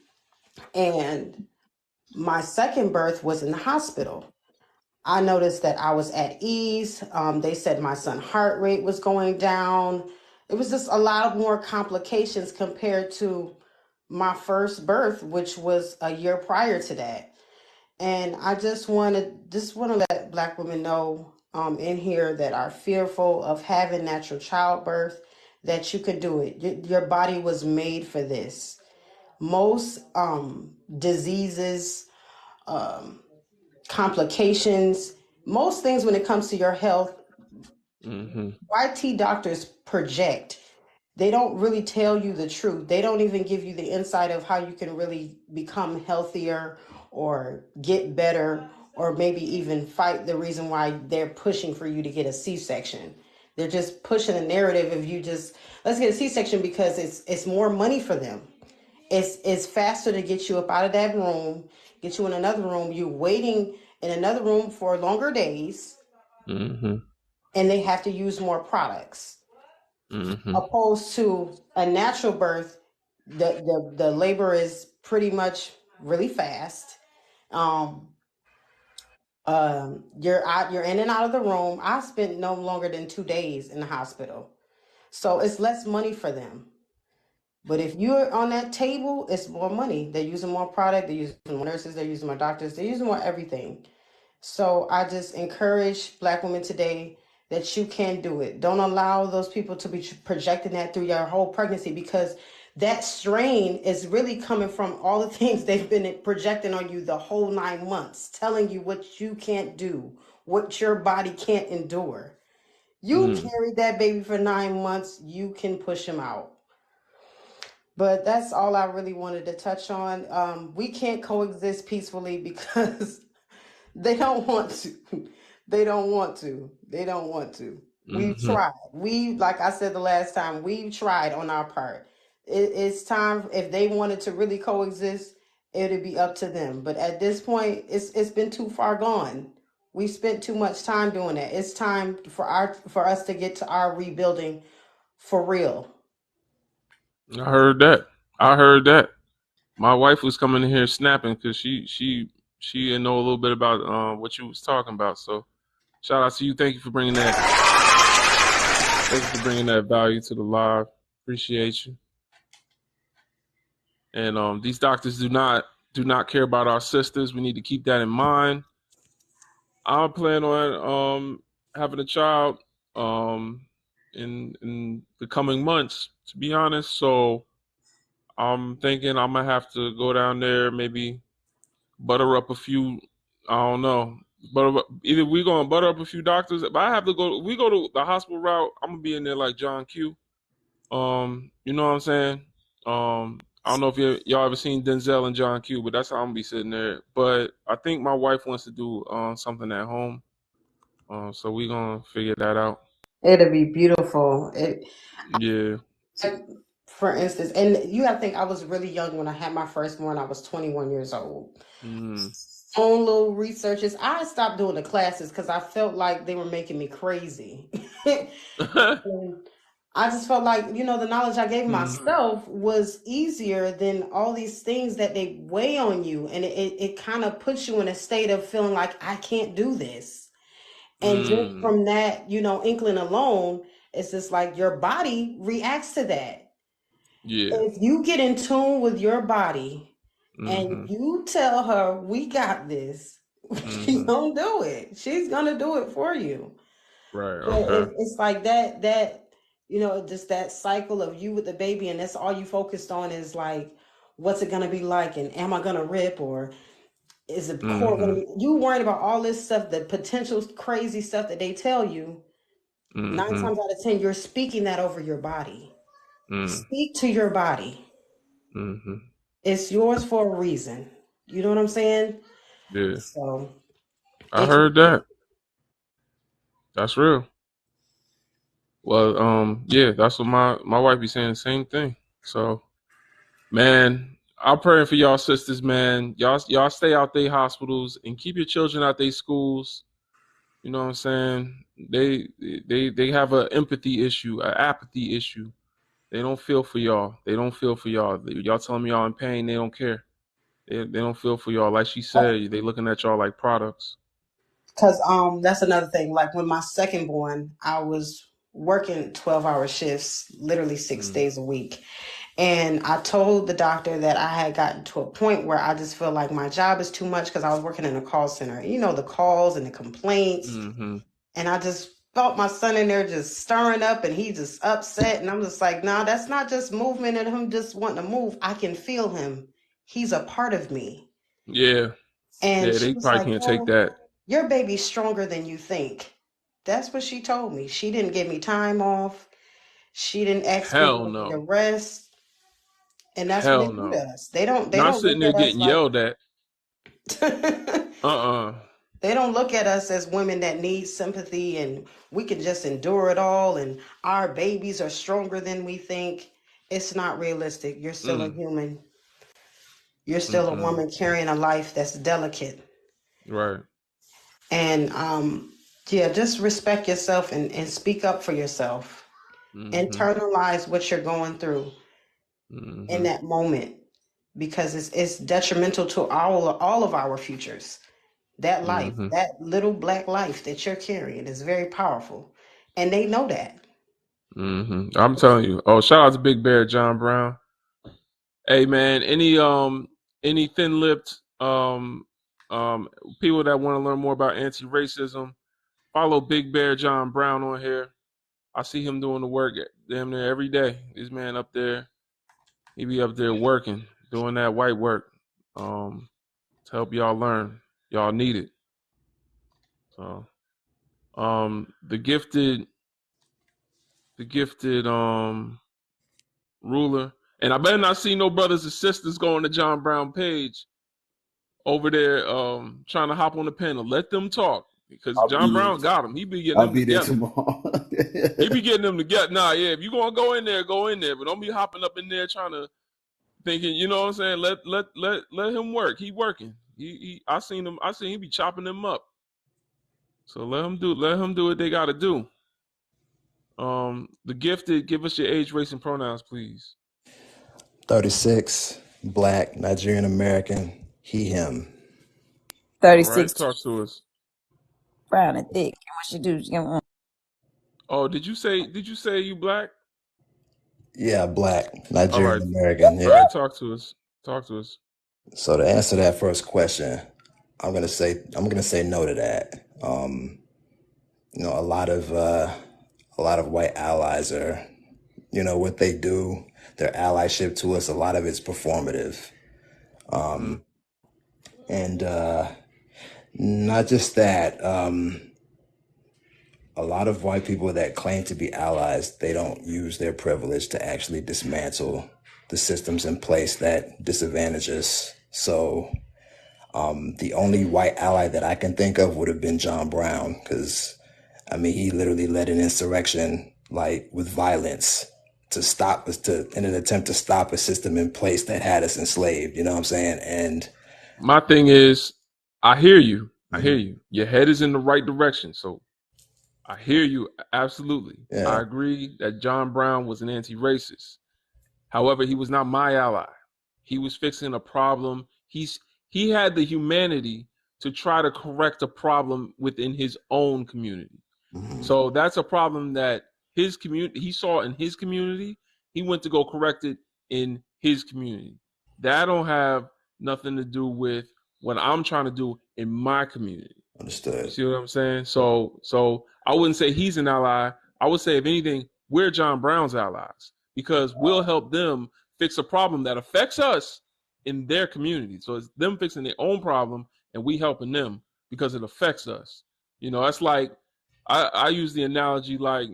and my second birth was in the hospital. I noticed that I was at ease. They said my son's heart rate was going down. It was just a lot more complications compared to my first birth, which was a year prior to that. And I just want to let black women know in here that are fearful of having natural childbirth that you can do it. Your body was made for this. Most diseases, um, complications, most things when it comes to your health, Mm-hmm. YT doctors project. They don't really tell you the truth. They don't even give you the insight of how you can really become healthier or get better or maybe even fight the reason why they're pushing for you to get a C-section. They're just pushing a narrative of you just let's get a C-section because it's more money for them. It's faster to get you up out of that room, get you in another room. You're waiting in another room for longer days, Mm-hmm. and they have to use more products. Mm-hmm. Opposed to a natural birth, the labor is pretty much really fast. Um, you're in and out of the room. I spent no longer than 2 days in the hospital, so it's less money for them. But if you're on that table, it's more money. They're using more product. They're using more nurses. They're using more doctors. They're using more everything. So I just encourage black women today that you can do it. Don't allow those people to be projecting that through your whole pregnancy, because that strain is really coming from all the things they've been projecting on you the whole 9 months, telling you what you can't do, what your body can't endure. You Mm-hmm. carried that baby for 9 months, you can push him out. But that's all I really wanted to touch on. We can't coexist peacefully because they don't want to. They don't want to. They don't want to. We've Mm-hmm. tried. Like I said the last time, we've tried on our part. It's time. If they wanted to really coexist, it'd be up to them. But at this point, it's been too far gone. We spent too much time doing that. It's time for us to get to our rebuilding for real. I heard that. I heard that. My wife was coming in here snapping because she didn't know a little bit about what you was talking about. So shout out to you. Thank you for bringing that. Thank you for bringing that value to the live. Appreciate you. And these doctors do not care about our sisters. We need to keep that in mind. I plan on having a child in the coming months, to be honest. So I'm thinking I'm gonna have to go down there, maybe butter up a few. I don't know. Either we gonna butter up a few doctors, but I have to go. We go to the hospital route. I'm gonna be in there like John Q. You know what I'm saying? I don't know if y'all ever seen Denzel and John Q, but that's how I'm gonna be sitting there. But I think my wife wants to do something at home. So we gonna figure that out. It'll be beautiful. Yeah. For instance, and you have to think I was really young when I had my firstborn. I was 21 years old. Mm. Own little researches. I stopped doing the classes because I felt like they were making me crazy. And I just felt like, the knowledge I gave myself was easier than all these things that they weigh on you. And it kind of puts you in a state of feeling like I can't do this. And just from that, inkling alone, it's just like your body reacts to that. Yeah. If you get in tune with your body and you tell her, we got this, she's gonna do it. She's gonna do it for you. Right. But Okay. it's like that, just that cycle of you with the baby, and that's all you focused on is like, what's it gonna be like, and am I gonna rip, or is the core gonna be? You worried about all this stuff, the potential crazy stuff that they tell you. 9 times out of 10, you're speaking that over your body. Speak to your body. It's yours for a reason. You know what I'm saying? Yeah. So I heard that. That's real. Well, yeah, that's what my wife be saying the same thing. So, man, I'm praying for y'all sisters, man. Y'all stay out they hospitals and keep your children out they schools. You know what I'm saying? They have an empathy issue, an apathy issue. They don't feel for y'all. They don't feel for y'all. Y'all telling me y'all in pain. They don't care. They don't feel for y'all. Like she said, they looking at y'all like products. Because that's another thing. Like when my second born, I was working 12-hour shifts, literally 6 days a week. And I told the doctor that I had gotten to a point where I just feel like my job is too much because I was working in a call center. The calls and the complaints. And I just felt my son in there just stirring up and he just upset. And I'm just like, nah, that's not just movement and him just wanting to move. I can feel him. He's a part of me. Yeah. And Yeah, she they was probably like, can't take oh, that. your baby's stronger than you think. That's what she told me. She didn't give me time off. She didn't ask me Hell to no. rest. And that's what they Hell do to no. us. They don't Not look sitting there at us getting like yelled at. they don't look at us as women that need sympathy and we can just endure it all and our babies are stronger than we think. It's not realistic. You're still a human. You're still a woman carrying a life that's delicate. Right. And yeah, just respect yourself and speak up for yourself. Internalize what you're going through in that moment because it's detrimental to all of our futures. That life, that little black life that you're carrying is very powerful. And they know that. I'm telling you. Oh, shout out to Big Bear John Brown. Hey man, any thin-lipped people that want to learn more about anti-racism, follow Big Bear John Brown on here. I see him doing the work damn near every day. This man up there, he be up there working, doing that white work. To help y'all learn. Y'all need it. So the gifted ruler. And I better not see no brothers and sisters going to John Brown page over there trying to hop on the panel. Let them talk. Because I'll John be Brown got them. He be getting I'll them be there together. tomorrow. He be getting them together. Nah, yeah, if you gonna go in there, go in there. But don't be hopping up in there trying to thinking, you know what I'm saying? Let him work. He working. I seen he be chopping them up. So let him do what they gotta do. The gifted, give us your age, race, and pronouns, please. 36, black, Nigerian American, he, him. All right, 36, talk to us. brown and thick. What you do? Oh, did you say you black? Yeah, black, All Nigerian right. American, All yeah. right, talk to us. Talk to us. So to answer that first question, I'm gonna say no to that. a lot of white allies are, what they do, their allyship to us, a lot of it's performative. And not just that, a lot of white people that claim to be allies, they don't use their privilege to actually dismantle the systems in place that disadvantage us. So the only white ally that I can think of would have been John Brown, because he literally led an insurrection like with violence to stop us, in an attempt to stop a system in place that had us enslaved. You know what I'm saying? And My thing is, I hear you. I hear you. Your head is in the right direction. So I hear you. Absolutely. I yeah, agree that John Brown was an anti-racist. However, he was not my ally. He was fixing a problem. He had the humanity to try to correct a problem within his own community. So that's a problem that his community he saw in his community. He went to go correct it in his community. That don't have nothing to do with what I'm trying to do in my community. You understood. see what I'm saying? So I wouldn't say he's an ally. I would say, if anything, we're John Brown's allies, because we'll help them fix a problem that affects us in their community. So it's them fixing their own problem and we helping them because it affects us. That's like, I use the analogy like,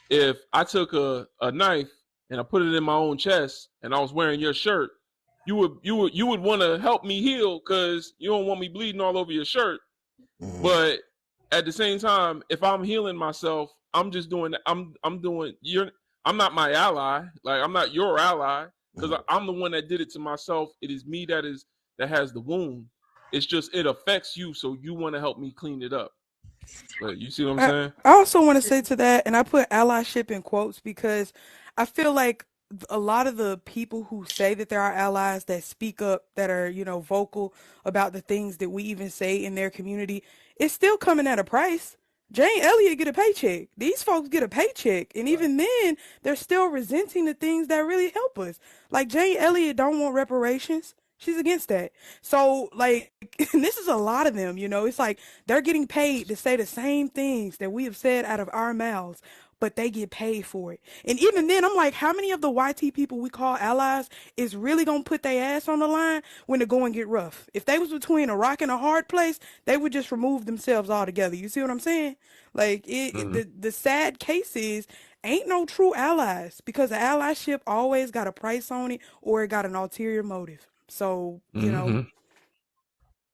if I took a knife and I put it in my own chest and I was wearing your shirt, you would want to help me heal because you don't want me bleeding all over your shirt. But at the same time, if I'm healing myself, I'm just doing I'm not my ally. Like, I'm not your ally, because I'm the one that did it to myself. It is me that has the wound. It's just, it affects you, so you want to help me clean it up. But you see what I'm I, saying? I also want to say to that, and I put allyship in quotes because I feel like a lot of the people who say that they're our allies, that speak up, that are, vocal about the things that we even say in their community, it's still coming at a price. Jane Elliott get a paycheck. These folks get a paycheck. And even then, they're still resenting the things that really help us. Like, Jane Elliott don't want reparations. She's against that. So, like, and this is a lot of them, it's like they're getting paid to say the same things that we have said out of our mouths, but they get paid for it. And even then, I'm like, how many of the YT people we call allies is really gonna put their ass on the line when the going get rough? If they was between a rock and a hard place, they would just remove themselves altogether. You see what I'm saying? Like, Mm-hmm. the sad case is, ain't no true allies, because the allyship always got a price on it, or it got an ulterior motive. So, Mm-hmm.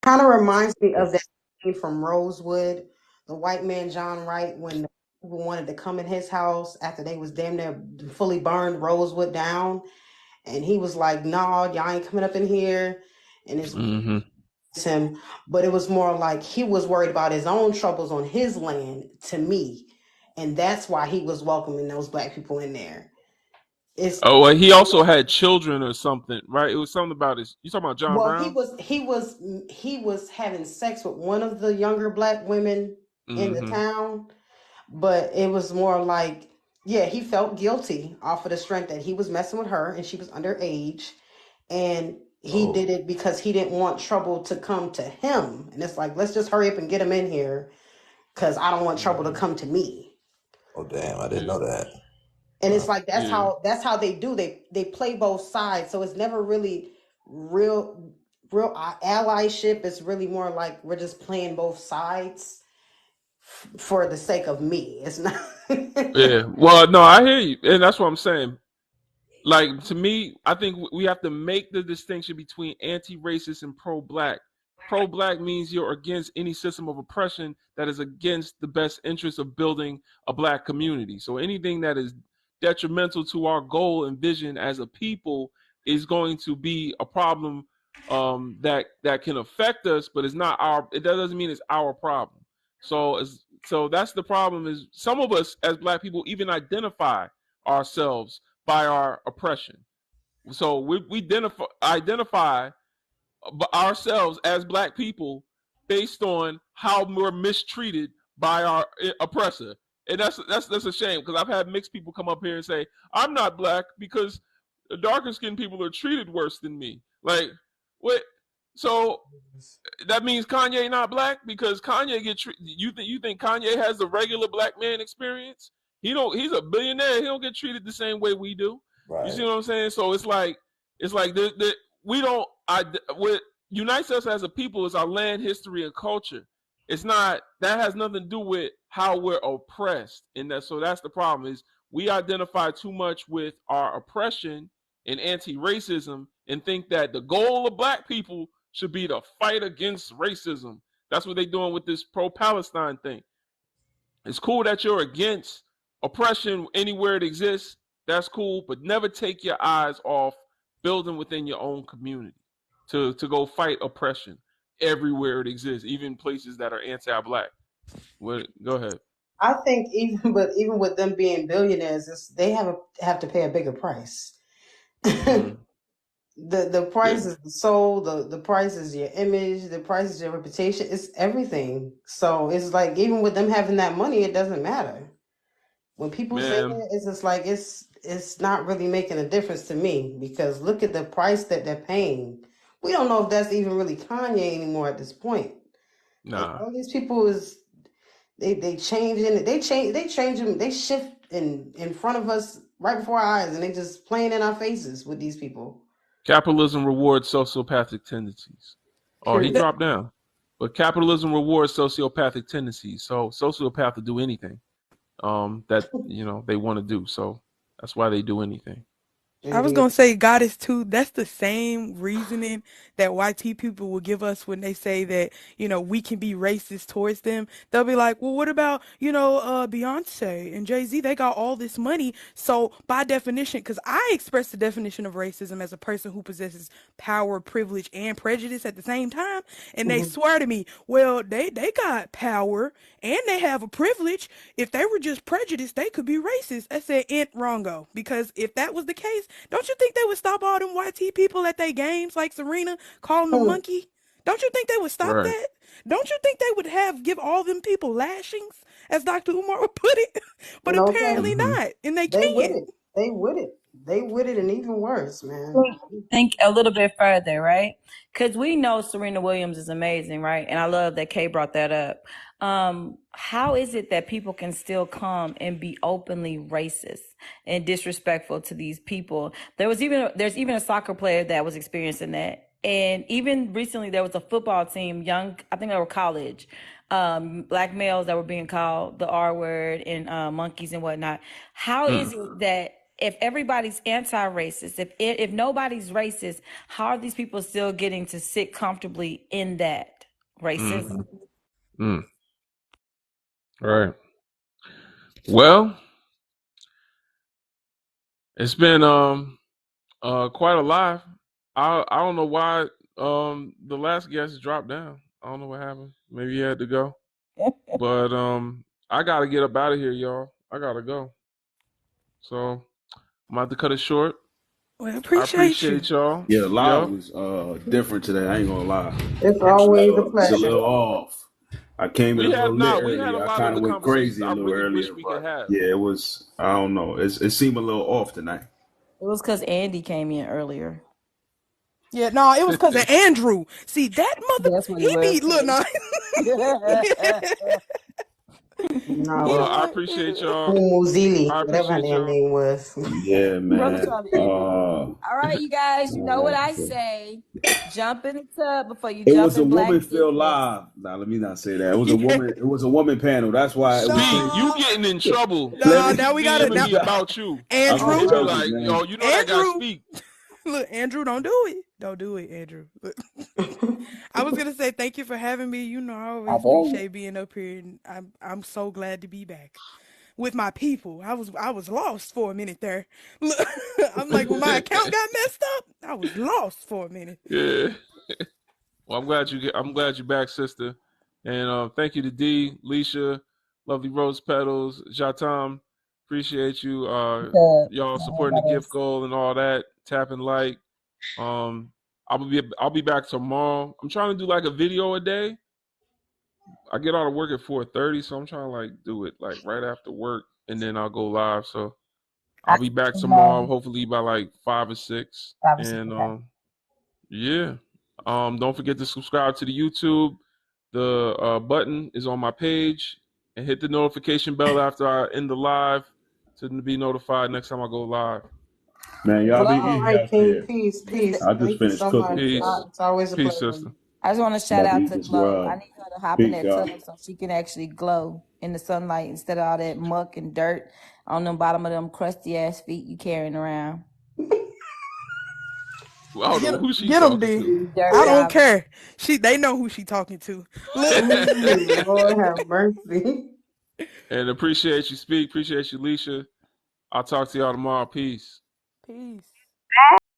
Kind of reminds me of that scene from Rosewood, the white man John Wright, when the people wanted to come in his house after they was damn near fully burned Rosewood down, and he was like, "No, y'all ain't coming up in here," and it's Mm-hmm. him. But it was more like he was worried about his own troubles on his land to me, and that's why he was welcoming those black people in there. It's Oh, well, he also had children or something, right? It was something about his. You talking about John well, Brown? he was having sex with one of the younger black women in the Mm-hmm. town, but it was more like, yeah, he felt guilty off of the strength that he was messing with her and she was underage, and he Oh, did it because he didn't want trouble to come to him. And it's like, let's just hurry up and get him in here because I don't want trouble to Mm-hmm. come to me. oh, damn! I didn't Yeah. know that. And it's Wow. like Yeah. that's how they do. They play both sides, so it's never really real allyship. It's really more like we're just playing both sides for the sake of me. It's not. Yeah. Well, no, I hear you, and that's what I'm saying. Like, to me, I think we have to make the distinction between anti-racist and pro-black. Pro-black means you're against any system of oppression that is against the best interest of building a black community. So anything that is detrimental to our goal and vision as a people is going to be a problem, that can affect us, but it's not our. That doesn't mean it's our problem. So that's the problem. Is some of us as black people even identify ourselves by our oppression. So we identify ourselves as black people based on how we're mistreated by our oppressor. And that's a shame, because I've had mixed people come up here and say, I'm not black because the darker skinned people are treated worse than me. Like, what? So that means Kanye not black because Kanye get you think Kanye has the regular black man experience? He don't. He's a billionaire. He don't get treated the same way we do. You Right. see what I'm saying? So it's like we don't. What unites us as a people is our land, history, and culture. It's not that has nothing to do with how we're oppressed. And that so that's the problem is we identify too much with our oppression and anti-racism and think that the goal of black people should be to fight against racism. That's what they're doing with this pro-Palestine thing. It's cool that you're against oppression anywhere it exists. That's cool, but never take your eyes off building within your own community to go fight oppression everywhere it exists, even places that are anti-black. Go ahead. I think even with them being billionaires, they have to pay a bigger price. Mm, The yeah, price is the soul, the price is your image, the price is your reputation, it's everything. So it's like even with them having that money, it doesn't matter. When people say man. that, it's just like it's not really making a difference to me because look at the price that they're paying. We don't know if that's even really Kanye anymore at this point. Like Nah. all these people is they changing it, they change them, they shift in front of us right before our eyes, and they just playing in our faces with these people. Capitalism rewards sociopathic tendencies. Oh, he Period. dropped down. But capitalism rewards sociopathic tendencies. So sociopaths will do anything that they want to do. So that's why they do anything. I was Indeed. gonna say goddess too. That's the same reasoning that YT people will give us when they say that, we can be racist towards them. They'll be like, well, what about, Beyonce and Jay-Z? They got all this money. So by definition, because I express the definition of racism as a person who possesses power, privilege, and prejudice at the same time. And they Mhm. swear to me, well, they got power and they have a privilege. If they were just prejudiced, they could be racist. I said, wrongo. Because if that was the case, don't you think they would stop all them YT people at their games like Serena calling them Hmm. monkey? Don't you think they would stop Right. that? Don't you think they would give all them people lashings, as Dr. Umar would put it? But Okay. apparently Mm-hmm. not, and they They with can't. it. They with it. They with it, and even worse, man. Think a little bit further, right? Because we know Serena Williams is amazing, right? And I love that Kay brought that up. How is it that people can still come and be openly racist and disrespectful to these people? There's even a soccer player that was experiencing that. And even recently there was a football team, young, I think they were college, black males that were being called the R word and monkeys and whatnot. How is Mm, it that if everybody's anti-racist, if nobody's racist, how are these people still getting to sit comfortably in that mm-hmm. racism? Mm. Right. Well, it's been quite a live. I don't know why the last guest dropped down. I don't know what happened. Maybe he had to go. But I gotta get up out of here, y'all. I gotta go. So I'm about to cut it short. Well, I I appreciate you. appreciate y'all. Yeah, the live Yep. was different today. I ain't gonna lie. It's It's always a it's a pleasure. little off. I came in a little lit We had a earlier. I lot of kind the of went conversations crazy a I little really earlier, wish we could but have. yeah, it was. I don't know. It seemed a little off tonight. It was because Andy came in earlier. Yeah, no, it was because of Andrew. See, that That's what he it was. be, look, no. He No, the Well, I one. appreciate y'all. Muzili, I whatever her appreciate damn y'all. name was. Yeah, Brother man. trying to eat it. All right, you guys, you know what I say. Jump in the tub before you It jump was a in woman black feel business. live. Now let me not say that. It was a woman. It was a woman panel. That's why it was Speak. crazy. You No, getting in trouble Let because no, me. it now keep we got being it. Let Now, me be not. about you. I'm Andrew, just It be telling you, like, man. yo, you know that guy Andrew, speak. look, Andrew, don't do it. Don't do it, Andrew. Look. I was gonna say thank you for having me. I always appreciate being up here, and I'm so glad to be back with my people. I was lost for a minute there. Look, I'm like when my account got messed up, I was lost for a minute. Yeah. Well, I'm glad you're back, sister. And thank you to D, Leisha, Lovely Rose Petals, Jatam. Appreciate you. Y'all supporting the gift goal and all that. Tapping like. Um, I'll be back tomorrow. I'm trying to do like a video a day. I get out of work at 4:30, so I'm trying to like do it like right after work, and then I'll go live. So I'll be back tomorrow, hopefully by like 5 or 6. And yeah, Don't forget to subscribe to the YouTube. The button is on my page, and hit the notification bell after I end the live to be notified next time I go live. Man, y'all be All easy Glow. right, out King. there. Peace, Just peace. I just Thank you finished so much. cooking, Peace. so It's always a Peace, pleasure. sister. I just want to shout about to out eat to this Glow. I grub. need her to hop in Peace, that y'all. tub so she can actually glow in the sunlight instead of all that muck and dirt on the bottom of them crusty ass feet you carrying around. I don't know who she Get them, talking D. to. You dirt I don't goblin. care. They know who she talking to. Look. Ooh, Lord have mercy. And appreciate you, Speak. Appreciate you, Leisha. I'll talk to y'all tomorrow. Peace. Peace.